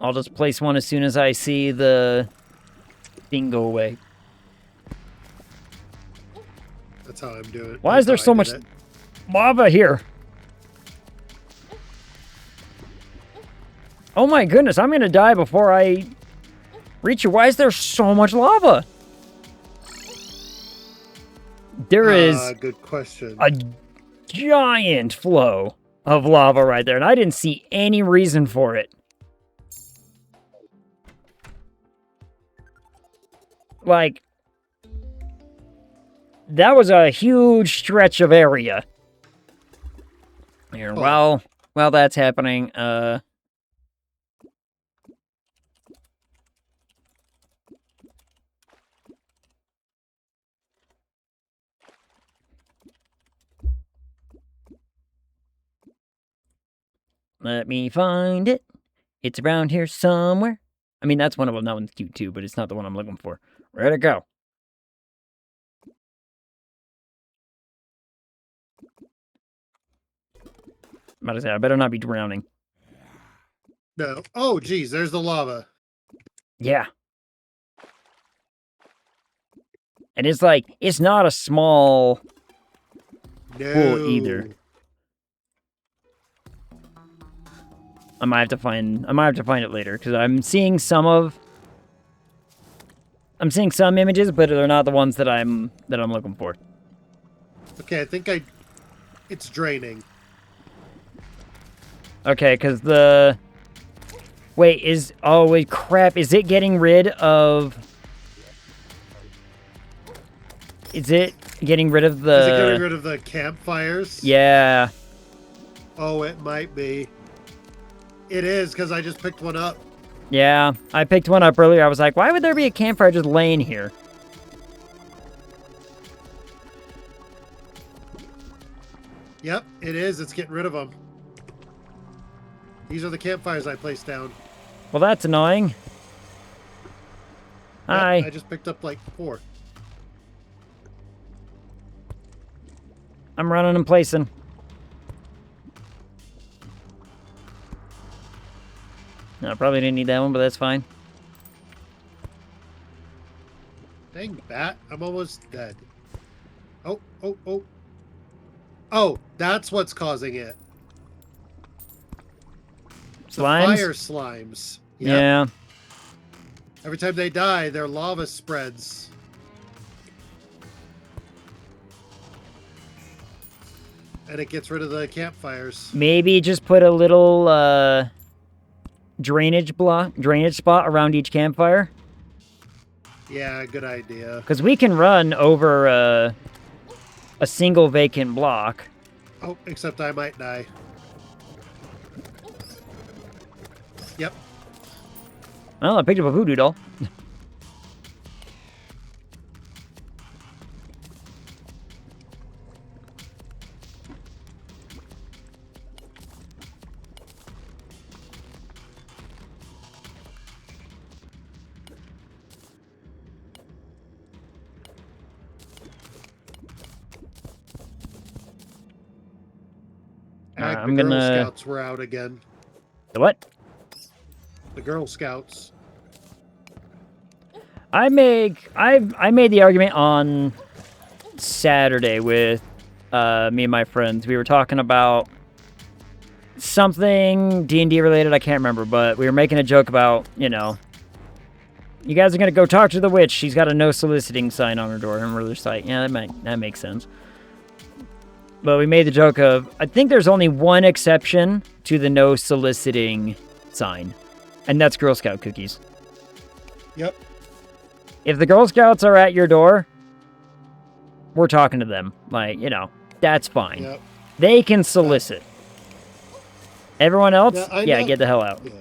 I'll just place one as soon as I see the thing go away. That's how I'm doing it. Why is there so much lava here? Oh my goodness, I'm gonna die before I reach you. Why is there so much lava? There is good question. A giant flow of lava right there, and I didn't see any reason for it. Like, that was a huge stretch of area. Here, while that's happening, let me find it. It's around here somewhere. I mean, that's one of them. That one's cute too, but it's not the one I'm looking for. Where'd it go? I'm about to say, I better not be drowning. No. Oh, geez, there's the lava. Yeah. And it's like, it's not a small pool either. I might have to find it later, because I'm seeing some images, but they're not the ones that I'm looking for. Okay, I think it's draining. Okay, because the... Wait, oh, wait, crap. Is it getting rid of... Is it getting rid of the... Is it getting rid of the campfires? Yeah. Oh, it might be. It is, because I just picked one up. Yeah, I picked one up earlier. I was like, why would there be a campfire just laying here? Yep, it is. It's getting rid of them. These are the campfires I placed down. Well, that's annoying. Yep, Hi. I just picked up like 4. I'm running and placing. No, probably didn't need that one, but that's fine. Dang bat, I'm almost dead. Oh, oh, oh. Oh, that's what's causing it. Slimes? The fire slimes. Yep. Yeah. Every time they die, their lava spreads. And it gets rid of the campfires. Maybe just put a little drainage spot around each campfire. Yeah, good idea. Because we can run over a single vacant block. Oh, except I might die. Yep. Well, I picked up a voodoo doll. The Girl Scouts were out again. The what? The Girl Scouts. I made the argument on Saturday with me and my friends. We were talking about something D&D related. I can't remember, but we were making a joke about, you know, you guys are gonna go talk to the witch. She's got a no soliciting sign on her door, and we're just like, yeah, that makes sense. But we made the joke of, I think there's only one exception to the no soliciting sign, and that's Girl Scout cookies. Yep. If the Girl Scouts are at your door, we're talking to them. Like, you know, that's fine. Yep. They can solicit. Everyone else, yeah, get the hell out. Yeah.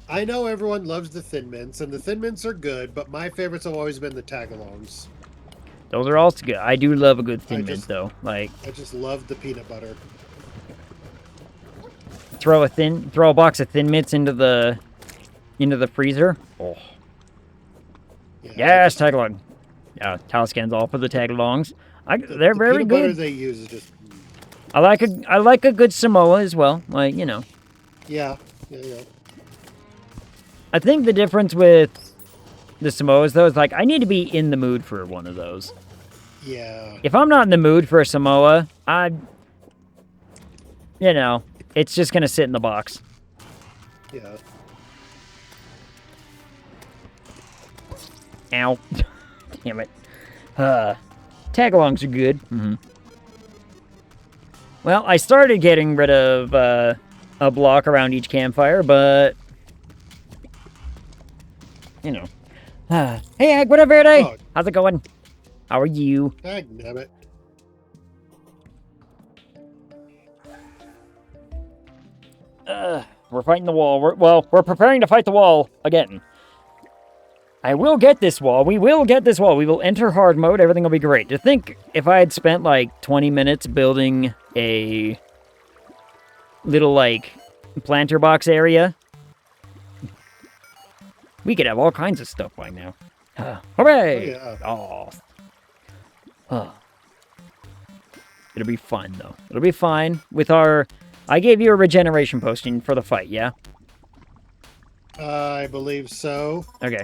I know everyone loves the Thin Mints, and the Thin Mints are good, but my favorites have always been the Tagalongs. Those are also good. I do love a good Thin Mint, though. Like, I just love the peanut butter. throw a box of Thin Mints into the freezer. Oh. Yeah. Yes, Tagalong. Yeah, Taliscan's all for the Tagalongs. They're the very peanut good. butter they use is just... I like a good Samoa as well. Like, you know. Yeah. I think the difference with the Samoas, though, is like, I need to be in the mood for one of those. Yeah. If I'm not in the mood for a Samoa, you know, it's just going to sit in the box. Yeah. Ow. Damn it. Tagalongs are good. Mm-hmm. Well, I started getting rid of a block around each campfire, but... You know. Hey, Ag, what up, Verde? Oh. How's it going? How are you? Dagnabbit. We're fighting the wall. We're preparing to fight the wall again. I will get this wall. We will get this wall. We will enter hard mode. Everything will be great. To think if I had spent like 20 minutes building a little like planter box area, we could have all kinds of stuff by now. Hooray! Oh, yeah. It'll be fun though. It'll be fine with our... I gave you a regeneration potion for the fight, yeah? I believe so. Okay.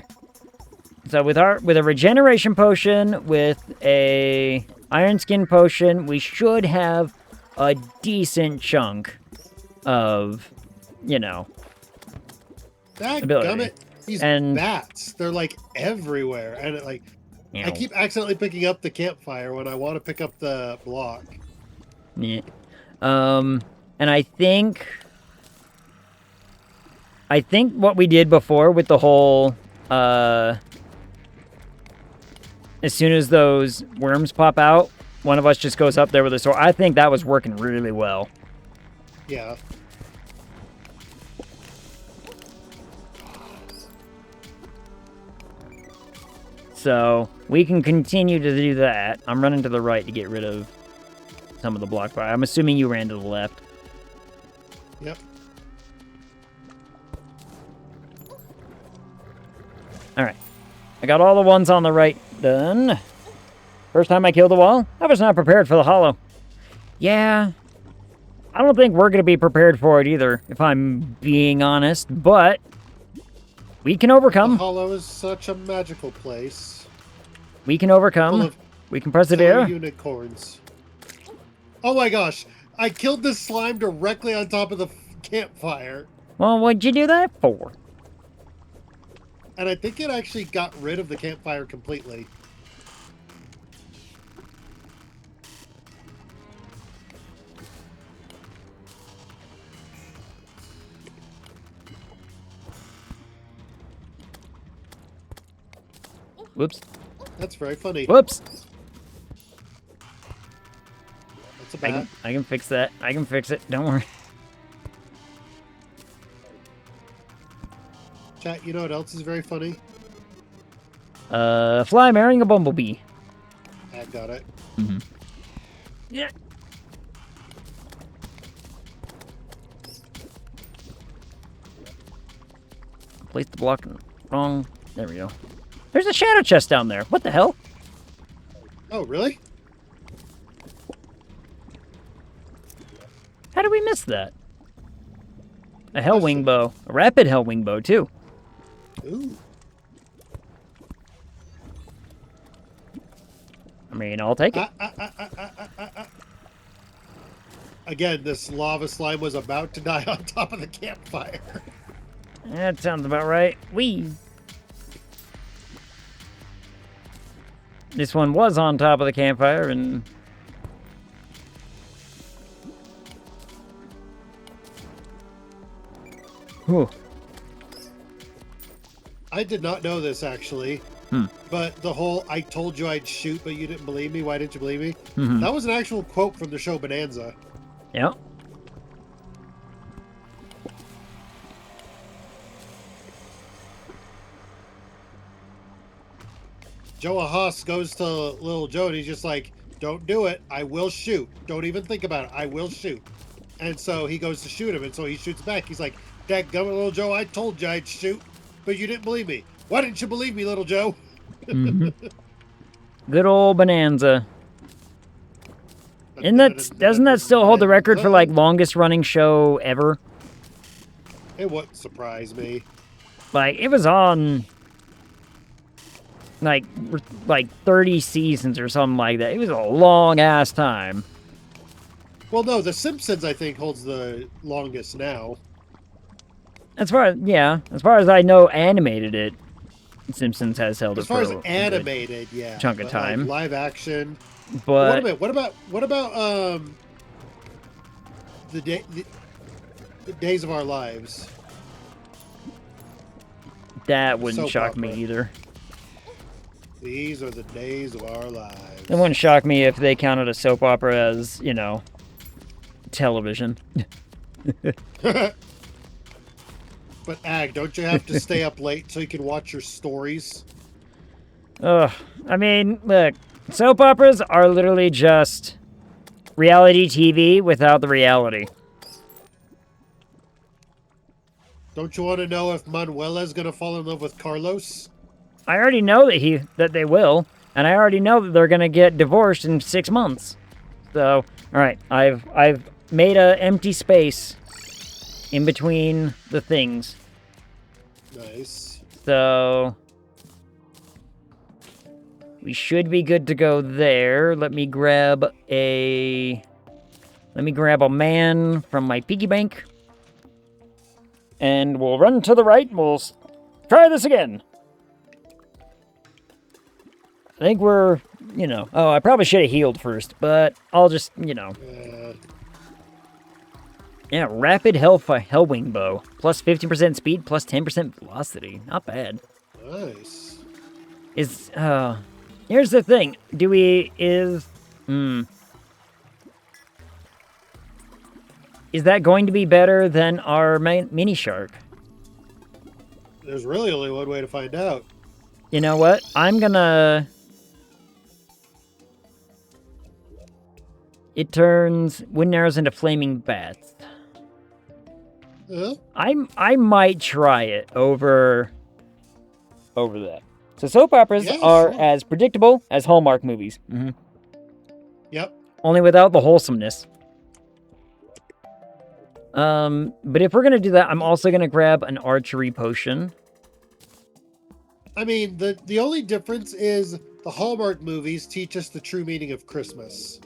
So with a regeneration potion, with a iron skin potion, we should have a decent chunk of, you know, ability. These bats, they're like everywhere, and it, like, you know, I keep accidentally picking up the campfire when I want to pick up the block. Yeah. And I think I think what we did before with the whole, as soon as those worms pop out, one of us just goes up there with a sword. I think that was working really well. Yeah. So, we can continue to do that. I'm running to the right to get rid of some of the block fire. I'm assuming you ran to the left. Yep. Alright. I got all the ones on the right done. First time I killed the wall, I was not prepared for the hollow. Yeah. I don't think we're going to be prepared for it either, if I'm being honest, but we can The overcome. Hollow is such a magical place. We can Full overcome. of We can killer persevere. unicorns. Oh my gosh! I killed this slime directly on top of the campfire. Well, what'd you do that for? And I think it actually got rid of the campfire completely. Whoops. That's very funny. Whoops. That's a bat. I can fix that. I can fix it. Don't worry. Chat, you know what else is very funny? Fly marrying a bumblebee. I got it. Mm-hmm. Yeah. Place the block wrong. There we go. There's a shadow chest down there. What the hell? Oh, really? How did we miss that? A hellwing bow. A rapid hellwing bow, too. Ooh. I mean, I'll take it. Again, this lava slime was about to die on top of the campfire. That sounds about right. This one was on top of the campfire, and... Whew. I did not know this, actually. But the whole, I told you I'd shoot, but you didn't believe me. Why didn't you believe me? Mm-hmm. That was an actual quote from the show Bonanza. Yeah. Joe Haas goes to Little Joe, and he's just like, don't do it. I will shoot. Don't even think about it. I will shoot. And so he goes to shoot him, and so he shoots back. He's like, dadgummit, Little Joe, I told you I'd shoot, but you didn't believe me. Why didn't you believe me, Little Joe? Mm-hmm. Good old Bonanza. Doesn't that still hold the record for, like, longest running show ever? It wouldn't surprise me. Like, it was on... Like 30 seasons or something like that. It was a long-ass time. Well, no, The Simpsons, I think, holds the longest now. As far as I know, animated it. Simpsons has held it as far for as animated, yeah, chunk of time. Like live action. But wait a minute, what about the Days of Our Lives? That wouldn't Soap shock opera. me either. These are the days of our lives. It wouldn't shock me if they counted a soap opera as, television. But Ag, don't you have to stay up late so you can watch your stories? Ugh. I mean, look, soap operas are literally just reality TV without the reality. Don't you want to know if Manuela's gonna fall in love with Carlos? I already know that they will, and I already know that they're gonna get divorced in 6 months. So, all right, I've made a empty space in between the things. Nice. So we should be good to go there. Let me grab a man from my piggy bank. And we'll run to the right and we'll try this again. I think we're, oh, I probably should have healed first, but I'll just, Yeah, rapid Hellwing bow. Plus 15% speed, plus 10% velocity. Not bad. Nice. Here's the thing. Is that going to be better than our mini shark? There's really only one way to find out. You know what? I'm gonna... It turns wind arrows into flaming bats. Huh? I might try it over that. So soap operas Yeah, are sure. as predictable as Hallmark movies. Yep. Only without the wholesomeness. But if we're gonna do that, I'm also gonna grab an archery potion. I mean, the only difference is the Hallmark movies teach us the true meaning of Christmas.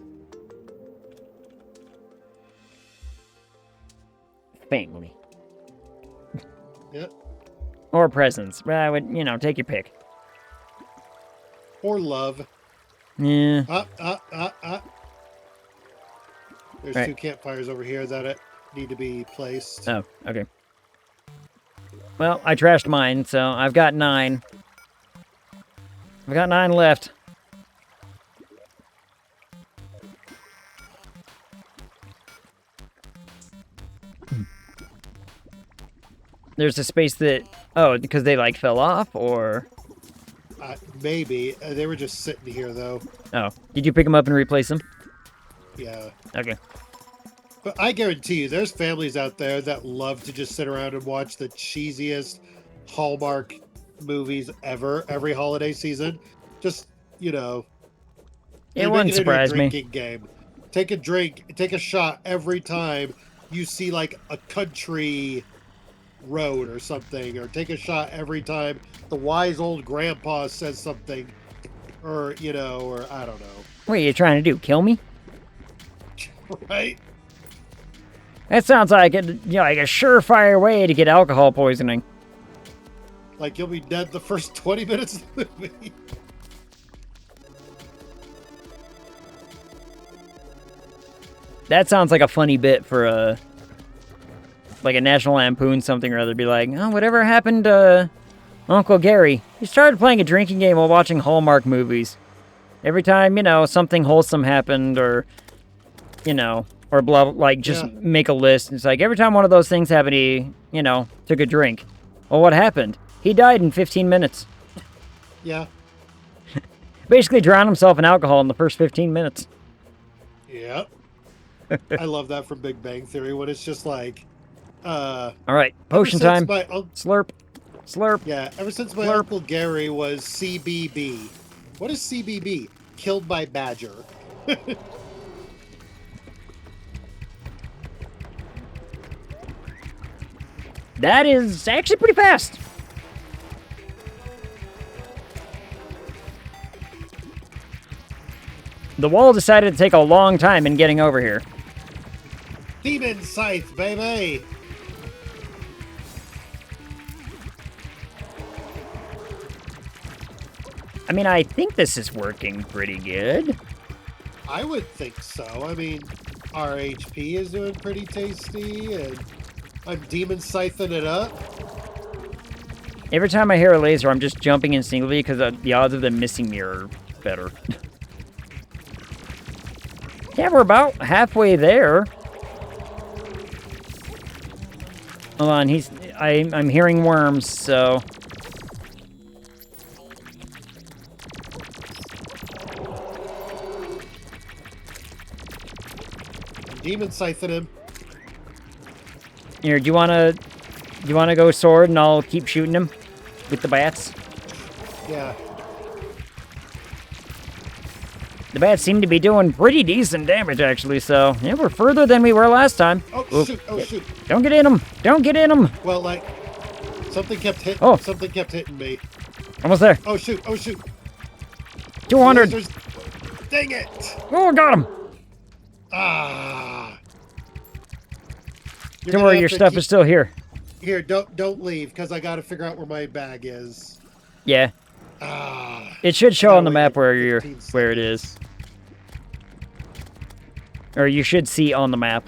Family. Yep. Or presents. I would, take your pick. Or love. Yeah. There's Right. 2 campfires over here that need to be placed. Oh, okay. Well, I trashed mine, so I've got 9. I've got 9 left. There's a space that... Oh, because they, fell off, or... Maybe. They were just sitting here, though. Oh. Did you pick them up and replace them? Yeah. Okay. But I guarantee you, there's families out there that love to just sit around and watch the cheesiest Hallmark movies ever, every holiday season. Just, It they wouldn't make it into a surprise me. drinking game. Take a drink, take a shot every time you see, a country road or something, or take a shot every time the wise old grandpa says something, or I don't know. What are you trying to do? Kill me? Right? That sounds like a surefire way to get alcohol poisoning. Like you'll be dead the first 20 minutes of the movie. That sounds like a funny bit for a National Lampoon something or other. Be like, oh, whatever happened to Uncle Gary? He started playing a drinking game while watching Hallmark movies. Every time, something wholesome happened, or, or blah, just make a list. It's like, every time one of those things happened, he, took a drink. Well, what happened? He died in 15 minutes. Yeah. Basically drowned himself in alcohol in the first 15 minutes. Yep. I love that from Big Bang Theory when it's just like, all right, potion time. Slurp. Slurp. Yeah, ever since my Slurp. Uncle Gary was CBB. What is CBB? Killed by badger. That is actually pretty fast. The wall decided to take a long time in getting over here. Demon Scythe, baby! I mean, I think this is working pretty good. I would think so. I mean, our HP is doing pretty tasty, and I'm demon scything it up. Every time I hear a laser, I'm just jumping instinctively because the odds of them missing me are better. Yeah, we're about halfway there. Hold on, I'm hearing worms, so... Demon scything him. Here, do you wanna go sword and I'll keep shooting him with the bats? Yeah. The bats seem to be doing pretty decent damage, actually, so... Yeah, we're further than we were last time. Oh, Oof. shoot. Oh, shoot. Don't get in him! Don't get in him! Well, something kept hitting. Oh. Something kept hitting me. Almost there. Oh, shoot. Oh, shoot. 200! Lasers. Dang it! Oh, got him! Ah. Don't worry, your stuff is still here. Here, don't leave, because I got to figure out where my bag is. Yeah. Ah. It should show Gotta on the wait map where 15 where it is. Or you should see on the map.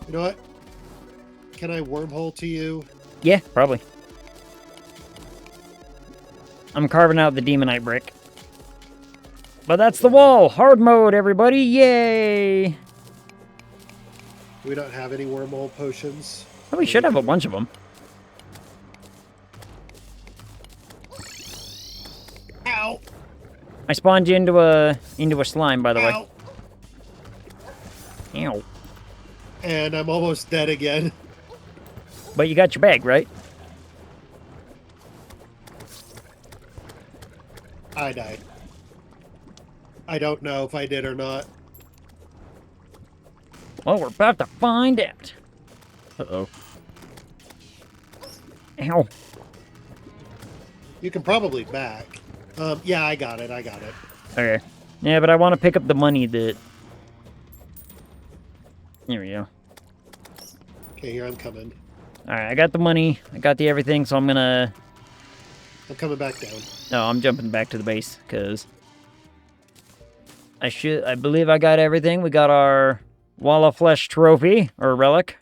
You know what? Can I wormhole to you? Yeah, probably. I'm carving out the demonite brick. But that's the wall! Hard mode, everybody! Yay! We don't have any wormhole potions. Well, we should have a bunch of them. Ow! I spawned you into a slime, by the way. Ow. And I'm almost dead again. But you got your bag, right? I died. I don't know if I did or not. Well, we're about to find out. Uh-oh. Ow. You can probably back. Yeah, I got it. Okay. Yeah, but I want to pick up the money that... Here we go. Okay, here I'm coming. Alright, I got the money. I got the everything, so I'm gonna... I'm coming back down. No, I'm jumping back to the base, because... I believe I got everything. We got our Wall of Flesh trophy, or relic.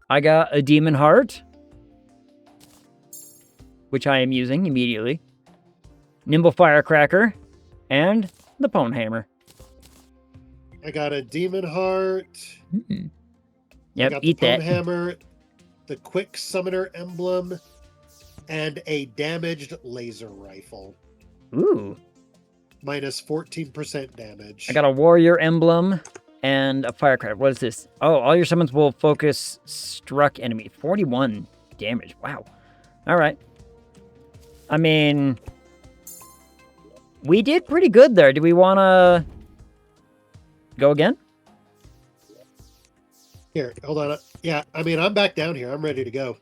I got a demon heart, which I am using immediately. Nimble firecracker, and the pwn hammer. I got a demon heart. Yep, I got eat the that. pwn hammer, the quick summoner emblem, and a damaged laser rifle. Ooh. Minus 14% damage. I got a warrior emblem and a firecracker. What is this? Oh, all your summons will focus struck enemy. 41 damage. Wow. All right. I mean, we did pretty good there. Do we want to go again? Here, hold on. Yeah, I mean, I'm back down here. I'm ready to go.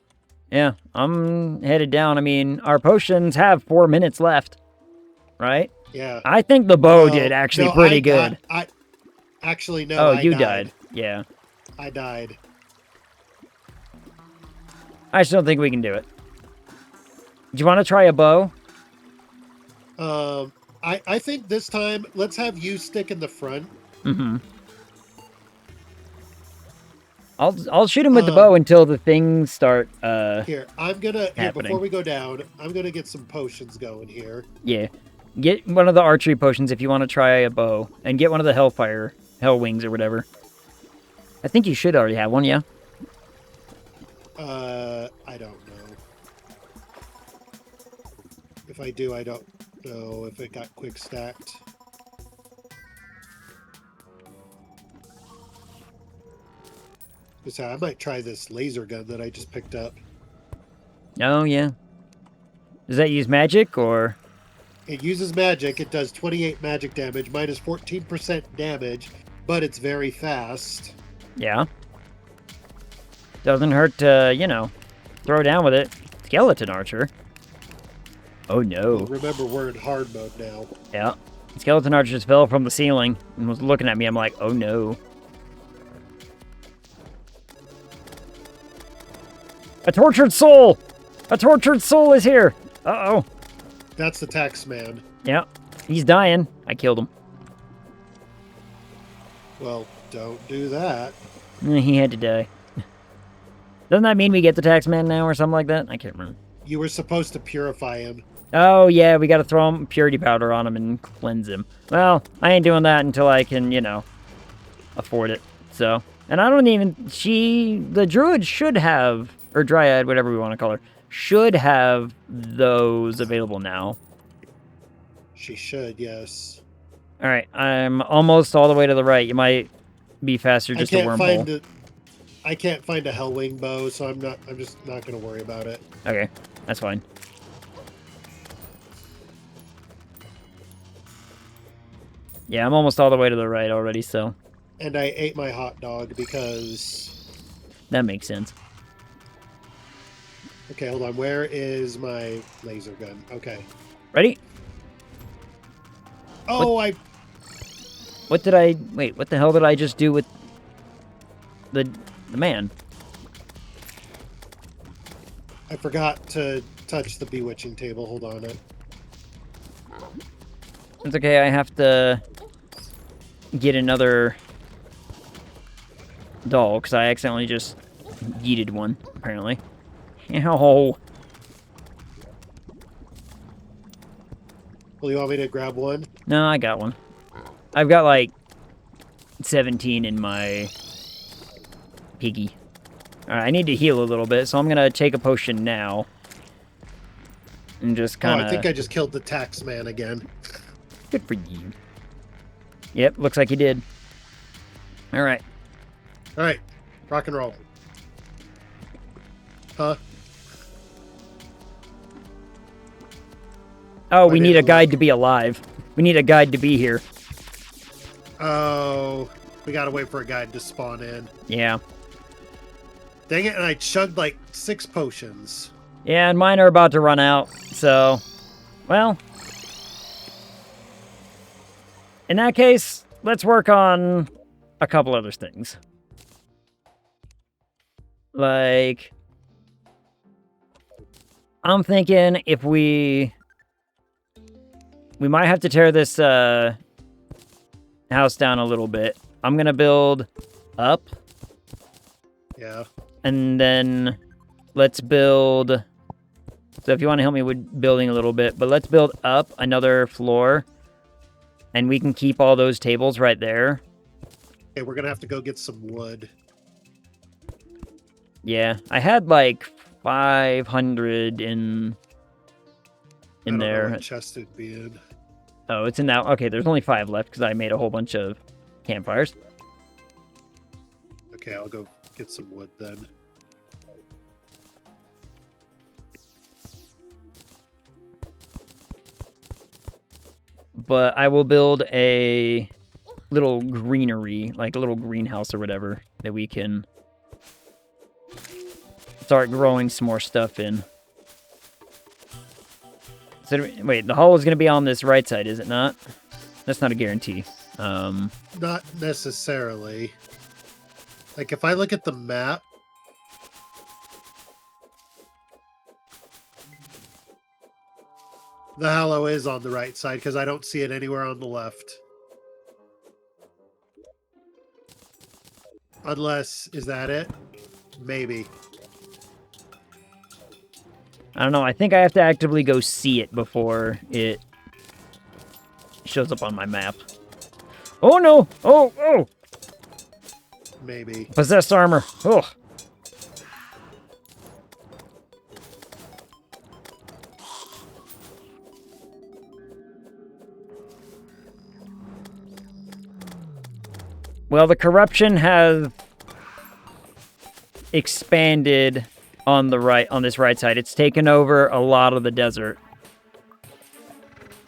Yeah, I'm headed down. I mean, our potions have 4 minutes left, right? Yeah. I think the bow did actually pretty good. Actually, no. Oh, I you died. Yeah. I died. I still think we can do it. Do you want to try a bow? I think this time, let's have you stick in the front. Mm-hmm. I'll shoot him with the bow until the things start Here, I'm gonna happening. before we go down, I'm gonna get some potions going here. Yeah. Get one of the archery potions if you want to try a bow. And get one of the hell wings or whatever. I think you should already have one, yeah? I don't know. If I do, I don't know if it got quick stacked. So I might try this laser gun that I just picked up. Oh, yeah. Does that use magic, or...? It uses magic. It does 28 magic damage, minus 14% damage, but it's very fast. Yeah. Doesn't hurt to, you know, throw down with it. Skeleton archer. Oh, no. Well, remember, we're in hard mode now. Yeah. Skeleton archer just fell from the ceiling and was looking at me. I'm like, oh, no. A tortured soul! A tortured soul is here! Uh-oh. That's the tax man. Yeah. He's dying. I killed him. Well, don't do that. He had to die. Doesn't that mean we get the tax man now or something like that? I can't remember. You were supposed to purify him. Oh, yeah, we gotta throw him purity powder on him and cleanse him. Well, I ain't doing that until I can, you know, afford it. So, and I don't even... The druid should have... Or dryad, whatever we want to call her. Should have those available now. She should, yes. Alright, I'm almost all the way to the right. You might be faster just a wormhole. I can't find a Hellwing bow, so I'm just not going to worry about it. Okay, that's fine. Yeah, I'm almost all the way to the right already, so... And I ate my hot dog because... That makes sense. Okay, hold on. Where is my laser gun? Okay. Ready? Oh, What did I... Wait, what the hell did I just do with... The man? I forgot to touch the bewitching table. Hold on. It's okay, I have to... get another doll, because I accidentally just yeeted one, apparently. Ow. Well, you want me to grab one? No, I got one. I've got, like, 17 in my piggy. Alright, I need to heal a little bit, so I'm gonna take a potion now. And just kind of... Oh, I think I just killed the tax man again. Good for you. Yep, looks like you did. Alright. Alright, rock and roll. Huh? Oh, we need a guide to be alive. We need a guide to be here. Oh, we gotta wait for a guide to spawn in. Yeah. Dang it, and I chugged like 6 potions. Yeah, and mine are about to run out, so... Well... In that case, let's work on a couple other things. Like... I'm thinking if we might have to tear this house down a little bit. I'm gonna build up. Yeah. And then let's build... So if you want to help me with building a little bit, but let's build up another floor. And we can keep all those tables right there. Okay, we're gonna have to go get some wood. Yeah, I had like 500 in I don't there. know what chest it'd be in. Oh, it's in that. Okay, there's only 5 left because I made a whole bunch of campfires. Okay, I'll go get some wood then. But I will build a little greenery, like a little greenhouse or whatever, that we can start growing some more stuff in. So, wait, the hull is going to be on this right side, is it not? That's not a guarantee. Not necessarily. Like, if I look at the map... The hollow is on the right side, because I don't see it anywhere on the left. Unless, is that it? Maybe. I don't know. I think I have to actively go see it before it shows up on my map. Oh, no! Oh, oh! Maybe. Possessed armor. Oh. Well, the corruption has expanded on the right, on this right side. It's taken over a lot of the desert.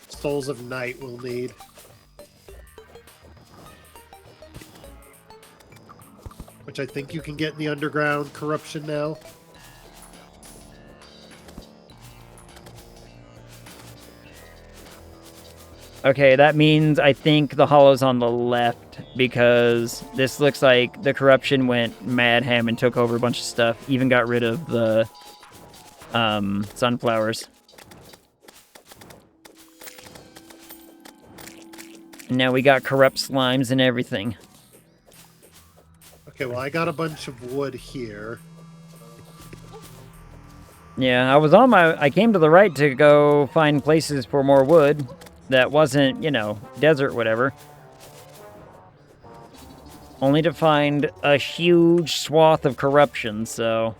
Souls of Night we'll need. Which I think you can get in the underground corruption now. Okay, that means I think the hollow's on the left, because this looks like the corruption went mad ham and took over a bunch of stuff, even got rid of the sunflowers. And now we got corrupt slimes and everything. Okay, well, I got a bunch of wood here. Yeah, I came to the right to go find places for more wood that wasn't, you know, desert, whatever. Only to find a huge swath of corruption, so...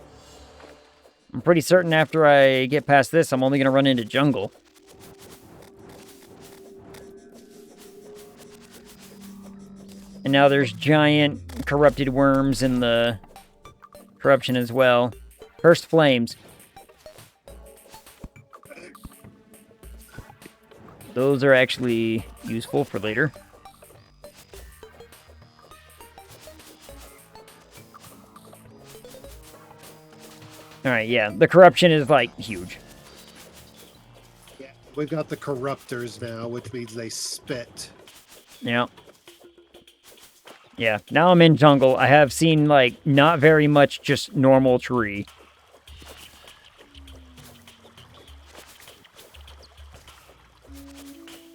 I'm pretty certain after I get past this, I'm only going to run into jungle. And now there's giant corrupted worms in the corruption as well. Cursed flames. Those are actually useful for later. Alright, yeah. The corruption is, like, huge. Yeah, we've got the corruptors now, which means they spit. Yeah. Yeah, now I'm in jungle. I have seen, like, not very much just normal tree.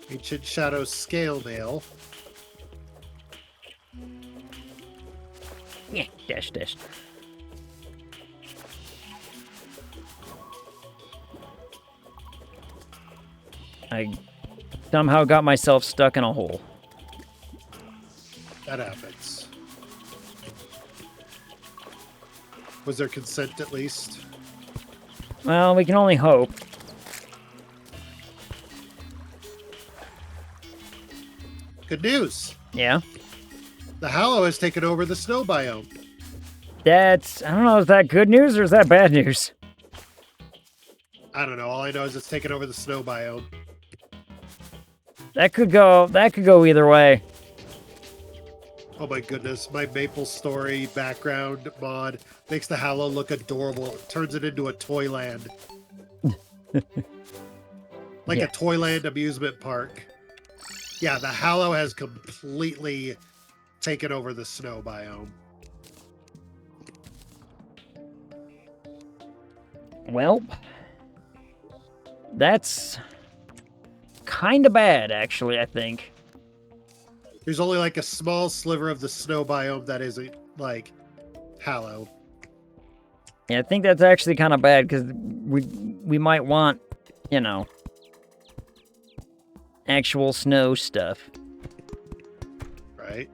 Ancient Shadow Scale Nail. Yeah, dash, dash. I somehow got myself stuck in a hole. That happens. Was there consent at least? Well, we can only hope. Good news. Yeah. The Hallow has taken over the snow biome. That's, I don't know, is that good news or is that bad news? I don't know. All I know is it's taken over the snow biome. That could go either way. Oh my goodness, my Maple Story background mod makes the Hallow look adorable. It turns it into a Toyland. Like Yeah. a Toyland amusement park. Yeah, the Hallow has completely taken over the snow biome. Well, that's kind of bad, actually, I think. There's only like a small sliver of the snow biome that isn't like Hallow. Yeah, I think that's actually kind of bad because we might want, you know, actual snow stuff. Right?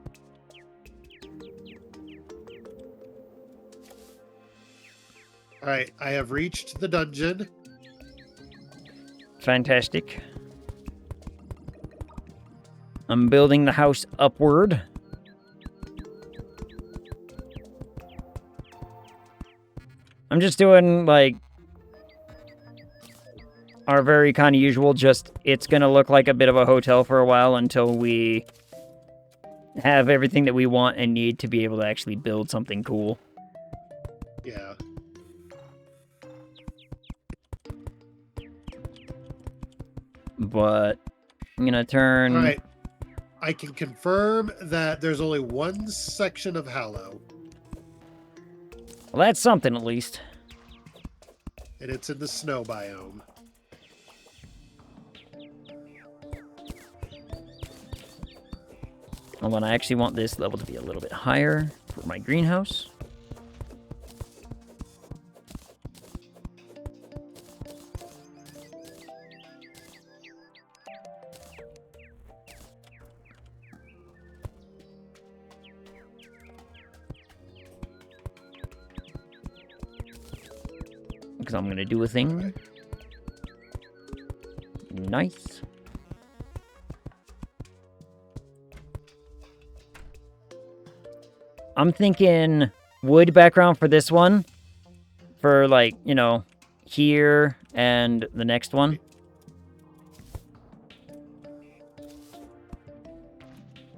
Alright, I have reached the dungeon. Fantastic. I'm building the house upward. I'm just doing, like, our very kind of usual, just it's gonna look like a bit of a hotel for a while until we have everything that we want and need to be able to actually build something cool. Yeah. But I'm gonna turn... Alright. I can confirm that there's only one section of Hallow, Well, that's something at least. and it's in the snow biome. Hold on, I actually want this level to be a little bit higher for my greenhouse. Because I'm gonna do a thing. Alright. Nice. I'm thinking wood background for this one. For, like, you know, here and the next one.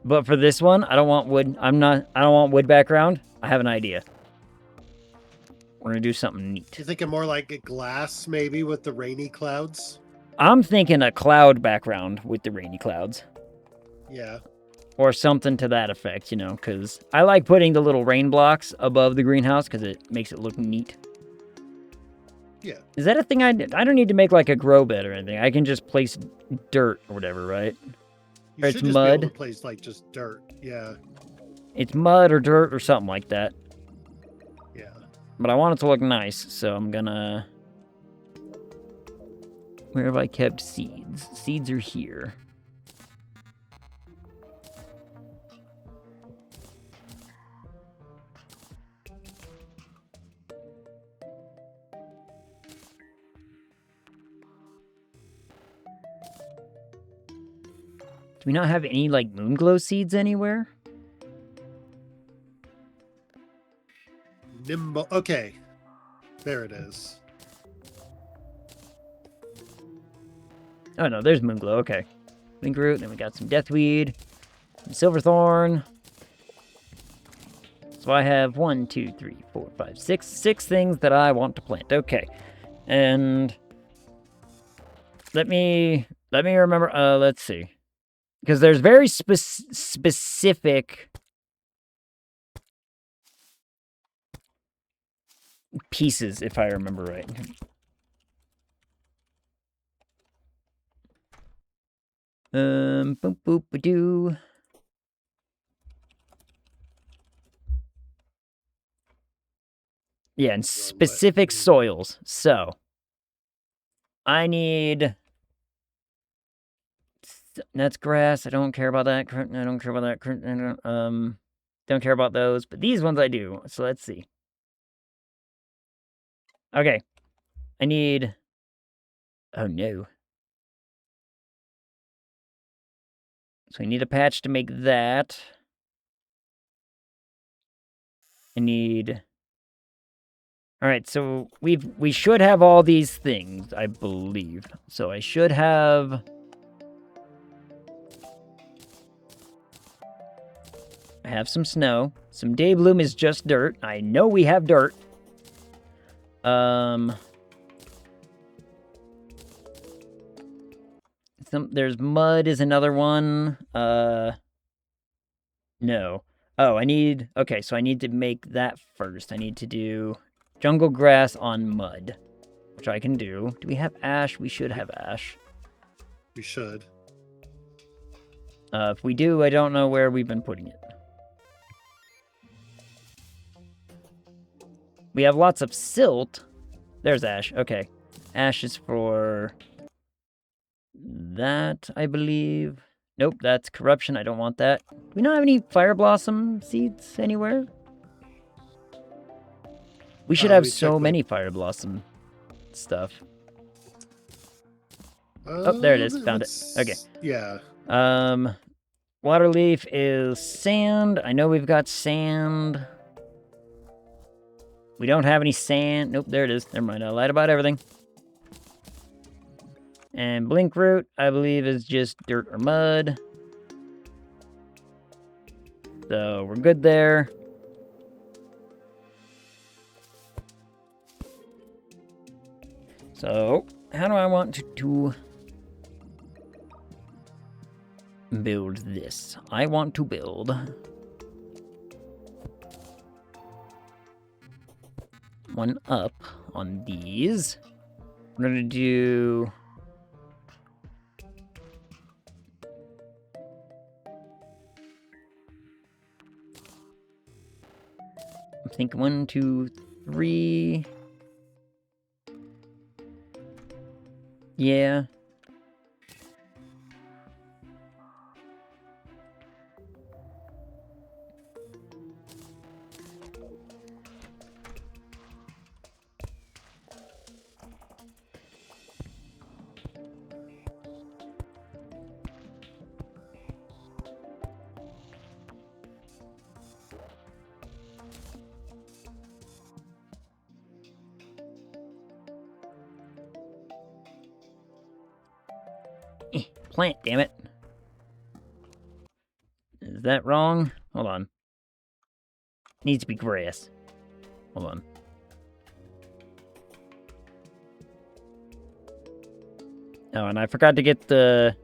But for this one, I don't want wood. I don't want wood background. I have an idea. We're gonna do something neat. You're thinking more like a glass, maybe, with the rainy clouds? I'm thinking a cloud background with the rainy clouds. Yeah. Or something to that effect, you know, because I like putting the little rain blocks above the greenhouse because it makes it look neat. Yeah. Is that a thing I don't need to make like a grow bed or anything. I can just place dirt or whatever, right? You Or should it's just mud. be able to place like just dirt. Yeah. It's mud or dirt or something like that. Yeah. But I want it to look nice, so I'm gonna... Where have I kept seeds? Seeds are here. Do we not have any, like, moonglow seeds anywhere? Nimble. Okay. There it is. Oh, no, there's moonglow. Okay. Link root, then we got some deathweed, some silverthorn. So I have 1, 2, 3, 4, 5, 6. 6 things that I want to plant. Okay. And let me remember. Let's see. Because there's very specific pieces, if I remember right. Boop boop ba doo. Yeah, and specific soils. So, I need... That's grass. I don't care about that. I don't care about that. Don't care about those. But these ones I do. So let's see. Okay. I need... Oh, no. So I need a patch to make that. I need... Alright, so we should have all these things, I believe. So I should have... I have some snow. Some day bloom is just dirt. I know we have dirt. There's mud is another one. No. Oh, okay, so I need to make that first. I need to do jungle grass on mud, which I can do. Do we have ash? We should have ash. We should. If we do, I don't know where we've been putting it. We have lots of silt. There's ash. Okay. Ash is for that, I believe. Nope, that's corruption. I don't want that. Do we not have any fire blossom seeds anywhere? We should have so many fire blossom stuff. Oh, there it is. Found it. Okay. Yeah. Water leaf is sand. I know we've got sand. We don't have any sand. Nope, there it is. Never mind. I lied about everything. And blink root, I believe, is just dirt or mud. So we're good there. So, how do I want to build this? I want to build one up on these. We're gonna do... I think 1, 2, 3... Yeah. Plant, damn it. Is that wrong? Hold on. Needs to be grass. Hold on. Oh, and I forgot to get the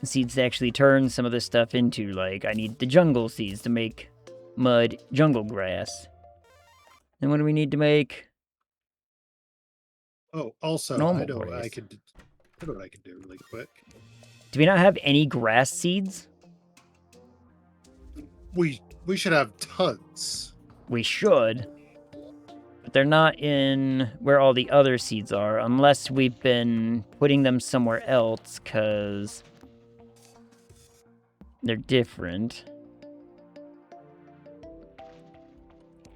seeds to actually turn some of this stuff into, like, I need the jungle seeds to make mud jungle grass. And what do we need to make? Oh, also, Normal I know what grass. I know what I can do really quick. Do we not have any grass seeds? We should have tons. We should. But they're not in where all the other seeds are, unless we've been putting them somewhere else, because they're different.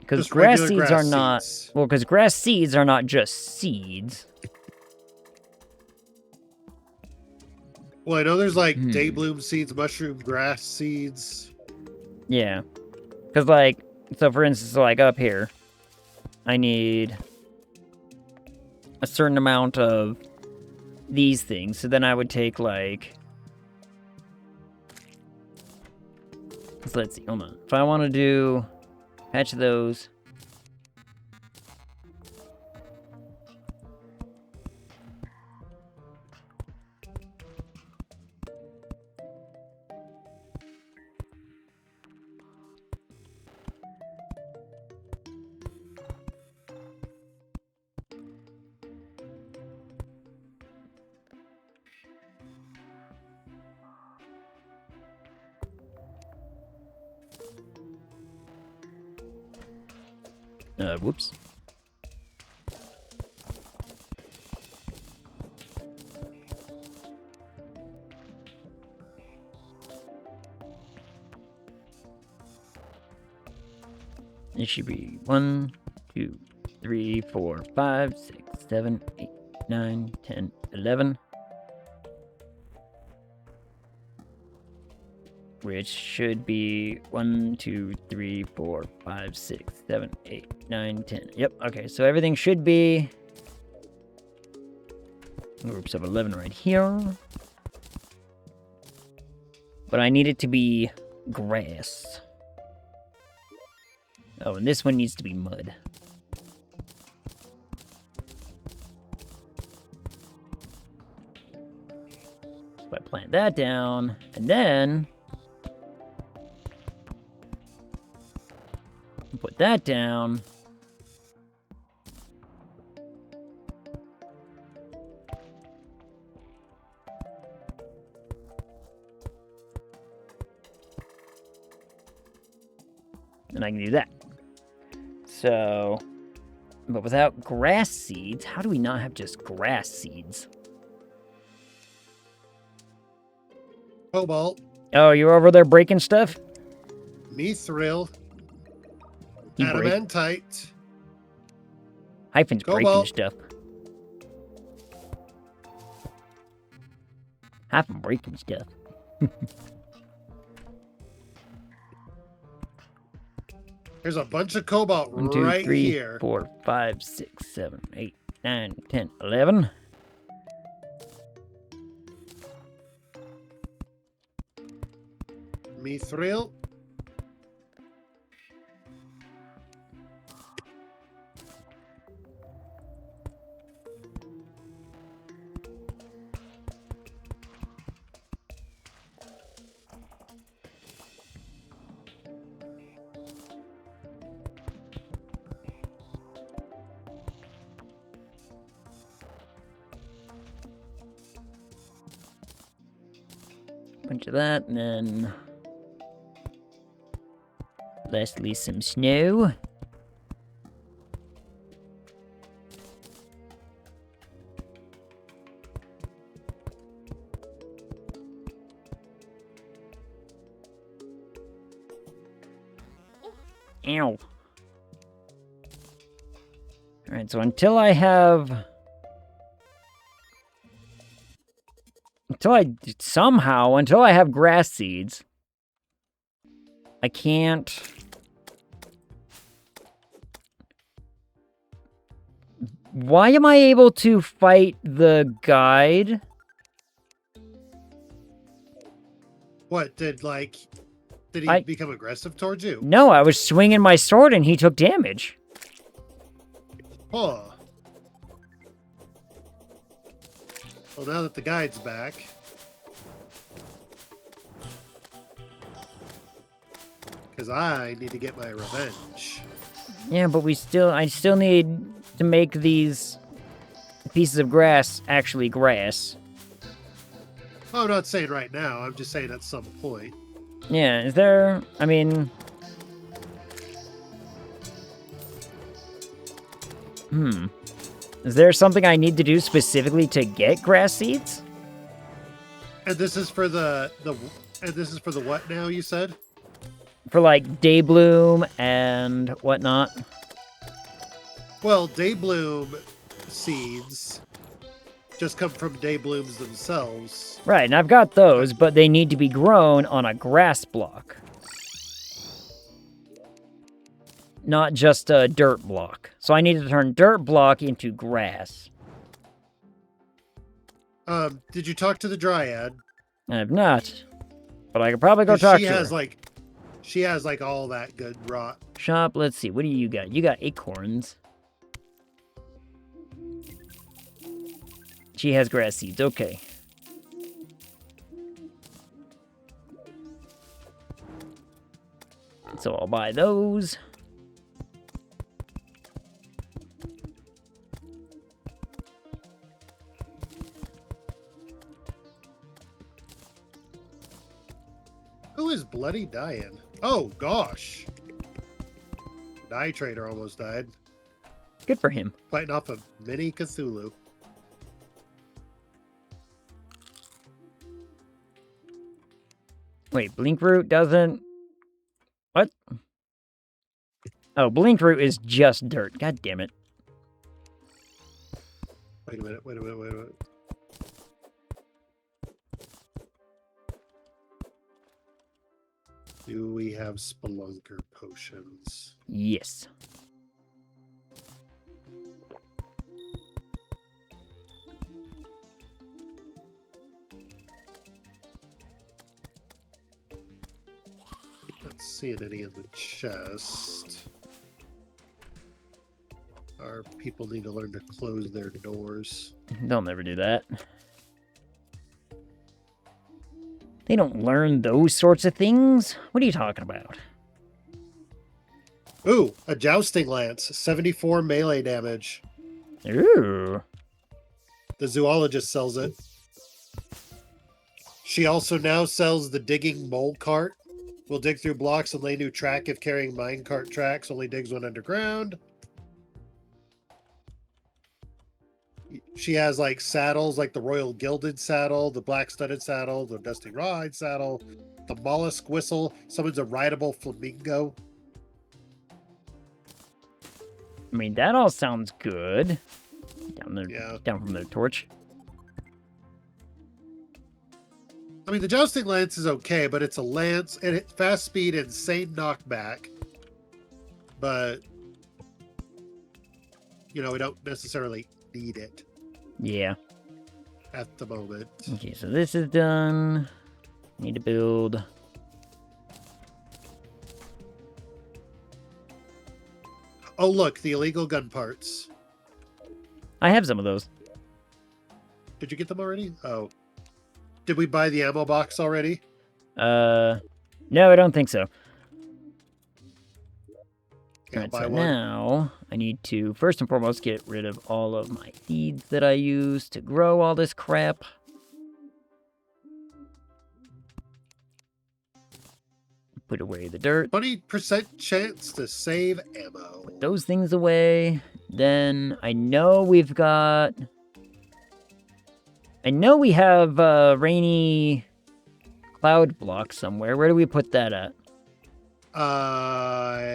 Because grass seeds are not... Well, because grass seeds are not just seeds. Well, I know there's, like, day bloom seeds, mushroom grass seeds. Yeah. Because, like... So, for instance, like, up here, I need a certain amount of these things. So then I would take, like... So let's see, hold on. If I want to do... Patch those. Whoops. It should be 1, 2, 3, 4, 5, 6, 7, 8, 9, 10, 11. Which should be 1, 2, 3, 4, 5, 6, 7, 8, 9, 10. Yep, okay, so everything should be groups of 11 right here. But I need it to be grass. Oh, and this one needs to be mud. So I plant that down, and then put that down. And I can do that. So, but without grass seeds, how do we not have just grass seeds? Cobalt. Oh, you're over there breaking stuff? Mithril. You break. Adamantite. Hyphen's breaking Cobalt. stuff. Hyphen breaking stuff. There's a bunch of cobalt 1, 2, right 3, here. 4, 5, 6, 7, 8, 9, 10, 11. Mithril. Bunch of that, and then lastly some snow. Ow. Alright, so until I have grass seeds, I can't. Why am I able to fight the guide? What, did he become aggressive towards you? No, I was swinging my sword and he took damage. Huh. Well, now that the guide's back. Because I need to get my revenge. Yeah, but I still need to make these pieces of grass actually grass. Oh, I'm not saying right now. I'm just saying at some point. Yeah, is there... I mean... Is there something I need to do specifically to get grass seeds? And this is for the what now, you said? For, like, day bloom and whatnot? Well, day bloom seeds just come from day blooms themselves. Right, and I've got those, but they need to be grown on a grass block. Not just a dirt block. So I need to turn dirt block into grass. Did you talk to the Dryad? I have not. But I could probably go talk to her. She has, like, all that good rot. Shop, let's see. What do you got? You got acorns. She has grass seeds. Okay. So I'll buy those. Who is bloody dying? Oh, gosh. Nitrator almost died. Good for him. Fighting off a mini Cthulhu. Wait, Blink Root doesn't... What? Oh, Blink Root is just dirt. God damn it. Wait a minute, wait a minute, wait a minute. Do we have Spelunker potions? Yes. Not seeing any in the chest. Our people need to learn to close their doors. They'll never do that. They don't learn those sorts of things. What are you talking about? Ooh, a jousting lance, 74 melee damage. Ooh. The zoologist sells it. She also now sells the digging mole cart. Will dig through blocks and lay new track if carrying minecart tracks. Only digs one underground. She has like saddles, like the Royal Gilded saddle, the Black Studded saddle, the Dusty Rawhide saddle, the Mollusk Whistle. Summons a rideable flamingo. I mean, that all sounds good. Down there, Yeah. down from their torch. I mean, the jousting lance is okay, but it's a lance and it's fast speed, insane knockback. But you know, we don't necessarily need it Yeah. at the moment. Okay, so this is done. Need to build. Oh, look, the illegal gun parts. I have some of those. Did you get them already? Oh. Did we buy the ammo box already? No, I don't think so. Yeah, Alright, buy so one. now I need to first and foremost get rid of all of my seeds that I use to grow all this crap. Put away the dirt. 20% chance to save ammo. Put those things away. Then I know we've got... I know we have rainy cloud block somewhere. Where do we put that at?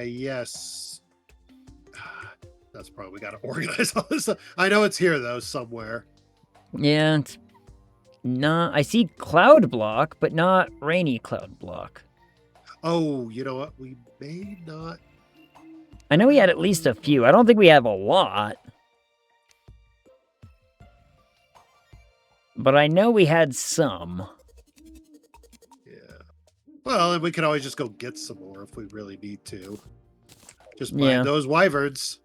Yes. That's probably got to organize all this stuff. I know it's here, though, somewhere. Yeah, it's not... I see cloud block, but not rainy cloud block. Oh, you know what? We may not... I know we had at least a few. I don't think we have a lot. But I know we had some. Yeah. Well, and we could always just go get some more if we really need to. Just buy those wyverns.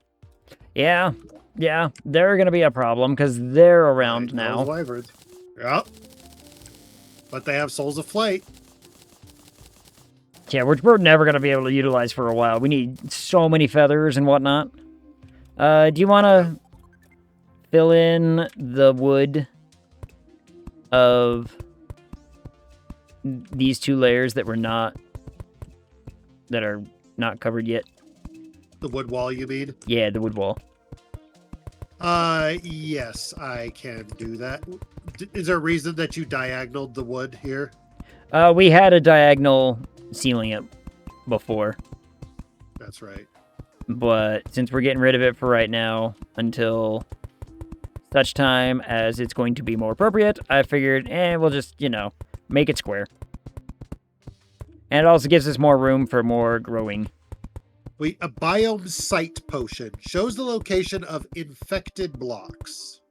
Yeah. Yeah. They're going to be a problem because they're around now. Those wyverns. Yep. But they have souls of flight. Yeah, which we're never going to be able to utilize for a while. We need so many feathers and whatnot. Do you want to fill in the wood of these two layers that are not covered yet? The wood wall, you mean? Yeah, the wood wall. Yes, I can do that. Is there a reason that you diagonaled the wood here? We had a diagonal ceiling it before. That's right. But since we're getting rid of it for right now, until such time as it's going to be more appropriate, I figured, we'll just, make it square. And it also gives us more room for more growing. A biome sight potion shows the location of infected blocks.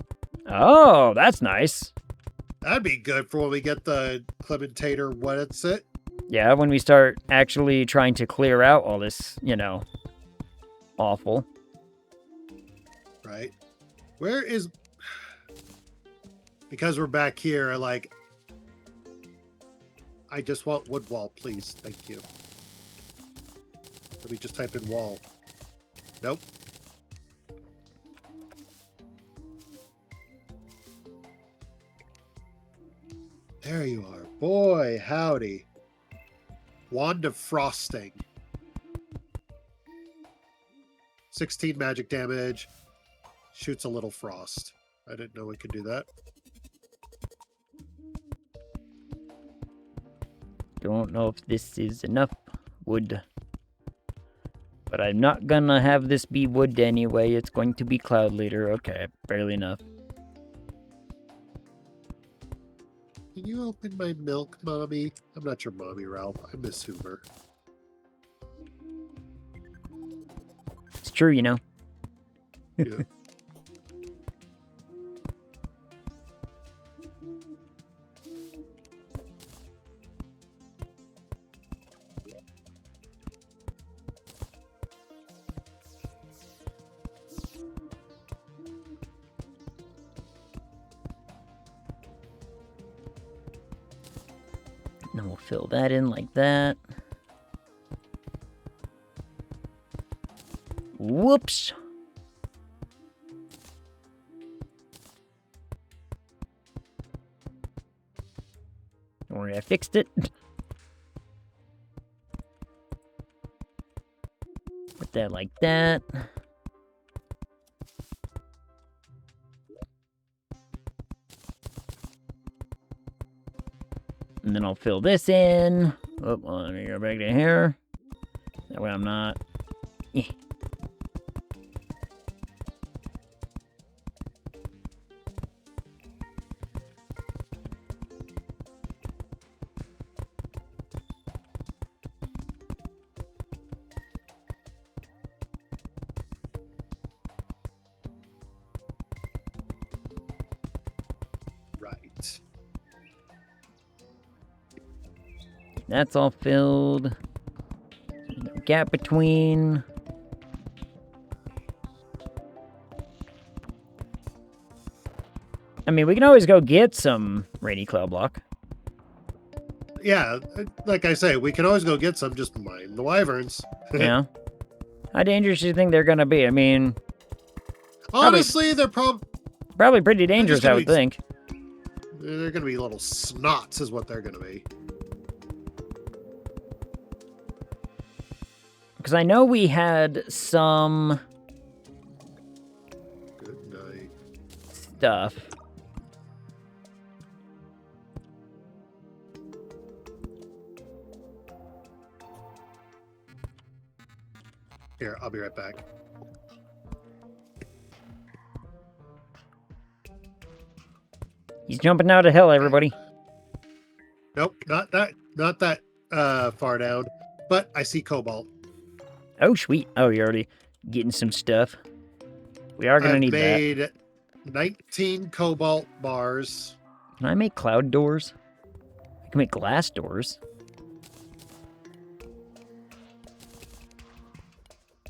Oh, that's nice. That'd be good for when we get the Clementator, what it's it? Yeah, when we start actually trying to clear out all this, awful. Right. Where is... Because we're back here, I just want wood wall, please. Thank you. Let me just type in wall. Nope. There you are. Boy, howdy. Wand of Frosting. 16 magic damage. Shoots a little frost. I didn't know it could do that. Don't know if this is enough wood. But I'm not gonna have this be wood anyway. It's going to be cloud later. Okay, barely enough. Can you open my milk, Mommy? I'm not your mommy, Ralph. I miss Hoover. It's true, you know. Yeah. And then we'll fill that in like that. Whoops. Don't worry, I fixed it. Put that like that. And then I'll fill this in. Oh, let me go back to here. That way I'm not. Eh. Right. That's all filled. No gap between. I mean, we can always go get some rainy cloud block. Yeah, like I say, we can always go get some. Just mind the wyverns. Yeah. How dangerous do you think they're gonna be? I mean, Honestly, they're probably pretty dangerous, I would think. They're going to be little snots, is what they're going to be. Because I know we had some Good night. stuff. Here, I'll be right back. He's jumping out of hell, everybody. Nope, not that far down. But I see cobalt. Oh, sweet. Oh, you're already getting some stuff. We are going to need that. I've made 19 cobalt bars. Can I make cloud doors? I can make glass doors.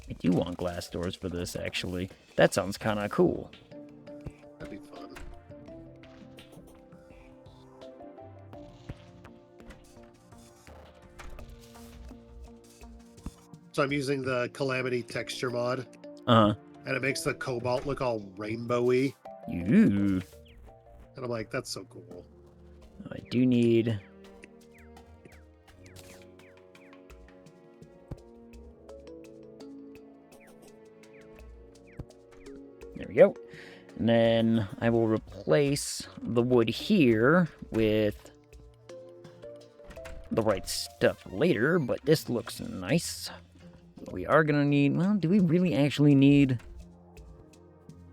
I do want glass doors for this, actually. That sounds kind of cool. That'd be fun. So I'm using the Calamity texture mod. Uh-huh. And it makes the cobalt look all rainbowy. Ooh. And I'm like, that's so cool. I do need... There we go. And then I will replace the wood here with the right stuff later, but this looks nice. We are going to need... Well, do we really actually need...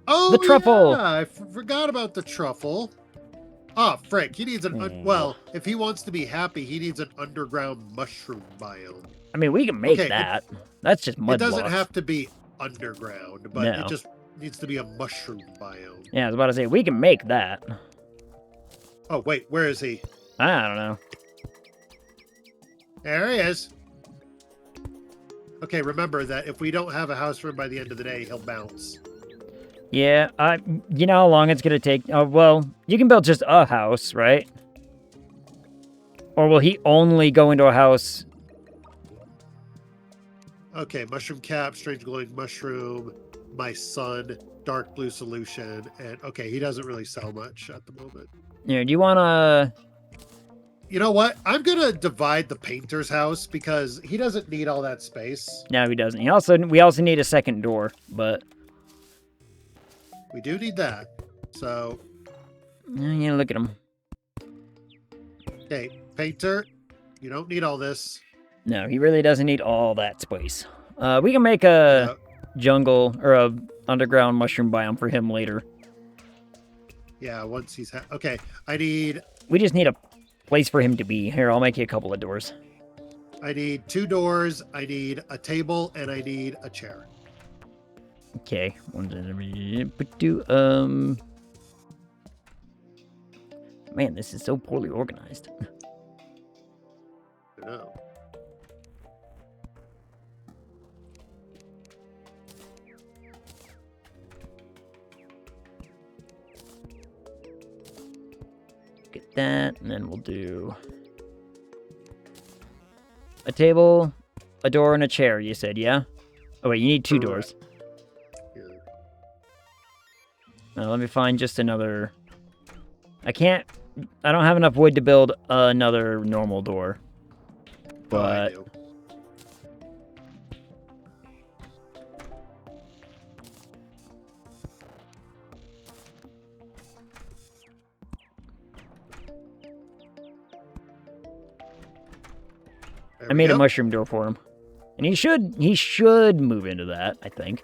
Oh, the truffle! Yeah, I forgot about the truffle. Ah, frick, he needs an... well, if he wants to be happy, he needs an underground mushroom biome. I mean, we can make Okay, that. That's just mud It doesn't blocks. have to be underground, but No. it just needs to be a mushroom biome. Yeah, I was about to say, we can make that. Oh, wait, where is he? I don't know. There he is. Okay, remember that if we don't have a house for him by the end of the day, he'll bounce. Yeah, you know how long it's gonna take? Oh, well, you can build just a house, right? Or will he only go into a house? Okay, mushroom cap, strange glowing mushroom, my son, dark blue solution, and okay, he doesn't really sell much at the moment. Yeah, do you wanna... You know what? I'm gonna divide the painter's house because he doesn't need all that space. No, he doesn't. We also need a second door, but We do need that. So, yeah, look at him. okay, painter, you don't need all this. No, he really doesn't need all that space. We can make a jungle or a underground mushroom biome for him later. Yeah, once he's okay. We just need a place for him to be. Here, I'll make you a couple of doors. I need 2 doors. I need a table, and I need a chair. Okay. Man, this is so poorly organized. I don't know. Get that, and then we'll do a table, a door, and a chair, you said, yeah? Oh, wait, you need 2 doors. Yeah. Let me find just another... I don't have enough wood to build another normal door. But... Oh, I do. I made a mushroom door for him. And he should move into that, I think.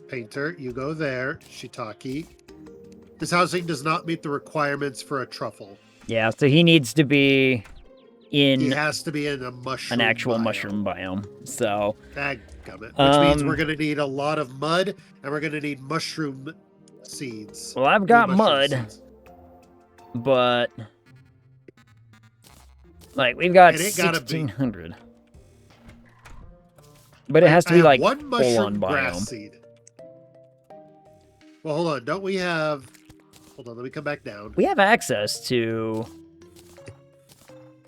Painter, you go there. Shiitake. This housing does not meet the requirements for a truffle. Yeah, so he needs to be in... He has to be in a mushroom an actual biome. mushroom biome. So... Dadgummit. Which means we're going to need a lot of mud, and we're going to need mushroom seeds. Well, I've got mud, seeds. but... Like, we've got It ain't gotta 1,600. But it has to be, like, one full-on mushroom grass biome. seed. Well, hold on. Don't we have... Hold on, let me come back down. We have access to...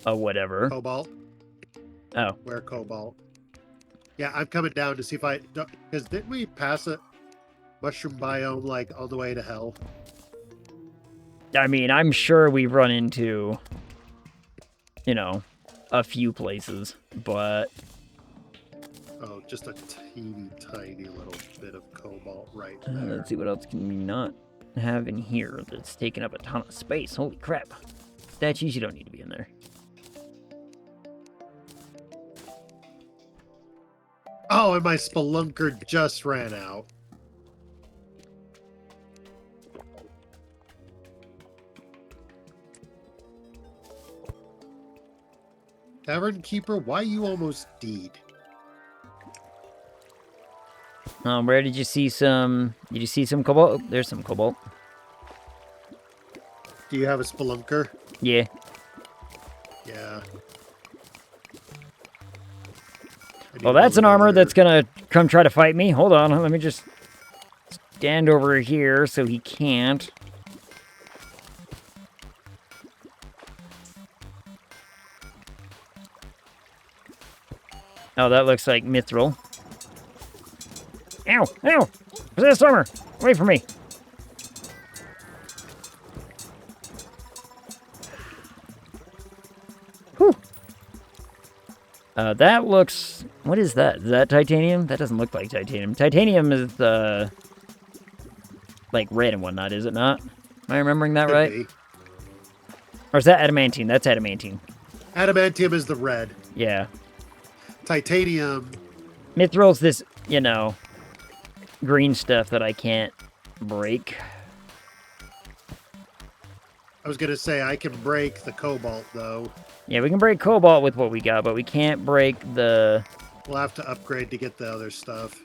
a whatever. Cobalt. Oh. Where cobalt? Yeah, I'm coming down to see if I... Because didn't we pass a mushroom biome, like, all the way to hell? I mean, I'm sure we've run into... you know, a few places, but... Oh, just a teeny tiny little bit of cobalt right there. Let's see what else can we not have in here that's taking up a ton of space. Holy crap. Statues, you don't need to be in there. Oh, and my spelunker just ran out. Tavern Keeper, why you almost deed? Where did you see some... Did you see some cobalt? Oh, there's some cobalt. Do you have a spelunker? Yeah. Yeah. Well, that's an armor that's gonna come try to fight me. Hold on, let me just stand over here so he can't. Oh, that looks like mithril. Ow! Ow! Possessed armor! Away from me! Whew! That looks... What is that? Is that titanium? That doesn't look like titanium. Titanium is, like red and whatnot, is it not? Am I remembering that right? Be. Or is that adamantine? That's adamantine. Adamantium is the red. Yeah. Titanium. Mithril's this, you know, green stuff that I can't break. I was going to say, I can break the cobalt, though. Yeah, we can break cobalt with what we got, but we can't break the... We'll have to upgrade to get the other stuff.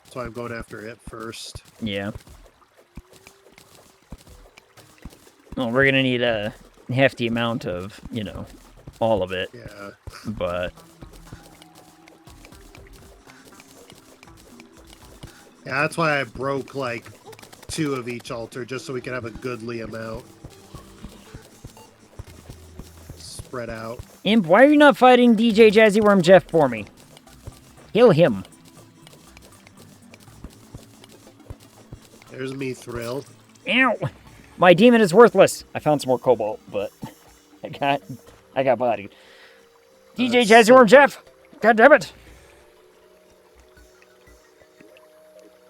That's why I'm going after it first. Yeah. Well, we're gonna need a hefty amount of, you know, all of it. Yeah. But... Yeah, that's why I broke, like, 2 of each altar, just so we can have a goodly amount. Spread out. Imp, why are you not fighting DJ Jazzy Worm Jeff for me? Kill him. There's me thrill. Ow! My demon is worthless. I found some more cobalt, but I got bodied. DJ Jazzy Orange Jeff! God damn it!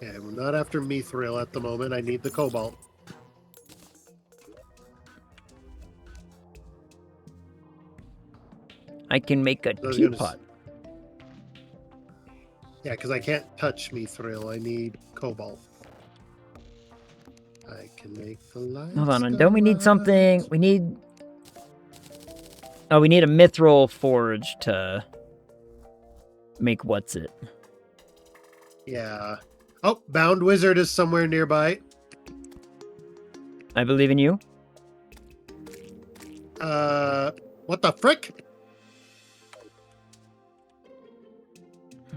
Yeah, we're not after mithril at the moment. I need the cobalt. I can make a teapot. Yeah, because I can't touch mithril. I need cobalt. I can make the lights. Hold on, don't we need something? We need... Oh, we need a mithril forge to make what's it? Yeah. Oh, Bound Wizard is somewhere nearby. I believe in you. What the frick?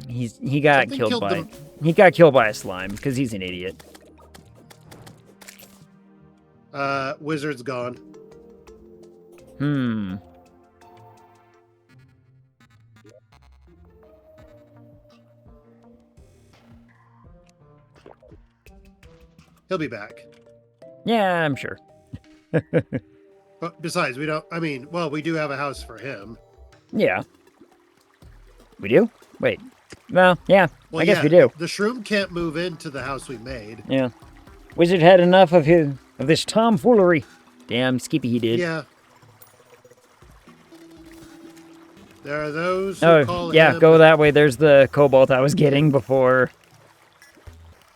He got killed by a slime because he's an idiot. Wizard's gone. He'll be back. Yeah, I'm sure. But besides, we don't... I mean, well, we do have a house for him. Yeah. We do? Wait. Well, yeah. Well, I guess we do. The shroom can't move into the house we made. Yeah. Wizard had enough of this tomfoolery. Damn, Skippy he did. Yeah. There are those who call yeah, him... go that way. There's the cobalt I was getting before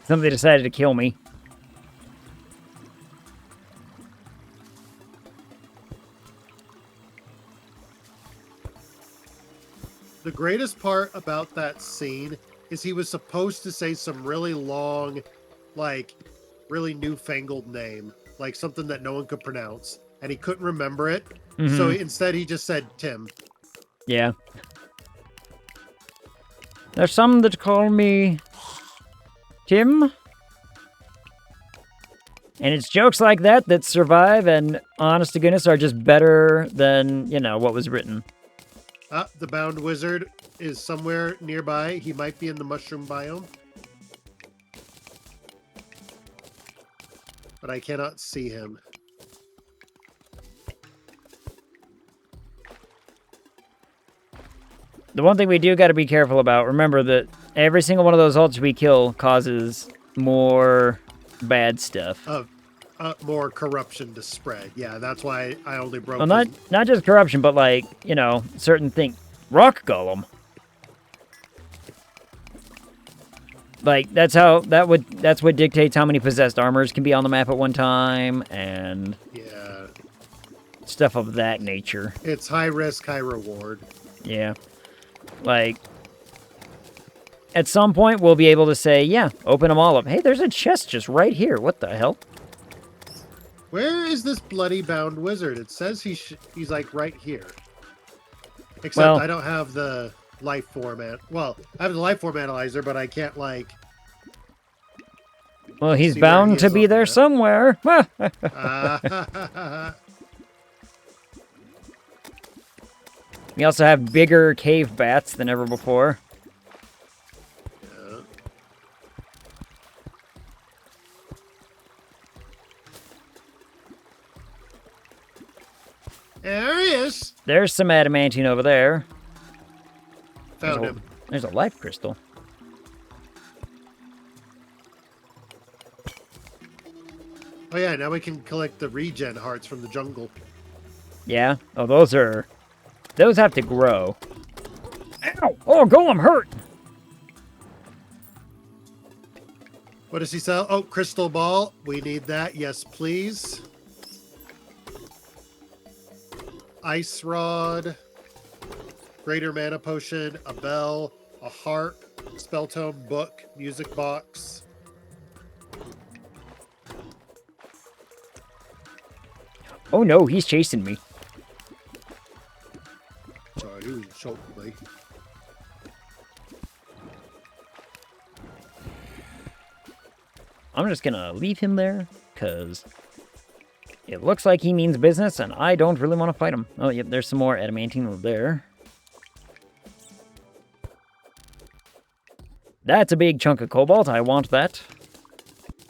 somebody decided to kill me. The greatest part about that scene is he was supposed to say some really long, like, really newfangled name. Like something that no one could pronounce. And he couldn't remember it. Mm-hmm. So instead he just said Tim. Yeah. There's some that call me Tim. And it's jokes like that that survive and, honest to goodness, are just better than, you know, what was written. The Bound Wizard is somewhere nearby. He might be in the mushroom biome. But I cannot see him. The one thing we do got to be careful about, remember that every single one of those ults we kill causes more bad stuff. More corruption to spread. Yeah, that's why I only broke. Well, not just corruption, but like, you know, certain things. Rock Golem. Like that's what dictates how many possessed armors can be on the map at one time, and yeah, stuff of that nature. It's high risk, high reward. Yeah, like at some point we'll be able to say, yeah, open them all up. Hey, there's a chest just right here. What the hell? Where is this bloody Bound Wizard? It says he's like right here. Except well, I don't have the life format. Well, I have the life form analyzer, but I can't like. Well, he's bound to be there somewhere. We also have bigger cave bats than ever before. There he is. There's some adamantine over there. Found him. There's a life crystal. Oh yeah, now we can collect the regen hearts from the jungle. Yeah? Oh, those have to grow. Ow! Oh, Golem hurt! What does he sell? Oh, crystal ball. We need that. Yes, please. Ice rod. Greater mana potion. A bell. A harp. Spell tome book. Music box. Oh no, he's chasing me. Sorry, he was choking me. I'm just gonna leave him there, because it looks like he means business, and I don't really want to fight him. Oh, yep, there's some more adamantine over there. That's a big chunk of cobalt. I want that.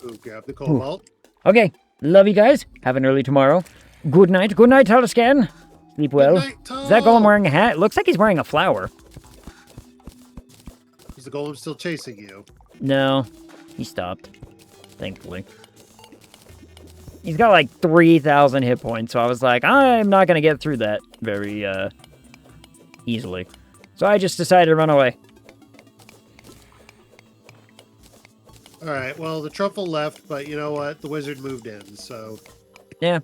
Ooh, grab the cobalt. Okay, love you guys. Have an early tomorrow. Good night. Good night, Talascan. Sleep well. Good night, Is that golem Tom. wearing a hat? It looks like he's wearing a flower. Is the golem still chasing you? No, he stopped. Thankfully. He's got like 3,000 hit points, so I was like, I'm not going to get through that very easily. So I just decided to run away. Alright, well, the truffle left, but you know what? The wizard moved in, so... Yeah,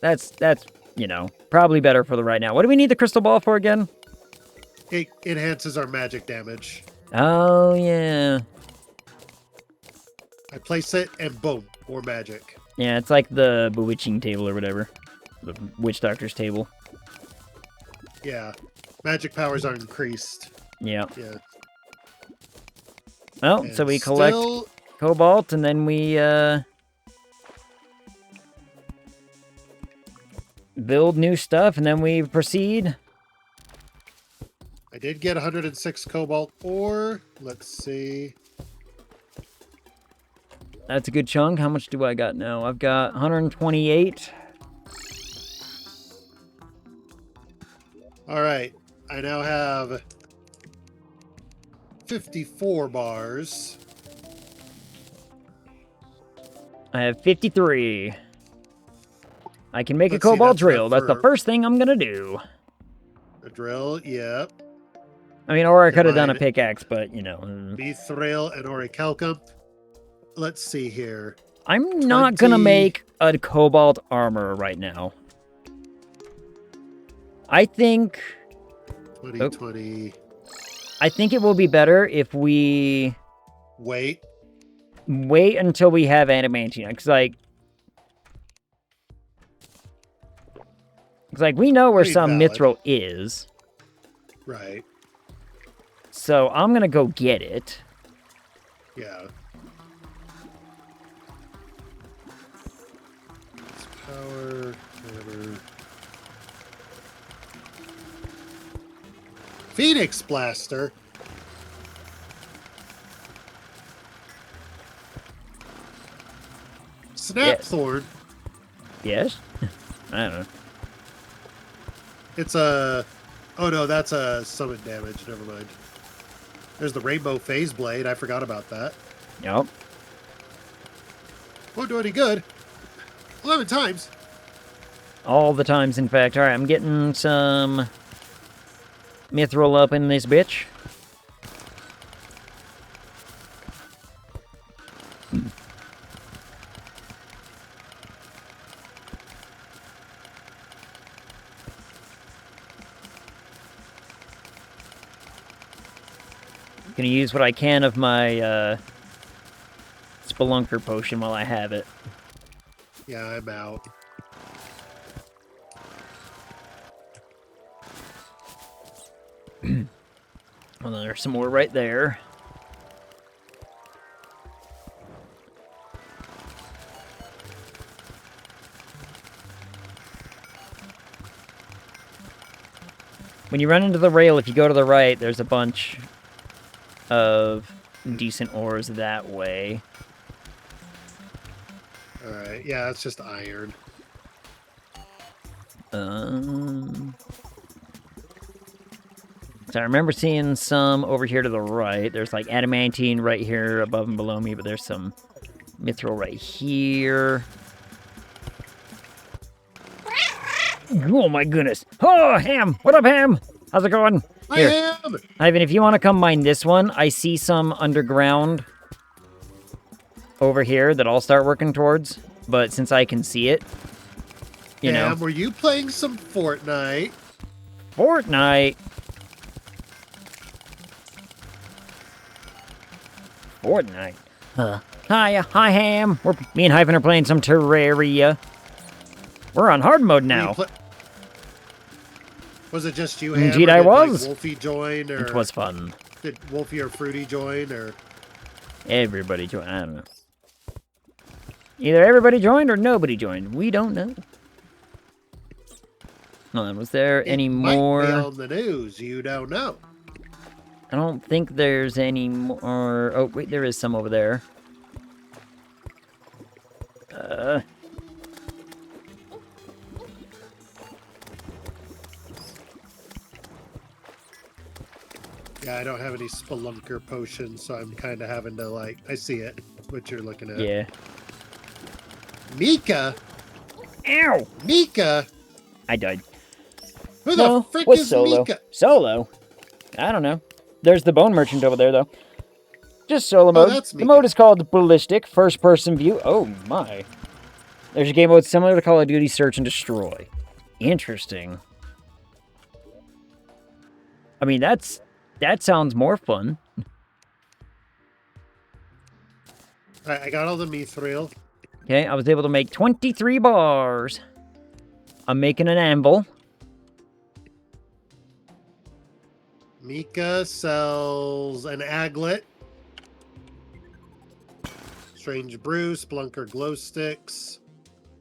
that's you know, probably better for the right now. What do we need the crystal ball for again? It enhances our magic damage. Oh, yeah. I place it, and boom, more magic. Yeah, it's like the bewitching table or whatever. The witch doctor's table. Yeah. Magic powers are increased. Yeah. Yeah. Well, And so we collect cobalt, and then we, build new stuff, and then we proceed. I did get 106 cobalt ore. Let's see. That's a good chunk. How much do I got now? I've got 128. All right. I now have 54 bars. I have 53. I can make Let's a see, cobalt that's drill. enough That's the for- first thing I'm gonna do. A drill, yep. I mean, or I could have done a mine- pickaxe, but, you know. Mithril and orichalcum. Let's see here. I'm not gonna 20. make a cobalt armor right now. I think 2020. I think it will be better if we Wait. wait until we have adamantine. Because, like, we know where Pretty some valid. mithril is. Right. So I'm gonna go get it. Yeah. Power. Hammer. Phoenix Blaster. Snapthorn. Yes? I don't know. It's a... Oh no, that's a summon damage. Never mind. There's the Rainbow Phase Blade. I forgot about that. Yep. Won't do any good. 11 times. All the times, in fact. Alright, I'm getting some mithril up in this bitch. Gonna use what I can of my Spelunker potion while I have it. Yeah, I'm out. Well, there's some more right there. When you run into the rail, if you go to the right, there's a bunch of decent ores that way. Alright, yeah, it's just iron. So I remember seeing some over here to the right. There's like adamantine right here above and below me, but there's some mithril right here. Oh my goodness. Oh, Ham! What up, Ham? How's it going? Here, I am! Ivan, if you want to come mine this one, I see some underground over here that I'll start working towards. But since I can see it, you know. Were you playing some Fortnite? Fortnite. Fortnite. Hi, Ham. Me and Hyphen are playing some Terraria. We're on hard mode now. Was it just you, Ham? Indeed, or I did, was. Like, Wolfie join, or It was fun. did Wolfie or Fruity join, or Everybody joined. I don't know. Either everybody joined or nobody joined. We don't know. Was there any more? Might be on the news. You don't know. I don't think there's any more. Oh, wait, there is some over there. I don't have any spelunker potions, so I'm kind of having to like. I see it. What you're looking at. Yeah. Mika. Ow! Mika. I died. Who No, the frick with is Solo. Mika? Solo? I don't know. There's the bone merchant over there, though. Just solo Oh, mode. that's The Mika. mode is called Ballistic, first-person view. Oh, my. There's a game mode similar to Call of Duty Search and Destroy. Interesting. I mean, that sounds more fun. All right, I got all the mithril. Okay, I was able to make 23 bars. I'm making an anvil. Mika sells an aglet. Strange brew, splunker glow sticks,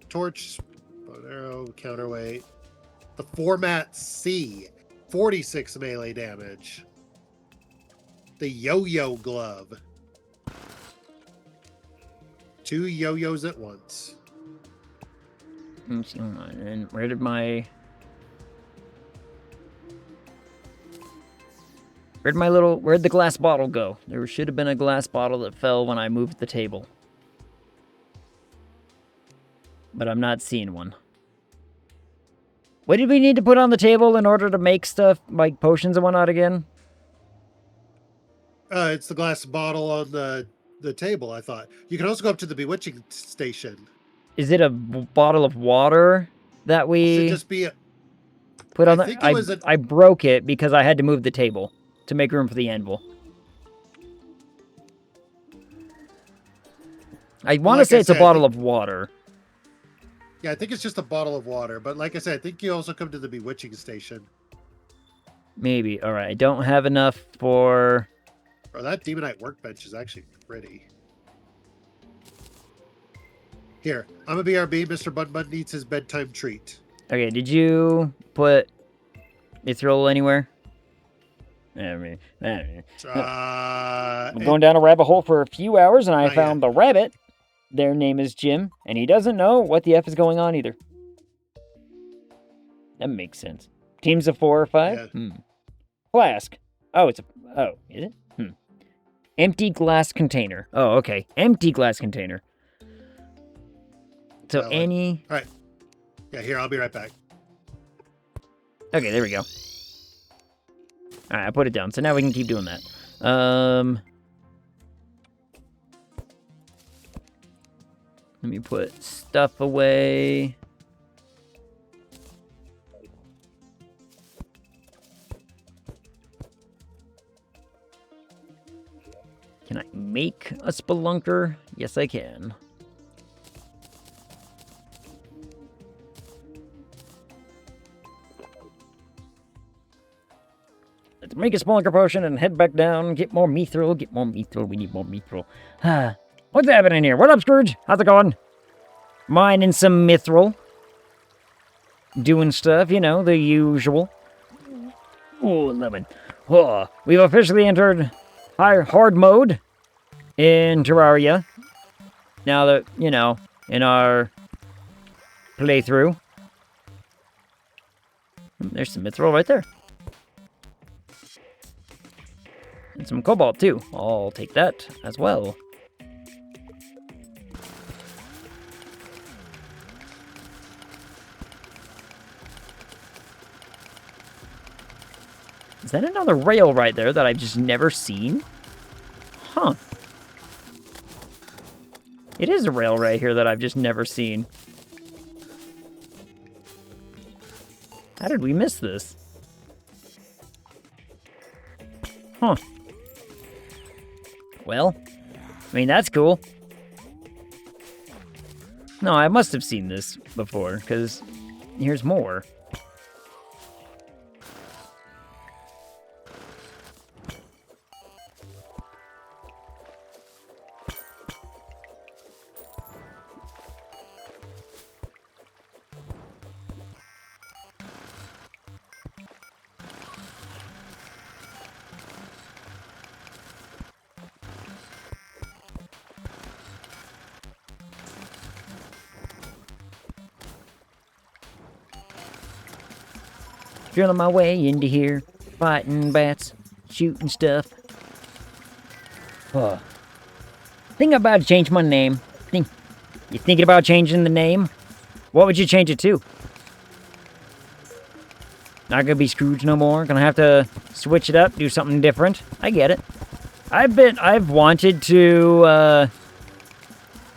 torch, bow and arrow, counterweight. The format C, 46 melee damage. The yo-yo glove. 2 yo-yos at once. And where did my... Where'd the glass bottle go? There should have been a glass bottle that fell when I moved the table. But I'm not seeing one. What did we need to put on the table in order to make stuff, like potions and whatnot again? It's the glass bottle on the table, I thought. You can also go up to the bewitching station. Is it a bottle of water that we Should just be a... put on I think the... it was an... I broke it because I had to move the table to make room for the anvil. I want to Like say I it's a said, bottle of water. Yeah, I think it's just a bottle of water. But like I said, I think you also come to the bewitching station. Maybe. All right. I don't have enough for... Bro, that demonite workbench is actually pretty. Here, I'm a BRB. Mr. Bun Bun needs his bedtime treat. Okay, did you put mithril anywhere? I'm going down a rabbit hole for a few hours, and I found the rabbit. Their name is Jim, and he doesn't know what the F is going on either. That makes sense. Teams of 4 or 5? Yeah. Flask. Oh, it's a... Oh, is it? Empty glass container. Oh, okay. Empty glass container. So any... All right. Yeah, here, I'll be right back. Okay, there we go. Alright, I put it down. So now we can keep doing that. Let me put stuff away. Can I make a spelunker? Yes, I can. Let's make a spelunker potion and head back down. Get more mithril. Get more mithril. We need more mithril. What's happening here? What up, Scrooge? How's it going? Mining some mithril. Doing stuff, you know, the usual. Oh, lemon. Oh, we've officially entered hard mode in Terraria. Now that, you know, in our playthrough. There's some mithril right there. And some cobalt, too. I'll take that as well. Is that another rail right there that I've just never seen? Huh. It is a rail right here that I've just never seen. How did we miss this? Huh. Well, I mean, that's cool. No, I must have seen this before, because here's more. Drilling my way into here, fighting bats. shooting stuff. Oh. Think about to change my name. You thinking about changing the name? What would you change it to? Not gonna be Scrooge no more. Gonna have to switch it up, do something different. I get it. I've wanted to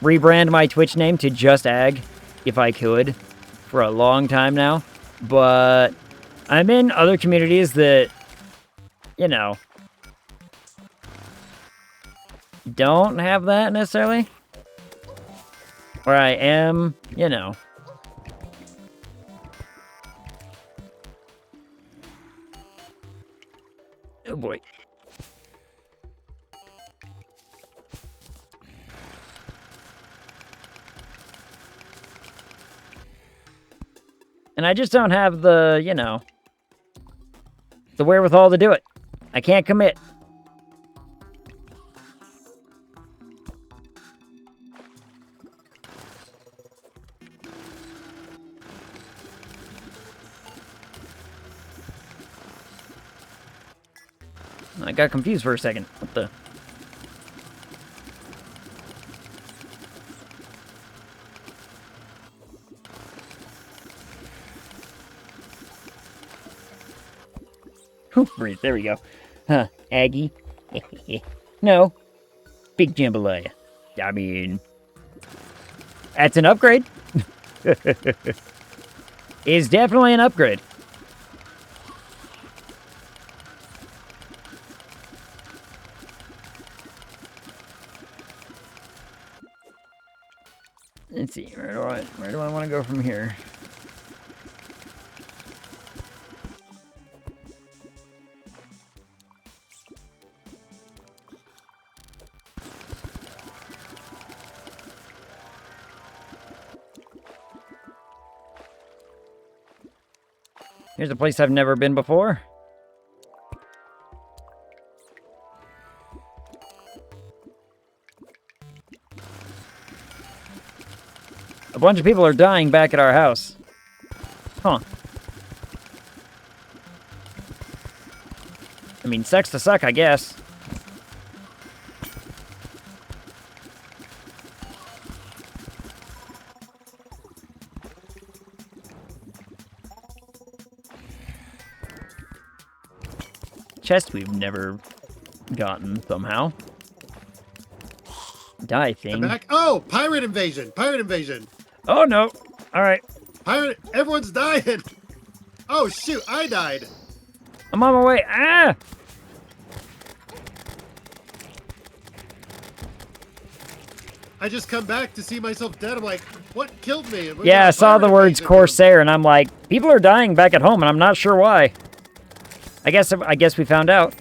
rebrand my Twitch name to Just Ag, if I could, for a long time now. But I'm in other communities that, you know, don't have that necessarily. Where I am, you know. Oh boy. And I just don't have the, you know, the wherewithal to do it. I can't commit. I got confused for a second. What the? Breathe. There we go. Huh, Aggie? No. Big jambalaya. I mean, that's an upgrade. It's definitely an upgrade. Let's see, where do I want to go from here? Here's a place I've never been before. A bunch of people are dying back at our house. Huh. I mean, sucks to suck, I guess. Chest we've never gotten somehow. Die thing. Back. Oh, pirate invasion! Pirate invasion! Oh no! All right. Pirate! Everyone's dying! Oh shoot! I died. I'm on my way. Ah! I just come back to see myself dead. I'm like, what killed me? Yeah, I saw the words Corsair, and I'm like, people are dying back at home, and I'm not sure why. I guess we found out.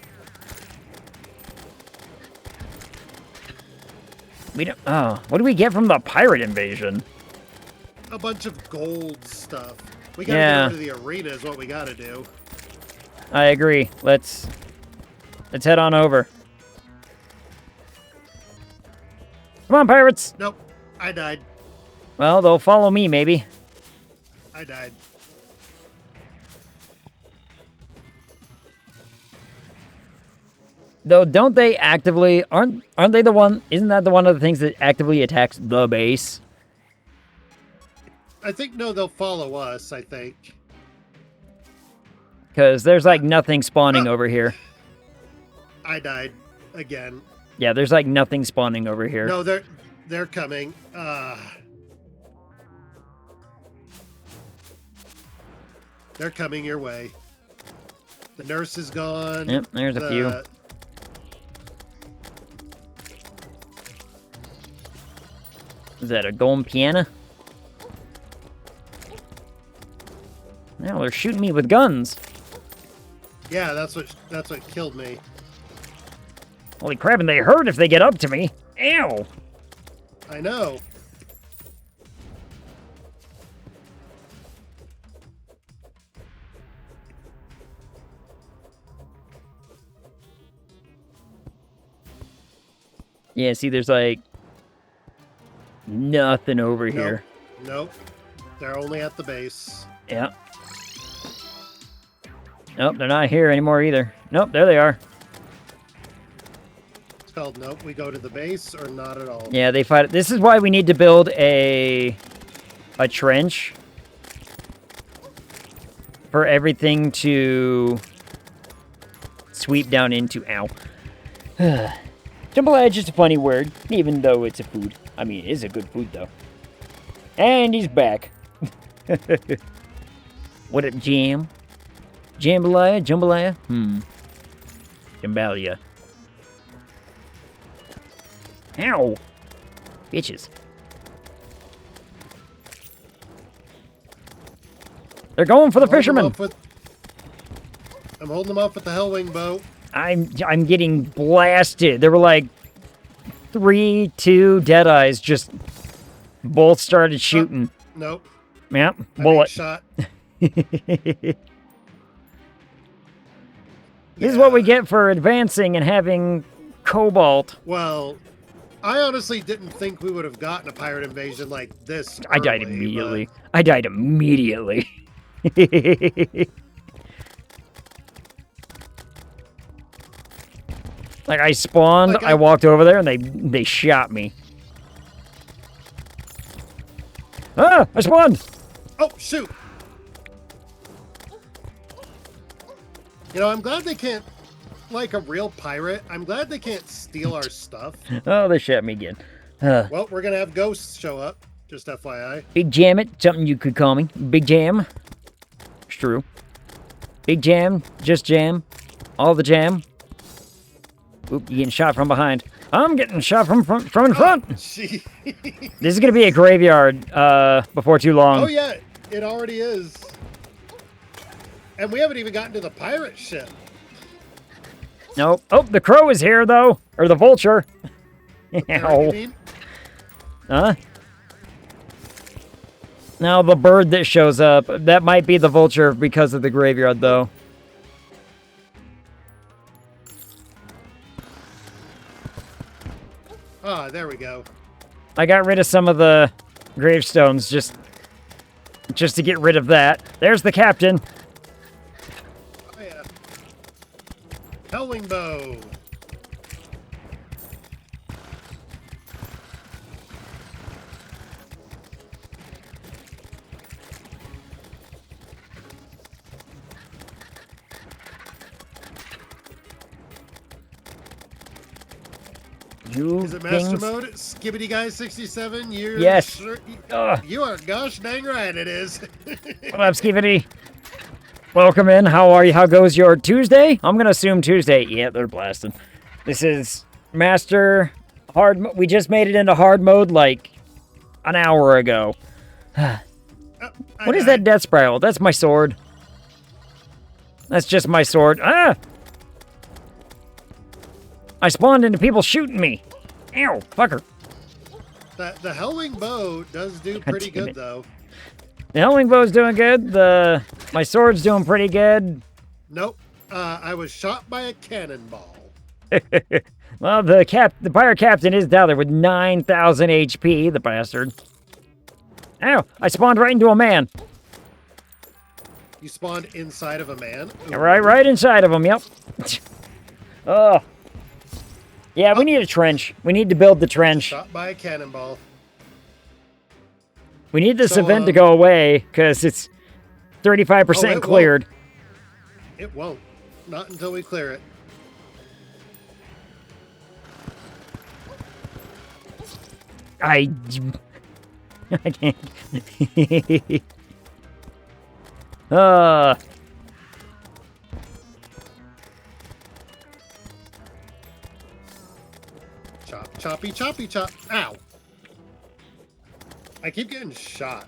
We don't. Oh, what do we get from the pirate invasion? A bunch of gold stuff. We gotta get over to the arena is what we gotta do. I agree. Let's head on over. Come on, pirates! Nope. I died. Well, they'll follow me, maybe. I died. Though, don't they actively... Aren't they the one... Isn't that the one of the things that actively attacks the base? I think, no, they'll follow us, I think. Because there's, like, nothing spawning over here. I died again. Yeah, there's, like, nothing spawning over here. No, they're coming. They're coming your way. The nurse is gone. Yep, there's a few. Is that a golden piano? Now they're shooting me with guns. Yeah, that's what killed me. Holy crap, and they hurt if they get up to me. Ew. I know. Yeah, see, there's like nothing over here. Nope. They're only at the base. Yeah. Nope, they're not here anymore either. Nope, there they are. called nope. We go to the base or not at all. Yeah, they fight. This is why we need to build a trench for everything to sweep down into. Ow. Jambalaya is just a funny word, even though it's a food. I mean, it is a good food, though. And he's back. What up, Jam? Jambalaya? Jambalaya? Jambalaya. Ow! Bitches. They're going for the fishermen. I'm holding them off with the Hellwing bow. I'm getting blasted. There were like 3, 2 Deadeyes just both started shooting. Nope. Yep, bullet. Shot. This is what we get for advancing and having cobalt. Well, I honestly didn't think we would have gotten a pirate invasion like this. I died immediately. I died immediately. Like, I spawned, I walked over there, and they shot me. Ah! I spawned! Oh, shoot! You know, I'm glad they can't, like a real pirate, I'm glad they can't steal our stuff. Oh, they shot me again. Well, we're gonna have ghosts show up, just FYI. Big Jam it, something you could call me. Big Jam. It's true. Big Jam, just Jam. All the jam. Oop, you're getting shot from behind. I'm getting shot from in front. Oh, This is going to be a graveyard before too long. Oh, yeah, it already is. And we haven't even gotten to the pirate ship. Nope. Oh, the crow is here, though. Or the vulture. Ow. Huh? Now, the bird that shows up, that might be the vulture because of the graveyard, though. Ah, there we go. I got rid of some of the gravestones just to get rid of that. There's the captain. Oh, yeah. Hellwing bow. Is it master mode? Skibbity guy 67. You're yes. Sure, you are gosh dang right it is. What up, Skibbity? Welcome in. How are you? How goes your Tuesday? I'm gonna assume Tuesday. Yeah, they're blasting. This is master hard. We just made it into hard mode like an hour ago. What is that death spiral? That's my sword. That's just my sword. Ah! I spawned into people shooting me. Ow, fucker. The Hellwing bow does do pretty good, though. The Hellwing bow's doing good. My sword's doing pretty good. Nope. I was shot by a cannonball. Well, the pirate captain is down there with 9,000 HP, the bastard. Ow, I spawned right into a man. You spawned inside of a man? Ooh. Right inside of him, yep. Oh. Yeah, we need a trench. We need to build the trench. Shot by a cannonball. We need this event to go away, because it's 35% cleared. It won't. Not until we clear it. I can't. Choppy, chop. Ow. I keep getting shot.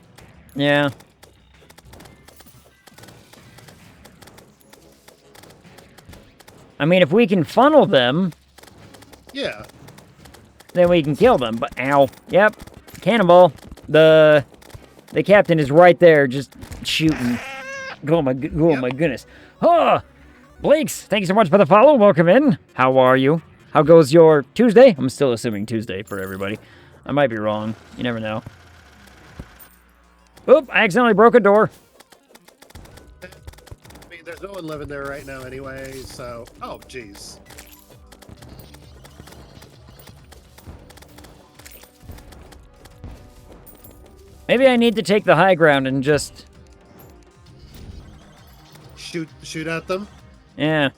Yeah. I mean, if we can funnel them... Yeah. Then we can kill them, but ow. Yep. Cannonball. The captain is right there, just shooting. Oh my goodness. Oh! Blakes, thank you so much for the follow. Welcome in. How are you? How goes your Tuesday? I'm still assuming Tuesday for everybody. I might be wrong. You never know. Oop, I accidentally broke a door. I mean, there's no one living there right now anyway, so... Oh, jeez. Maybe I need to take the high ground and just... Shoot at them. Yeah.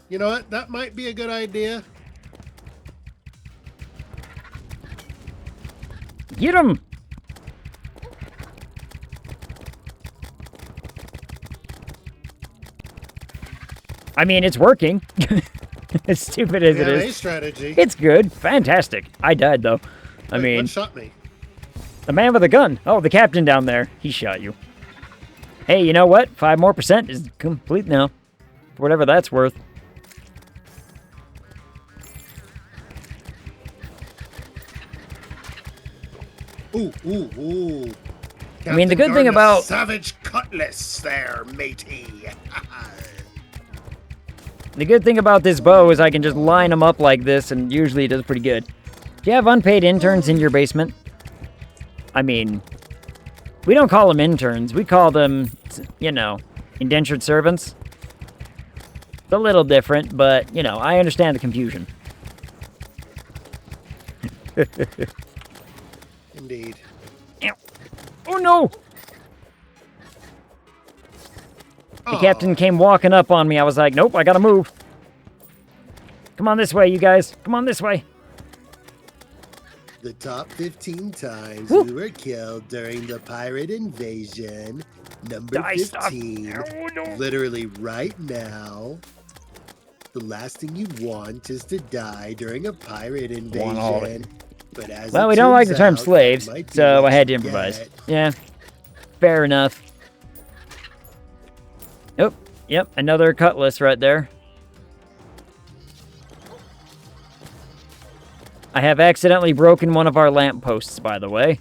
You know what? That might be a good idea. Get him! I mean, it's working. As stupid as it Yeah, is. a strategy. It's good. Fantastic. I died, though. I Wait, mean... what shot me? The man with a gun. Oh, the captain down there. He shot you. Hey, you know what? 5% more is complete now. For whatever that's worth. Ooh. I mean, the good thing about... Savage cutlass there, matey. The good thing about this bow is I can just line them up like this, and usually it does pretty good. Do you have unpaid interns in your basement? I mean, we don't call them interns. We call them, you know, indentured servants. It's a little different, but, you know, I understand the confusion. Indeed. Ow. Oh, no! The captain came walking up on me. I was like, nope, I gotta move. Come on this way, you guys. Come on this way. The top 15 times Woo. we were killed during the pirate invasion. Number Die, 15. stop. Oh, no. Literally right now. The last thing you want is to die during a pirate invasion. But as Well, it we don't like the turns term out, slaves, that might be so what I had to you improvise. get. Yeah, fair enough. Oh, yep, another cutlass right there. I have accidentally broken one of our lampposts, by the way.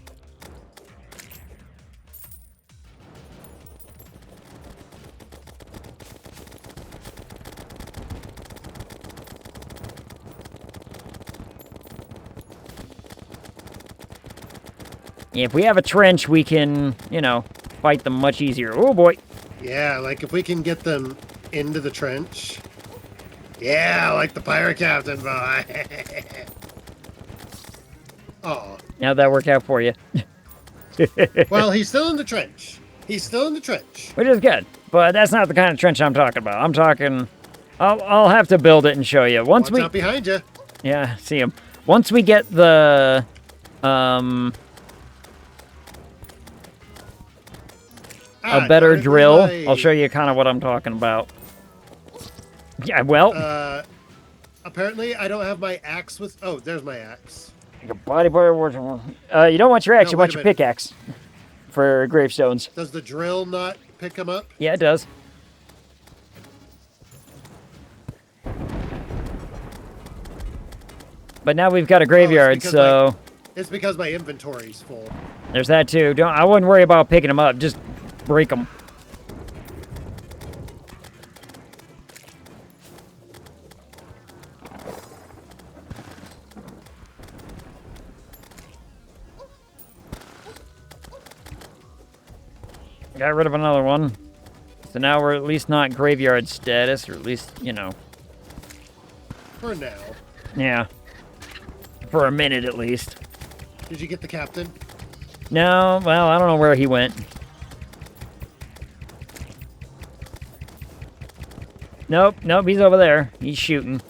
If we have a trench, we can, you know, fight them much easier. Oh, boy. Yeah, like if we can get them into the trench. Yeah, like the pirate captain, boy. Oh. How'd that work out for you? Well, he's still in the trench. He's still in the trench. Which is good, but that's not the kind of trench I'm talking about. I'm talking... I'll have to build it and show you. Watch out behind you. Yeah, see him. Once we get the... a better drill, I'll show you kind of what I'm talking about. Yeah, well... apparently, I don't have my axe with... Oh, there's my axe. Your body part... you don't want your axe, No, you wait want a your minute. pickaxe. For gravestones. Does the drill not pick them up? Yeah, it does. But now we've got a graveyard, so... It's because my inventory's full. There's that too. I wouldn't worry about picking them up. Just break them. Got rid of another one. So now we're at least not graveyard status, or at least, you know. For now. Yeah. For a minute at least. Did you get the captain? No, well, I don't know where he went. Nope, he's over there. He's shooting.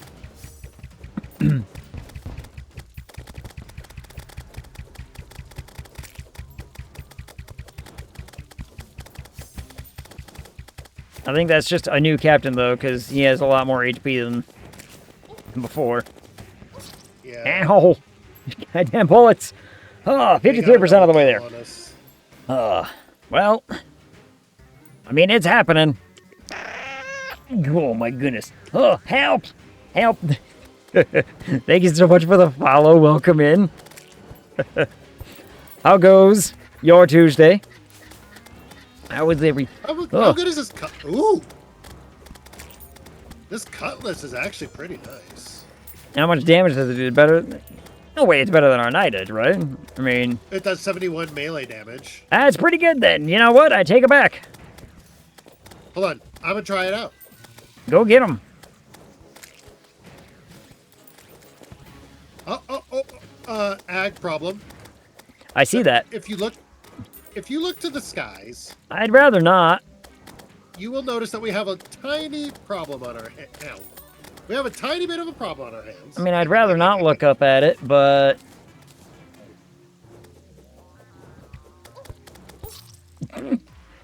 I think that's just a new captain, though, because he has a lot more HP than before. Yeah. Ow! Goddamn bullets! Oh, 53% of the way there. Well, I mean, it's happening. Oh, my goodness. Oh, help! Help! Thank you so much for the follow. Welcome in. How goes your Tuesday? How was every... How good is this cut? Ooh! This cutlass is actually pretty nice. How much damage does it do? Better? No way, it's better than our knight did, right? I mean... It does 71 melee damage. That's pretty good then. You know what? I take it back. Hold on. I'm gonna try it out. Go get him. Ag problem. I see that. If you look to the skies, I'd rather not. you will notice that we have a tiny problem on our hands. We have a tiny bit of a problem on our hands. I mean, I'd rather not look up at it, but...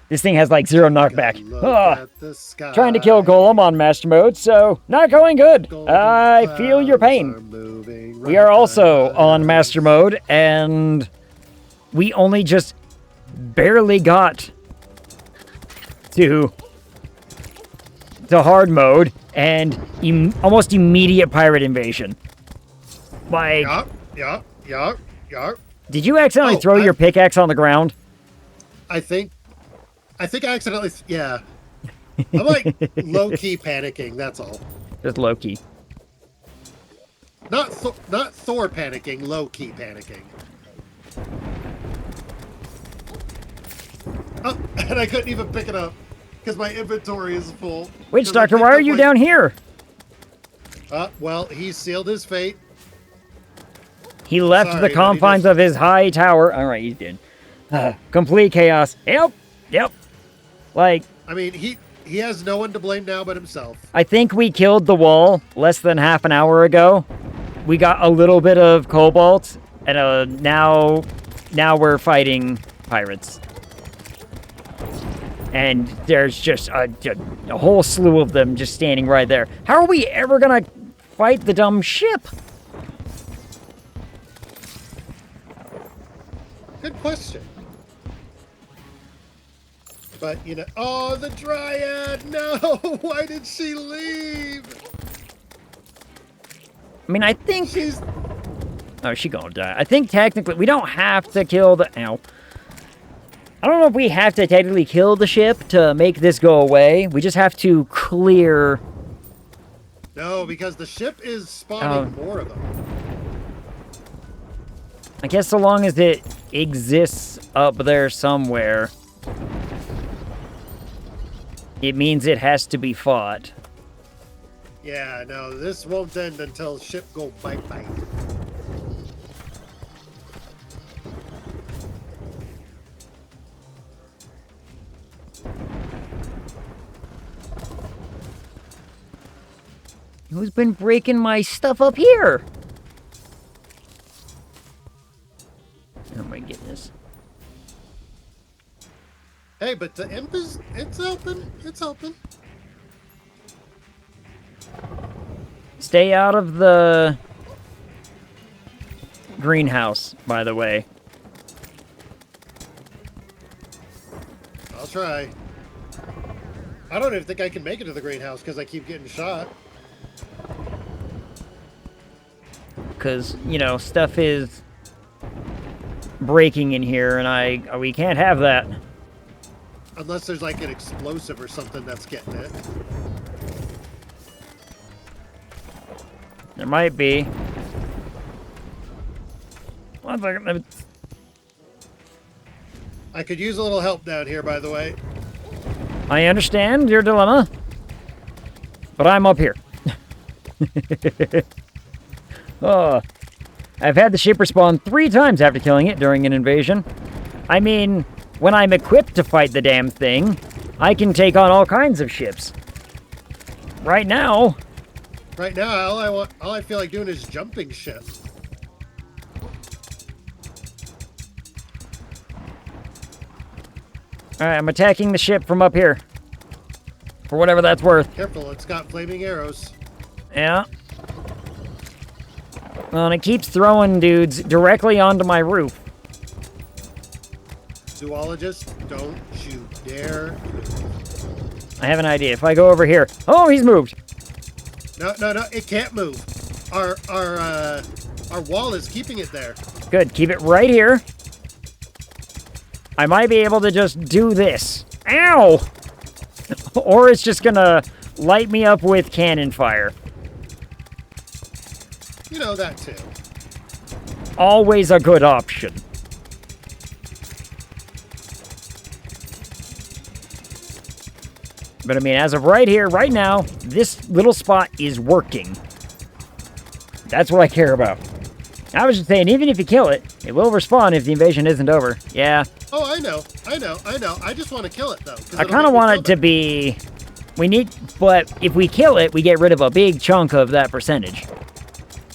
This thing has like 0 knockback. Trying to kill Golem on Master Mode, so not going good. I feel your pain. We are also on Master Mode, and we only just barely got to hard mode, and almost immediate pirate invasion. Like, Yup. Did you accidentally throw your pickaxe on the ground? I think I accidentally, yeah. I'm like low-key panicking, that's all. Just low-key. Not Thor panicking, low-key panicking. Oh, and I couldn't even pick it up because my inventory is full. Witch Doctor, why are you down here? Well, he sealed his fate. He left the confines of his high tower. All right, he's dead. Complete chaos. Yep. Like, I mean, he has no one to blame now but himself. I think we killed the wall less than half an hour ago. We got a little bit of cobalt, and now we're fighting pirates. And there's just a whole slew of them just standing right there. How are we ever gonna fight the dumb ship? Good question. But, you know, oh, the Dryad, no! Why did she leave? I mean, I think... She's... Oh, she gonna die. I think technically, we don't have to kill the... Ow. I don't know if we have to technically kill the ship to make this go away. We just have to clear... No, because the ship is spawning more of them. I guess so long as it exists up there somewhere, it means it has to be fought. Yeah, no, this won't end until ship go bye-bye. Who's been breaking my stuff up here? Oh my goodness. Hey, but the imp is, it's open. It's open. Stay out of the greenhouse, by the way. I'll try. I don't even think I can make it to the greenhouse because I keep getting shot. Because, you know, stuff is breaking in here, and we can't have that. Unless there's like an explosive or something that's getting it. There might be. One second. I could use a little help down here, by the way. I understand your dilemma, but I'm up here. Oh, I've had the ship respawn 3 times after killing it during an invasion. I mean, when I'm equipped to fight the damn thing, I can take on all kinds of ships. Right now, all I feel like doing is jumping ship. Alright, I'm attacking the ship from up here. For whatever that's worth. Careful, it's got flaming arrows. Yeah. Well, and it keeps throwing dudes directly onto my roof. Zoologist, don't you dare move. I have an idea. If I go over here... Oh, he's moved! No, it can't move. Our wall is keeping it there. Good, keep it right here. I might be able to just do this. Ow! Or it's just gonna light me up with cannon fire. You know that too. Always a good option. But I mean, as of right here, right now, this little spot is working. That's what I care about. I was just saying, even if you kill it, It will respawn if the invasion isn't over. Yeah. Oh, I know. I just want to kill it, though. I kind of want it to be... But if we kill it, we get rid of a big chunk of that percentage.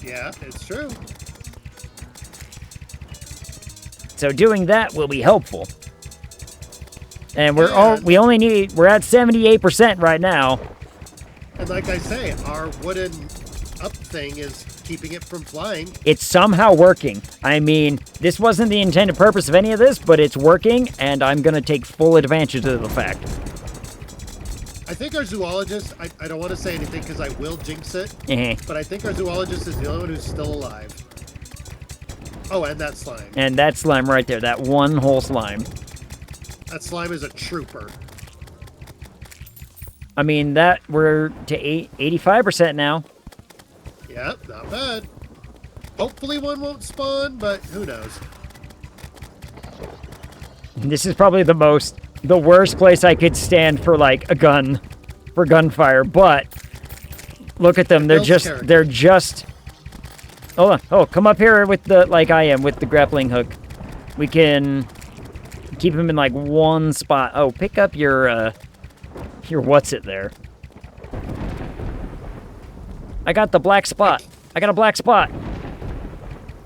Yeah, it's true. So doing that will be helpful. And we're at 78% right now. And like I say, our wooden up thing is keeping it from flying. It's somehow working. I mean, this wasn't the intended purpose of any of this, but it's working, and I'm going to take full advantage of the fact. I think our zoologist, I don't want to say anything because I will jinx it, but I think our zoologist is the only one who's still alive. Oh, and that slime. And that slime right there, that one whole slime. That slime is a trooper. I mean, we're to 85% now. Yep, not bad. Hopefully one won't spawn, but who knows. This is probably the worst place I could stand for, like, for gunfire, but look at them. They're just... Oh, come up here with like I am, with the grappling hook. We can keep him in, like, one spot. Oh, pick up your what's it there. I got the black spot. I got a black spot.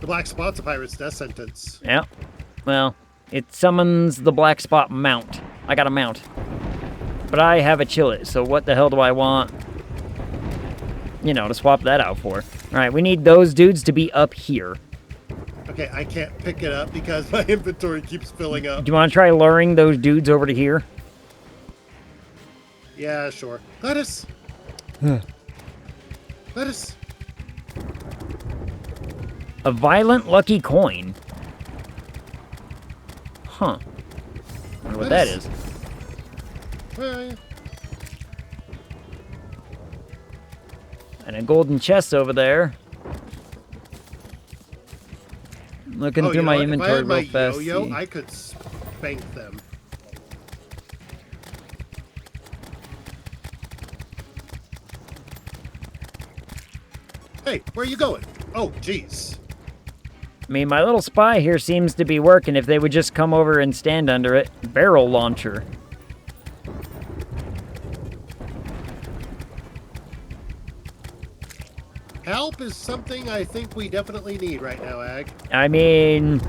The black spot's a pirate's death sentence. Yeah. Well, it summons the black spot mount. I got a mount. But I have a chillet, so what the hell do I want, to swap that out for? Alright, we need those dudes to be up here. Okay, I can't pick it up because my inventory keeps filling up. Do you want to try luring those dudes over to here? Yeah, sure. Lettuce! Lettuce! A violent lucky coin. Huh. I wonder what that is. Where are you? And a golden chest over there. Looking through my inventory real fast. If I had my yo-yo, I could spank them. Hey, where are you going? Oh, jeez. I mean, my little spy here seems to be working. If they would just come over and stand under it. Barrel launcher. Help is something I think we definitely need right now, Ag. I mean,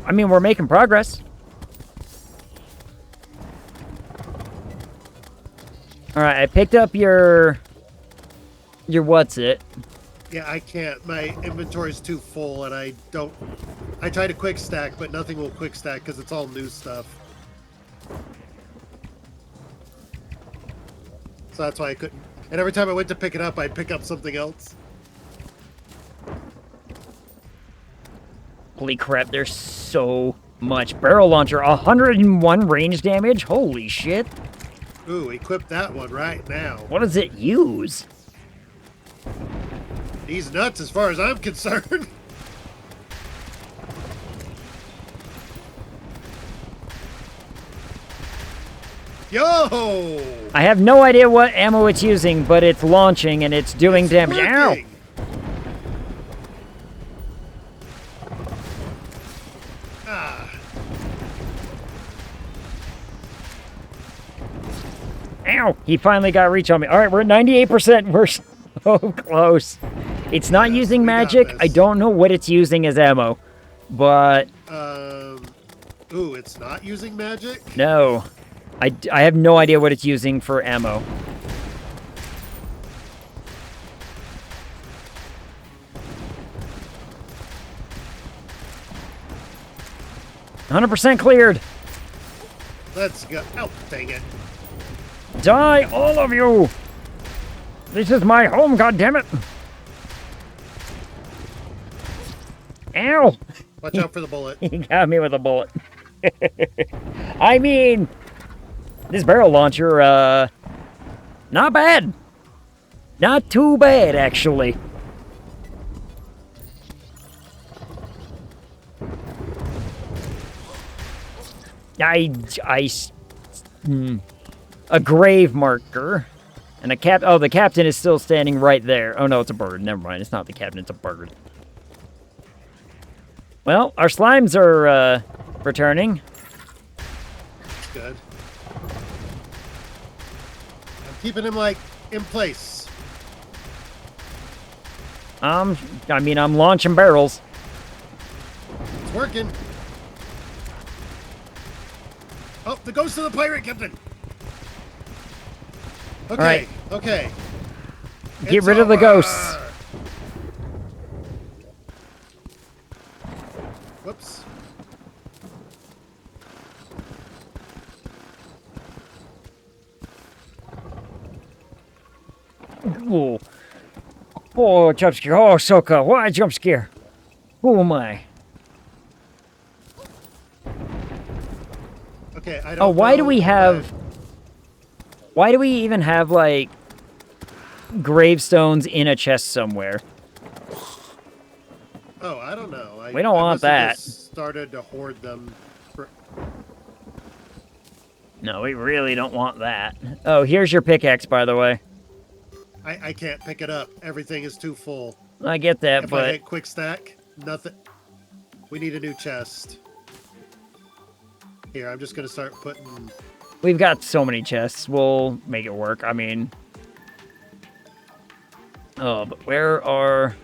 we're making progress. All right, I picked up your what's it? Yeah, I can't. My inventory's too full, and I try to quick stack, but nothing will quick stack because it's all new stuff. So that's why I couldn't. And every time I went to pick it up, I'd pick up something else. Holy crap, there's so much. Barrel launcher, 101 range damage? Holy shit. Ooh, equip that one right now. What does it use? He's nuts as far as I'm concerned. Yo! I have no idea what ammo it's using, but it's launching and it's doing damage. Working. Ow! Ah. Ow! He finally got reach on me. All right, we're at 98%. We're so close. It's not using magic. I don't know what it's using as ammo, but... Ooh, it's not using magic? No. I have no idea what it's using for ammo. "100% cleared." Let's go. Oh, dang it. Die, all of you! This is my home, goddammit! Ow! Watch out for the bullet. He got me with a bullet. I mean, this barrel launcher, not bad. Not too bad, actually. A grave marker. And the captain is still standing right there. Oh no, it's a bird. Never mind, it's not the captain, it's a bird. Well, our slimes are returning. That's good. I'm keeping him, like, in place. I mean, I'm launching barrels. It's working. Oh, the ghost of the pirate captain. Okay, right. okay. Get It's rid of the over. ghosts. Whoops. Ooh. Oh, jump scare. Oh, Soka. Why jump scare? Who am I? Okay, I don't Oh, why do know we if have... Why do we even have, like, gravestones in a chest somewhere? Oh, I don't know. We don't I want must have that. just started to hoard them. No, we really don't want that. Oh, here's your pickaxe, by the way. I can't pick it up. Everything is too full. I get that, If I but... hit quick stack, nothing. We need a new chest. Here, I'm just going to start putting... We've got so many chests. We'll make it work. I mean... Oh, but where are...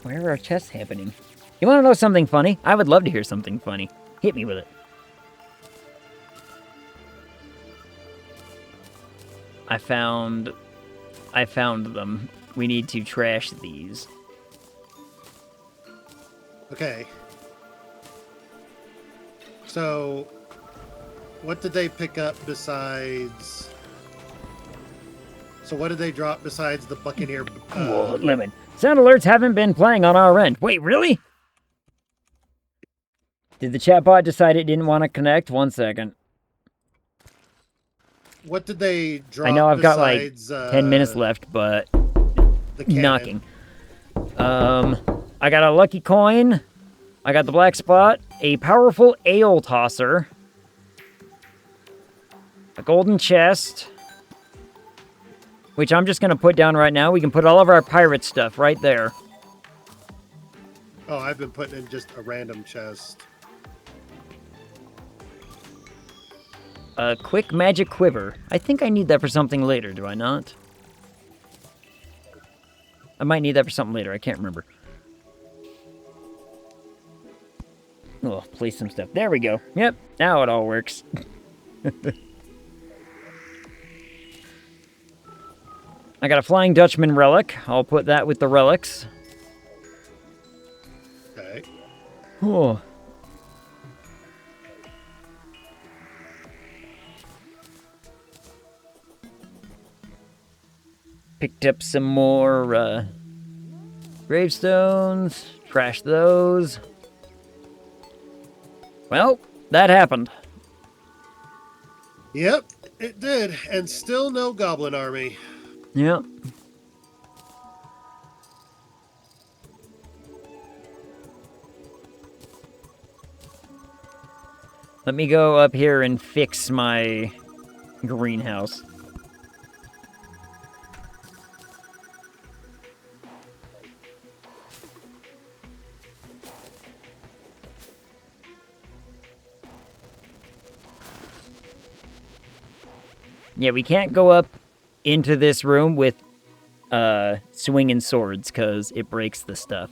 Where are our chests happening? You want to know something funny? I would love to hear something funny. Hit me with it. I found them. We need to trash these. Okay. So, what did they pick up besides... So what did they drop besides the Buccaneer... Whoa, lemon. Sound alerts haven't been playing on our end. Wait, really? Did the chatbot decide it didn't want to connect? 1 second. What did they drop I know I've got like besides, 10 minutes left, but the cannon? knocking. I got a lucky coin. I got the black spot, a powerful ale tosser, a golden chest, which I'm just going to put down right now. We can put all of our pirate stuff right there. Oh, I've been putting in just a random chest. A quick magic quiver. I think I need that for something later, do I not? I might need that for something later. I can't remember. Oh, place some stuff. There we go. Yep, now it all works. I got a Flying Dutchman relic. I'll put that with the relics. Okay. Oh. Picked up some more gravestones. Trashed those. Well, that happened. Yep, it did. And still no goblin army. Yep. Let me go up here and fix my greenhouse. Yeah, we can't go up into this room with swinging swords because it breaks the stuff.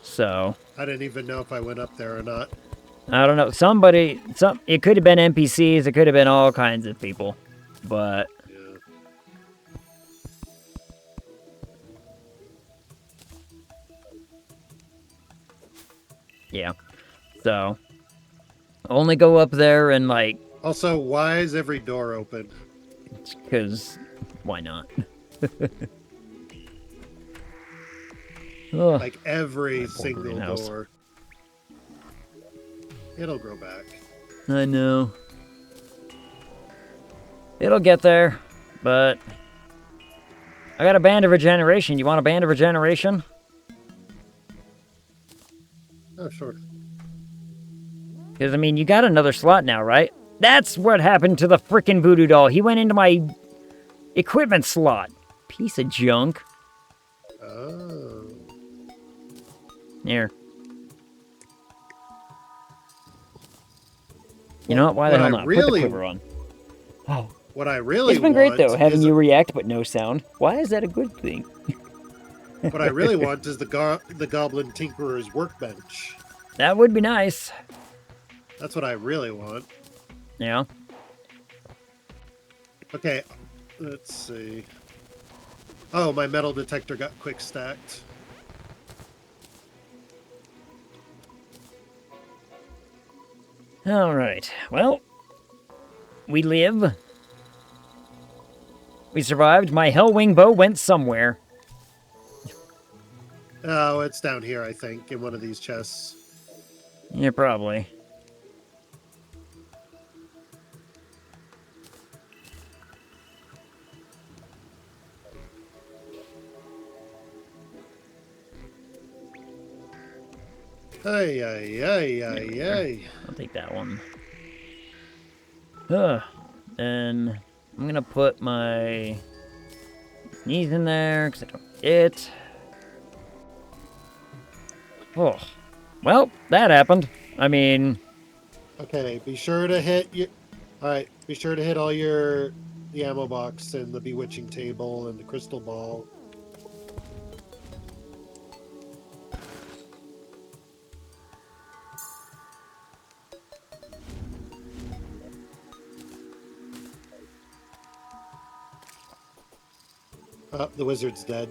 So I didn't even know if I went up there or not. I don't know. It could have been NPCs. It could have been all kinds of people, but yeah. So only go up there and like. Also, why is every door open? Because why not? Ugh. Like every That poor single greenhouse. door. It'll grow back. I know. It'll get there, but I got a band of regeneration. You want a band of regeneration? Oh, sure. Because, I mean, you got another slot now, right? That's what happened to the frickin' voodoo doll. He went into my equipment slot. piece of junk. Oh. Here. You know what? Why the hell not? Put the quiver on. Oh. What I really It's been great, though, want having is you react but no sound. Why is that a good thing? what I really want is the Goblin Tinkerer's workbench. That would be nice. That's what I really want. Yeah. Okay, let's see. Oh, my metal detector got quick stacked. All right. Well, we live. We survived. My Hellwing bow went somewhere. Oh, it's down here, I think, in one of these chests. Yeah, probably. Ay, ay, ay, ay, ay. I'll take that one. Then I'm gonna put my knees in there because I don't forget. Oh, well, that happened. I mean, Okay, be sure to hit your. All right, be sure to hit all the ammo box and the bewitching table and the crystal ball. Oh, the wizard's dead.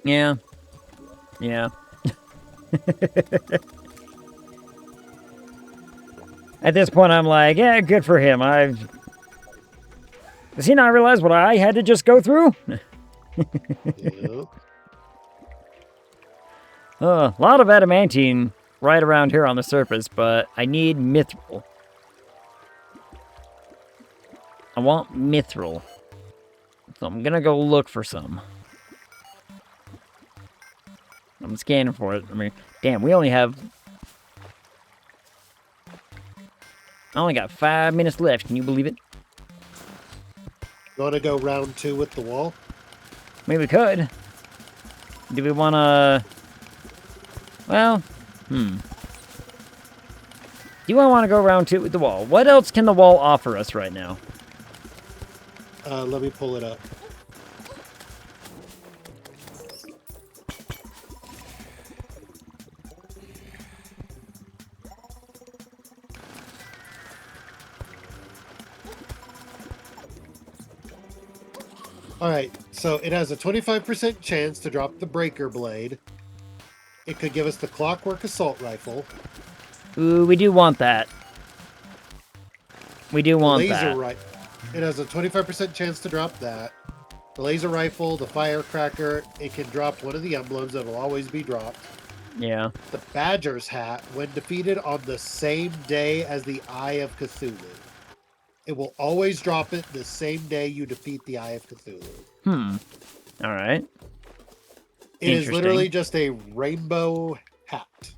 yeah, yeah. At this point, I'm like, yeah, good for him. Does he not realize what I had to just go through? Yeah. A lot of adamantine right around here on the surface, but I need mithril. I want mithril. So I'm gonna go look for some. I'm scanning for it. I mean, damn, we only have... I only got 5 minutes left. Can you believe it? You want to go round 2 with the wall? Maybe we could. Do we want to... Well, Do I want to go round 2 with the wall? What else can the wall offer us right now? Let me pull it up. Alright, so it has a 25% chance to drop the breaker blade. It could give us the clockwork assault rifle. Ooh, we do want that. We do want laser that. rifle. It has a 25% chance to drop that. The laser rifle, the firecracker, it can drop one of the emblems that will always be dropped. Yeah. The Badger's hat, when defeated on the same day as the Eye of Cthulhu. It will always drop it the same day you defeat the Eye of Cthulhu. All right. It is literally just a rainbow hat.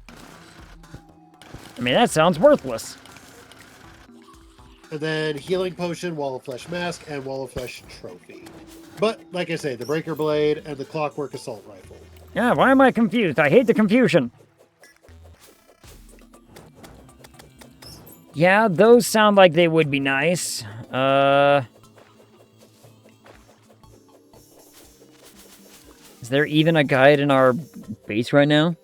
I mean, that sounds worthless. And then Healing Potion, Wall of Flesh Mask, and Wall of Flesh Trophy. But, like I say, the Breaker Blade and the Clockwork Assault Rifle. Yeah, why am I confused? I hate the confusion. Yeah, those sound like they would be nice. Is there even a guide in our base right now?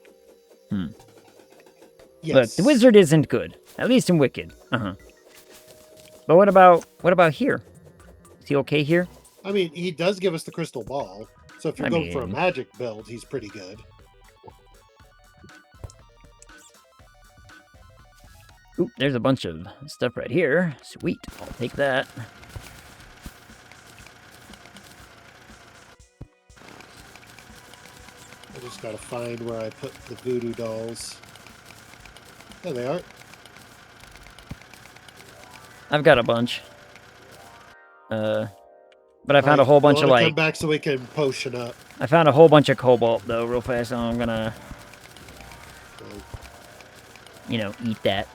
Yes. Look, the wizard isn't good. At least in Wicked. But what about here? Is he okay here? I mean, he does give us the crystal ball. So if you're going for a magic build, he's pretty good. Oop, there's a bunch of stuff right here. Sweet, I'll take that. I just gotta find where I put the voodoo dolls. There they are. I've got a bunch. But I found a whole bunch of come back so we can potion up. I found a whole bunch of cobalt though, real fast, so I'm gonna, you know, eat that.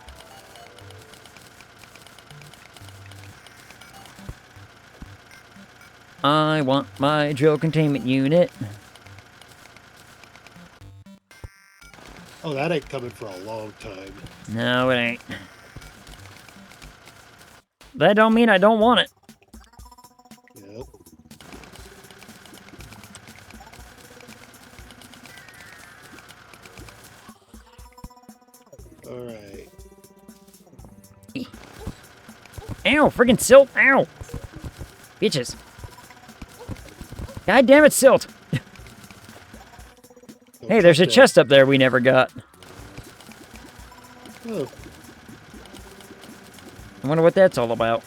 I want my drill containment unit. Oh, that ain't coming for a long time. No, it ain't. That don't mean I don't want it. Yep. Alright. Ow, friggin' silt, ow! Bitches. God damn it, silt! Hey, there's a chest up there we never got. Oh. I wonder what that's all about.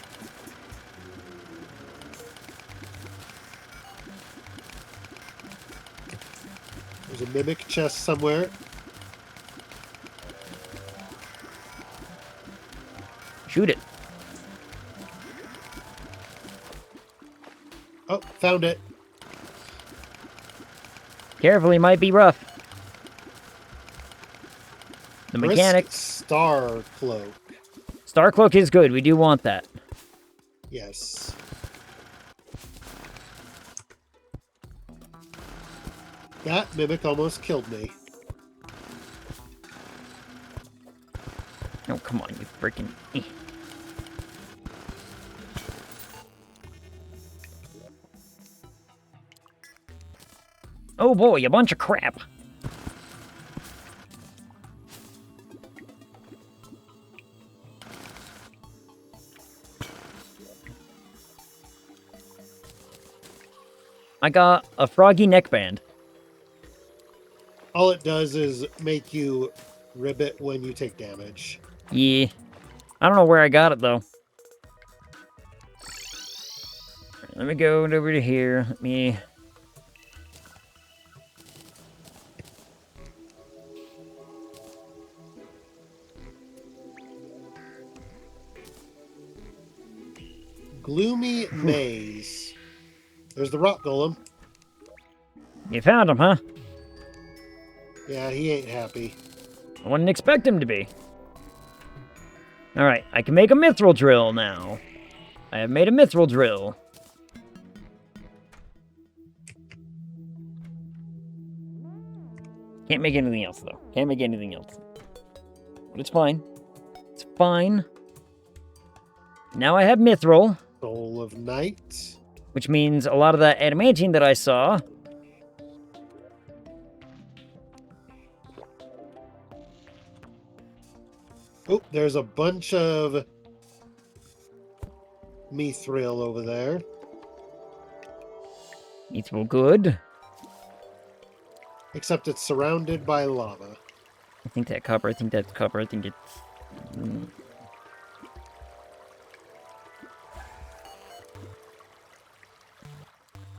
There's a mimic chest somewhere. Shoot it. Oh, found it. Carefully, might be rough. The mechanic. Star cloak. Star Cloak is good. We do want that. Yes. That mimic almost killed me. Oh, come on, you freaking... Oh boy, a bunch of crap. I got a froggy neckband. All it does is make you ribbit when you take damage. Yeah. I don't know where I got it, though. Let me go over to here. Let me... Gloomy Maze. There's the rock golem. You found him, huh? Yeah, he ain't happy. I wouldn't expect him to be. Alright, I can make a mithril drill now. I have made a mithril drill. Can't make anything else, though. Can't make anything else. But it's fine. It's fine. Now I have mithril. Soul of Night. Which means a lot of that adamantine that I saw... Oh, there's a bunch of mithril over there. Mithril good. Except it's surrounded by lava. I think that copper, I think that's copper, I think it's...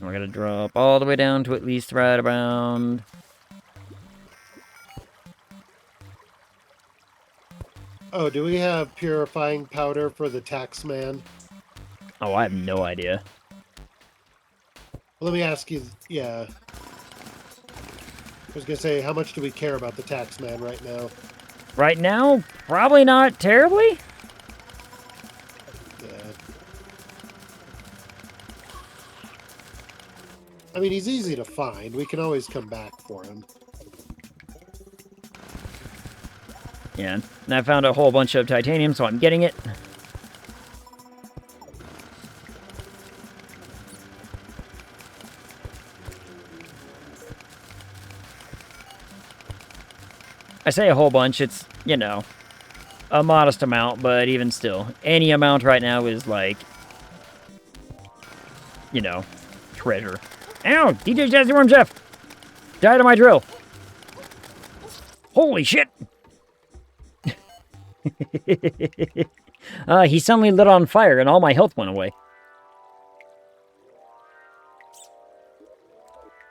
We're gonna drop all the way down to at least right around... Oh, do we have purifying powder for the tax man? Oh, I have no idea. Let me ask you, yeah. I was gonna say, how much do we care about the tax man right now? Right now, probably not terribly. Yeah. I mean, he's easy to find. We can always come back for him. Yeah, and I found a whole bunch of titanium, so I'm getting it. I say a whole bunch, it's, you know, a modest amount, but even still, any amount right now is like, you know, treasure. Ow! DJ Jazzy Worm Jeff! Died of my drill! Holy shit! He suddenly lit on fire and all my health went away.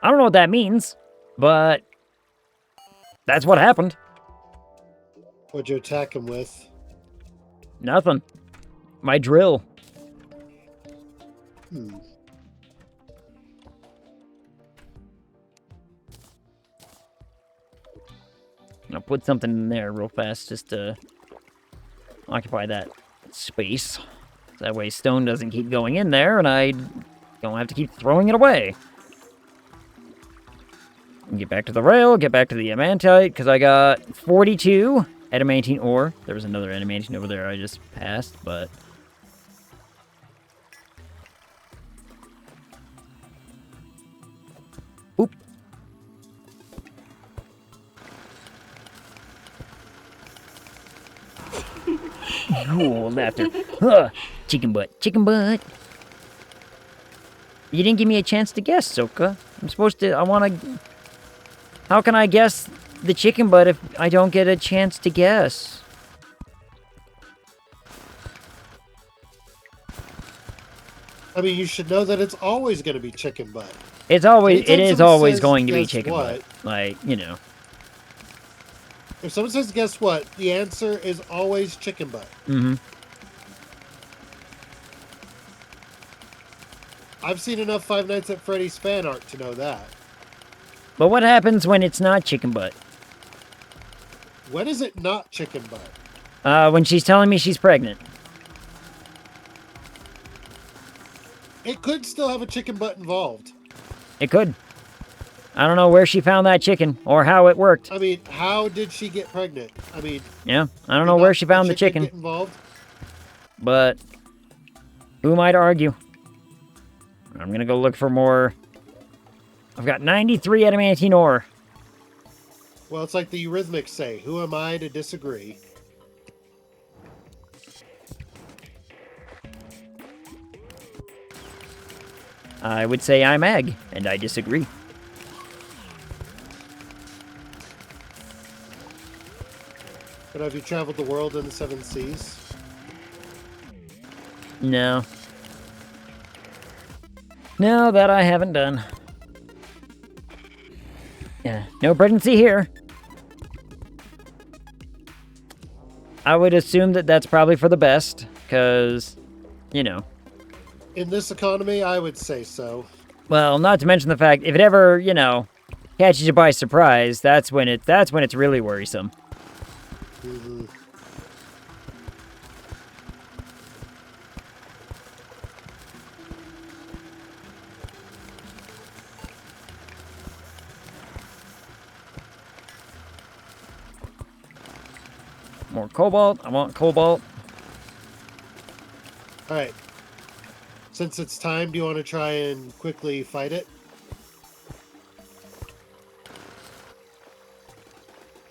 I don't know what that means, but that's what happened. What'd you attack him with? Nothing. My drill. I'll put something in there real fast just to occupy that space. That way stone doesn't keep going in there and I Don't have to keep throwing it away. Get back to the rail, get back to the adamantite, because I got 42 adamantine ore. There was another adamantine over there I just passed, but... Oop. Cool laughter. Huh. Chicken butt. Chicken butt. You didn't give me a chance to guess, Soka. I'm supposed to... I want to... How can I guess the chicken butt if I don't get a chance to guess? I mean, you should know that it's always going to be chicken butt. It is always says, going to be "Guess chicken what?" butt. Like, you know. If someone says, guess what? The answer is always chicken butt. Mm-hmm. I've seen enough Five Nights at Freddy's fan art to know that. But what happens when it's not chicken butt? When is it not chicken butt? When she's telling me she's pregnant. It could still have a chicken butt involved. It could. I don't know where she found that chicken or how it worked. I mean, how did she get pregnant? I mean... Yeah, I don't know where she found the chicken. Get involved? But who am I to argue? I'm gonna go look for more. I've got 93 adamantine ore. Well, it's like the Eurythmics say, who am I to disagree? I would say I'm Ag, and I disagree. But have you traveled the world in the 7 seas? No. No, that I haven't done. Yeah, no pregnancy here. I would assume that that's probably for the best, because, you know. In this economy, I would say so. Well, not to mention the fact, if it ever, you know, catches you by surprise, that's when it's really worrisome. Mm-hmm. More cobalt. I want cobalt. All right. Since it's time, do you want to try and quickly fight it?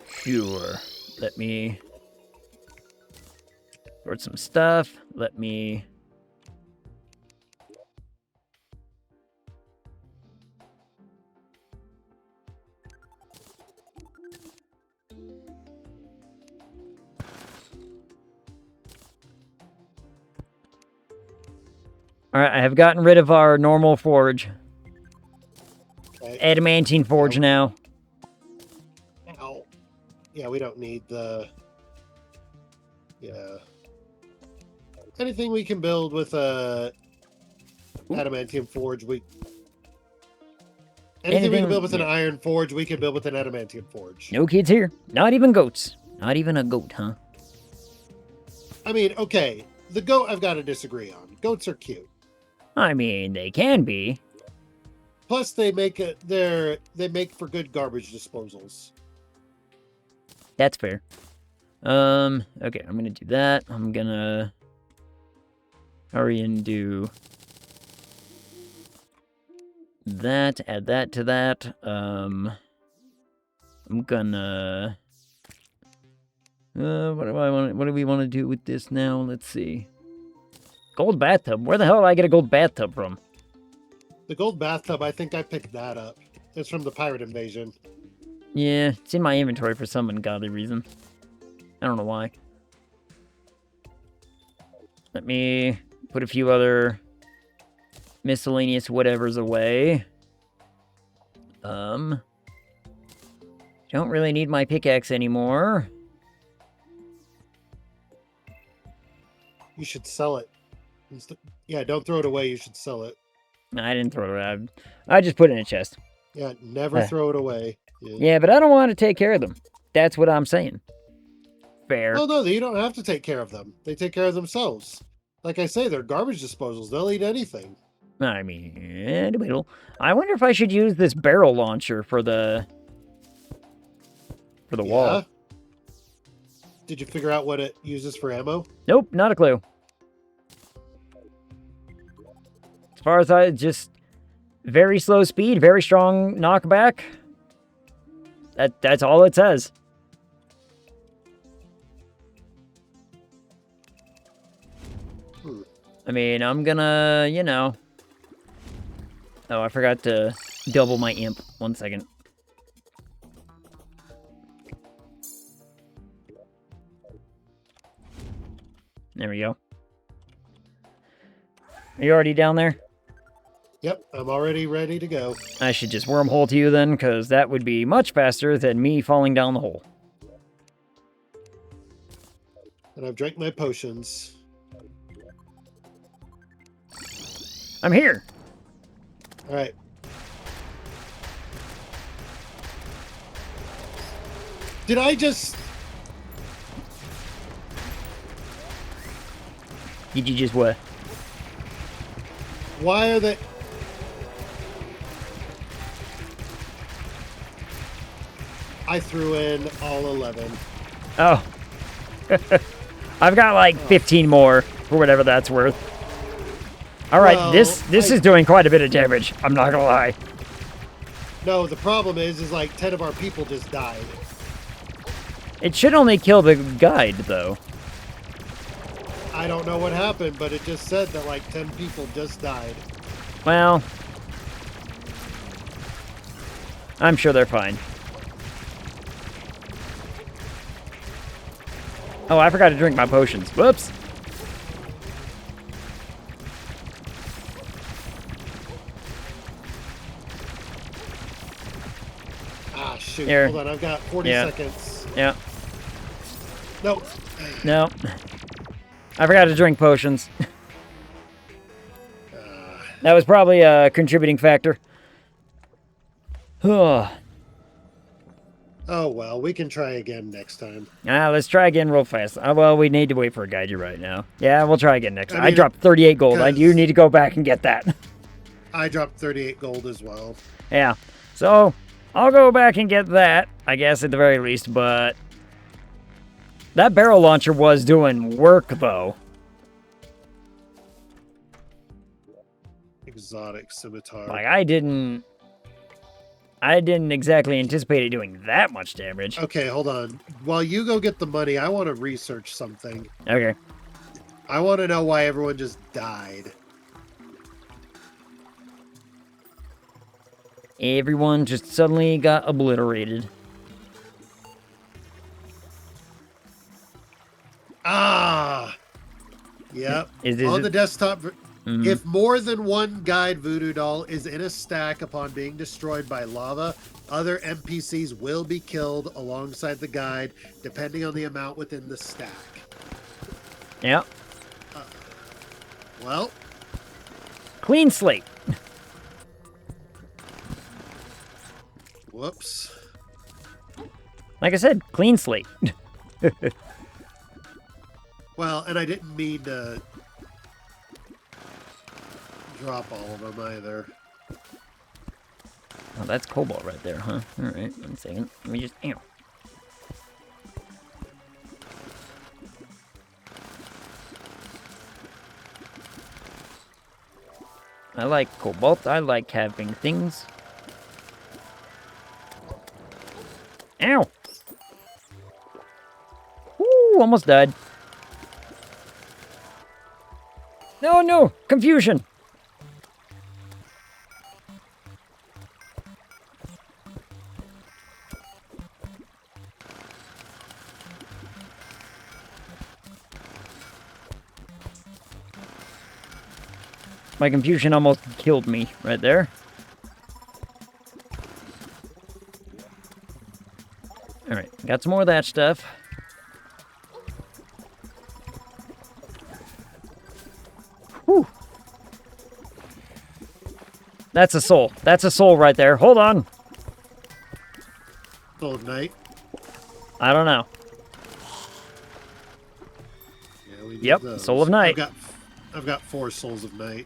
Sure. Let me sort some stuff. Let me... Alright, I have gotten rid of our normal forge. Okay. Adamantine forge now. Ow. Yeah, we don't need the... Yeah. Anything we can build with a adamantium forge, Anything we can build with an iron forge, we can build with an adamantium forge. No kids here. Not even goats. Not even a goat, huh? I mean, okay. The goat I've got to disagree on. Goats are cute. I mean, they can be. Plus, they make for good garbage disposals. That's fair. Okay, I'm gonna do that. I'm gonna hurry and do that, add that to that. I'm gonna what do we want to do with this now? Let's see. Gold bathtub. Where the hell did I get a gold bathtub from? The gold bathtub, I think I picked that up. It's from the pirate invasion. Yeah, it's in my inventory for some ungodly reason. I don't know why. Let me put a few other miscellaneous whatevers away. Don't really need my pickaxe anymore. You should sell it. Yeah, don't throw it away. You should sell it. I didn't throw it away. I just put it in a chest. Yeah, never throw it away. Yeah, but I don't want to take care of them. That's what I'm saying. Fair. Oh, no, you don't have to take care of them. They take care of themselves. Like I say, they're garbage disposals. They'll eat anything. I mean, debatable. I wonder if I should use this barrel launcher for the wall. Did you figure out what it uses for ammo? Nope, not a clue. As far as just very slow speed, very strong knockback. That's all it says. I mean, I'm gonna, you know. Oh, I forgot to double my imp. 1 second. There we go. Are you already down there? Yep, I'm already ready to go. I should just wormhole to you then, because that would be much faster than me falling down the hole. And I've drank my potions. I'm here! All right. Did I just... Did you just what? Why are they... I threw in all 11. Oh. I've got like 15 more, for whatever that's worth. Alright, Well, this is doing quite a bit of damage. I'm not gonna lie. No, the problem is like 10 of our people just died. It should only kill the guide, though. I don't know what happened, but it just said that like 10 people just died. Well, I'm sure they're fine. Oh, I forgot to drink my potions. Whoops. Ah, shoot. Here. Hold on, I've got 40 seconds. Yeah. Nope. No. I forgot to drink potions. That was probably a contributing factor. Oh, well, we can try again next time. Let's try again real fast. Well, we need to wait for a guide right now. Yeah, we'll try again next time. I mean, dropped 38 gold. I do need to go back and get that. I dropped 38 gold as well. Yeah. So, I'll go back and get that, I guess, at the very least, but... That barrel launcher was doing work, though. Exotic scimitar. Like, I didn't exactly anticipate it doing that much damage. Okay, hold on. While you go get the money, I want to research something. Okay. I want to know why everyone just died. Everyone just suddenly got obliterated. Ah! Yep. On the desktop... Mm-hmm. If more than one guide voodoo doll is in a stack upon being destroyed by lava, other NPCs will be killed alongside the guide, depending on the amount within the stack. Yep. Well. Clean slate. Whoops. Like I said, clean slate. Well, and I didn't mean to... drop all of them either. Oh, that's cobalt right there, huh? Alright, 1 second. Let me just... Ew. I like cobalt. I like having things. Ow! Woo! Almost died. No, no! Confusion! My confusion almost killed me right there. Alright, got some more of that stuff. Whew. That's a soul. That's a soul right there. Hold on. Soul of Night. I don't know. Yeah, we need Yep, those. Soul of Night. I've got 4 Souls of Night.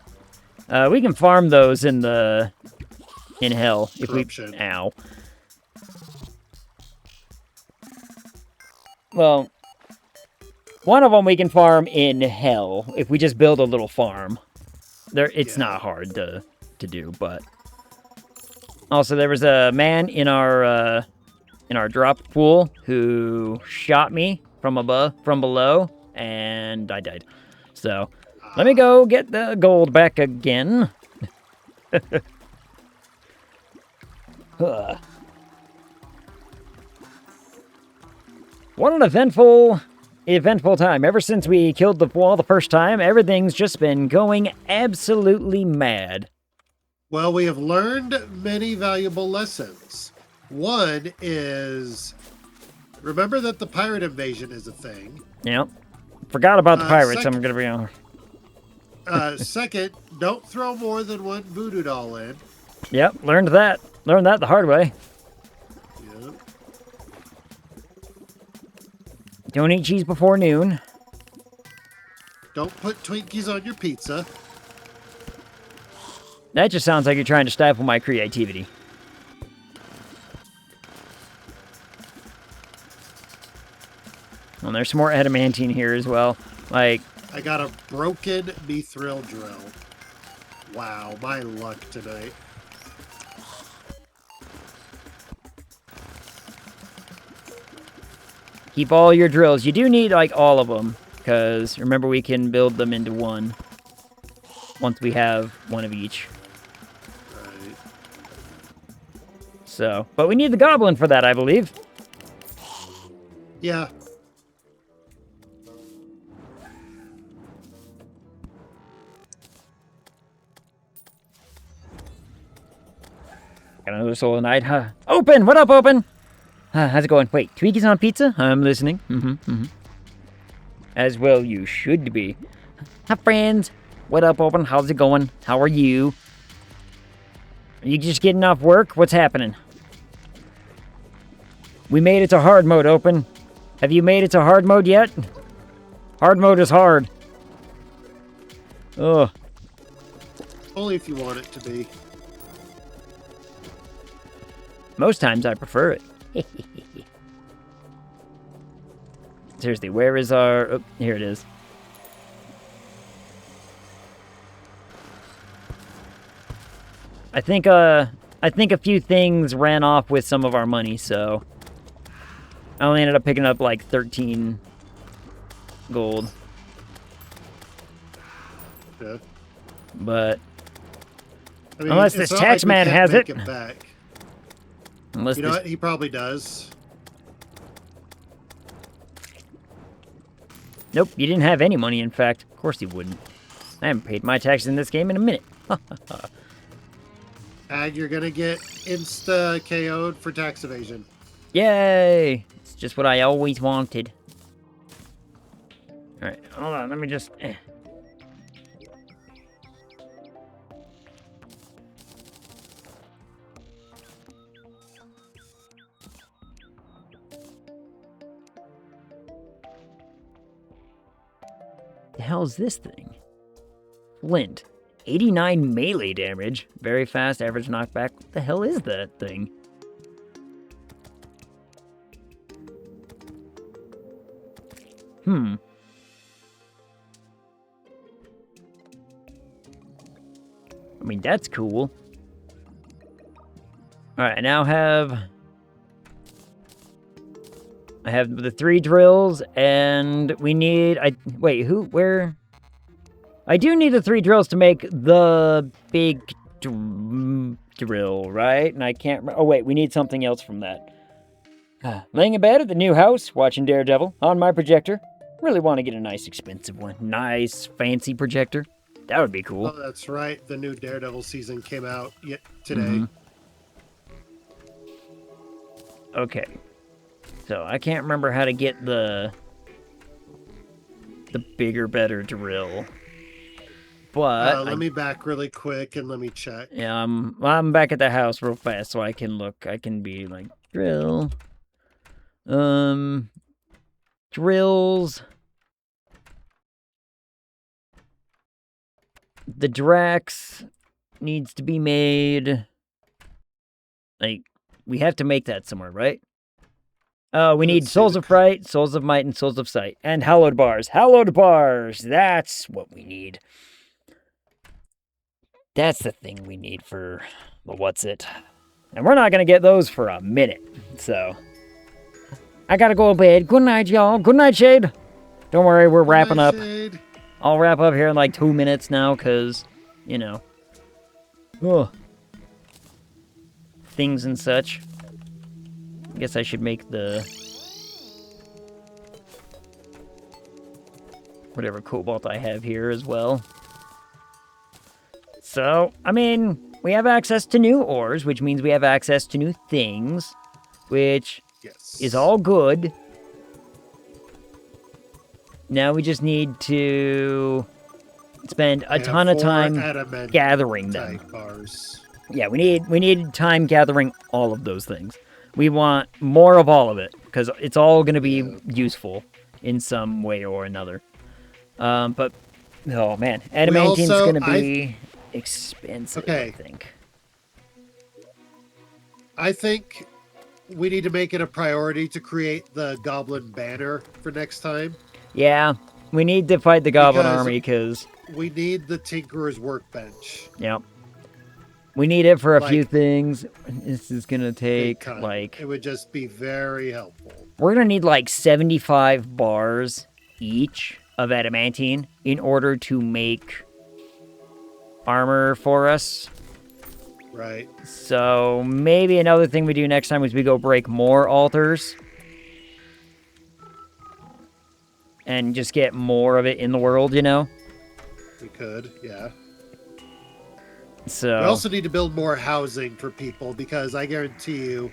We can farm those in hell if we. Corruption. Ow. Well, one of them we can farm in hell if we just build a little farm. It's not hard to do, but also there was a man in our drop pool who shot me from below, and I died. So let me go get the gold back again. What an eventful time. Ever since we killed the wall the first time, everything's just been going absolutely mad. Well, we have learned many valuable lessons. One is, remember that the pirate invasion is a thing. Yep. Forgot about the pirates, second, I'm gonna be honest. Second, don't throw more than one voodoo doll in. Yep, learned that the hard way. Yep. Don't eat cheese before noon. Don't put Twinkies on your pizza. That just sounds like you're trying to stifle my creativity. Well, there's some more adamantine here as well. Like, I got a broken mithril drill. Wow, my luck tonight. keep all your drills. You do need, like, all of them. Because, remember, we can build them into one. Once we have one of each. Right. So, but we need the goblin for that, I believe. Yeah. Got another soul night, huh? Open! What up, Open? How's it going? Wait, Tweaky's on pizza? I'm listening. As well you should be. Hi, friends. What up, Open? How's it going? How are you? Are you just getting off work? What's happening? We made it to hard mode, Open. Have you made it to hard mode yet? Hard mode is hard. Ugh. Only if you want it to be. Most times I prefer it. Seriously, where is our... Oh, here it is. I think a few things ran off with some of our money, so... I only ended up picking up, like, 13 gold. Yeah. But... I mean, unless this tax man has it. Back. Unless you know what? He probably does. Nope, you didn't have any money, in fact. Of course he wouldn't. I haven't paid my taxes in this game in a minute. And you're gonna get insta KO'd for tax evasion. Yay! It's just what I always wanted. Alright, hold on, let me just... The hell is this thing? Flint. 89 melee damage. Very fast average knockback. What the hell is that thing? I mean, that's cool. Alright, I now have... I have the 3 drills, and we need... Wait, where... I do need the 3 drills to make the big drill, right? And I can't... Oh, wait, we need something else from that. Laying in bed at the new house, watching Daredevil on my projector. Really want to get a nice, expensive one. Nice, fancy projector. That would be cool. Oh, that's right. The new Daredevil season came out today. Okay. So, I can't remember how to get the bigger, better drill. But... let me back really quick and let me check. Yeah, I'm back at the house real fast so I can look. I can be like, drill. Drills. The Drax needs to be made. Like, we have to make that somewhere, right? We need Let's see Souls the of Fright, Souls of Might, and Souls of Sight. And Hallowed Bars. Hallowed Bars! That's what we need. That's the thing we need for the what's it. And we're not going to get those for a minute. So, I gotta go to bed. Good night, y'all. Good night, Shade. Don't worry, we're wrapping up. Shade. I'll wrap up here in like 2 minutes now, because, you know. Ugh. Things and such. I guess I should make the... whatever cobalt I have here as well. So, I mean, we have access to new ores, which means we have access to new things, which Yes. is all good. Now we just need to spend a ton of time gathering them. Bars. Yeah, we need time gathering all of those things. We want more of all of it, because it's all going to be useful in some way or another. But, oh man, adamantine's going to be expensive, okay. I think. I think we need to make it a priority to create the Goblin Banner for next time. Yeah, we need to fight the Goblin Army, because... we need the Tinkerer's Workbench. Yep. We need it for a few things. This is going to take, like... it would just be very helpful. We're going to need, like, 75 bars each of adamantine in order to make armor for us. Right. So, maybe another thing we do next time is we go break more altars. And just get more of it in the world, you know? We could, yeah. So... we also need to build more housing for people, because I guarantee you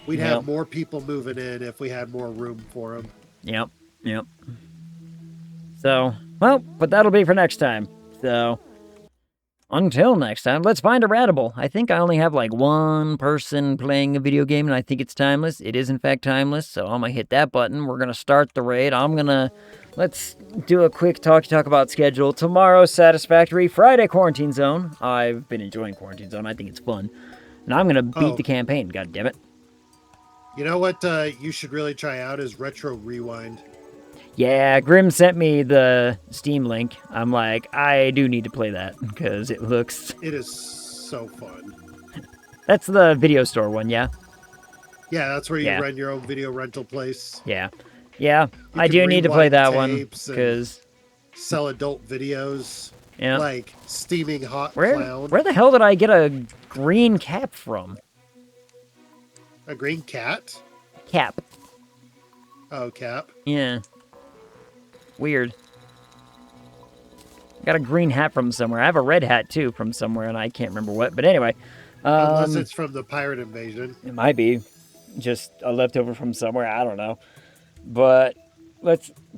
we'd have more people moving in if we had more room for them. Yep, yep. So, well, but that'll be for next time. So, until next time, let's find a Ratable. I think I only have like one person playing a video game, and I think it's timeless. It is, in fact, timeless, so I'm going to hit that button. We're going to start the raid. Let's do a quick talk about schedule. Tomorrow, Satisfactory. Friday, Quarantine Zone. I've been enjoying Quarantine Zone. I think it's fun. And I'm going to beat the campaign, God damn it. You know what you should really try out is Retro Rewind. Yeah, Grim sent me the Steam link. I'm like, I do need to play that, because it looks... it is so fun. That's the video store one, yeah? Yeah, that's where you run your own video rental place. Yeah. Yeah, I do need to play that one, because... sell adult videos. Yeah. Like Steaming Hot Clown. Where the hell did I get a green cap from? A green cat? Cap. Oh, cap. Yeah. Weird. Got a green hat from somewhere. I have a red hat, too, from somewhere, and I can't remember what. But anyway. Unless it's from the pirate invasion. It might be. Just a leftover from somewhere. I don't know. But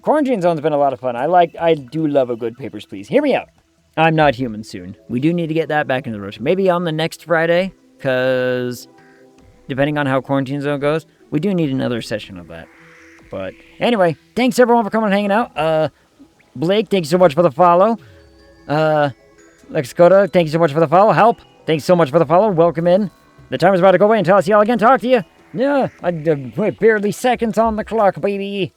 Quarantine Zone's been a lot of fun. I do love a good Papers, Please. Hear me out. I'm Not Human soon. We do need to get that back into the rotation. Maybe on the next Friday, because depending on how Quarantine Zone goes, we do need another session of that. But anyway, thanks everyone for coming and hanging out. Blake, thank you so much for the follow. Lexcoda, thank you so much for the follow. Help, thanks so much for the follow. Welcome in. The time is about to go away until I see y'all again. Talk to you. Yeah, barely seconds on the clock, baby.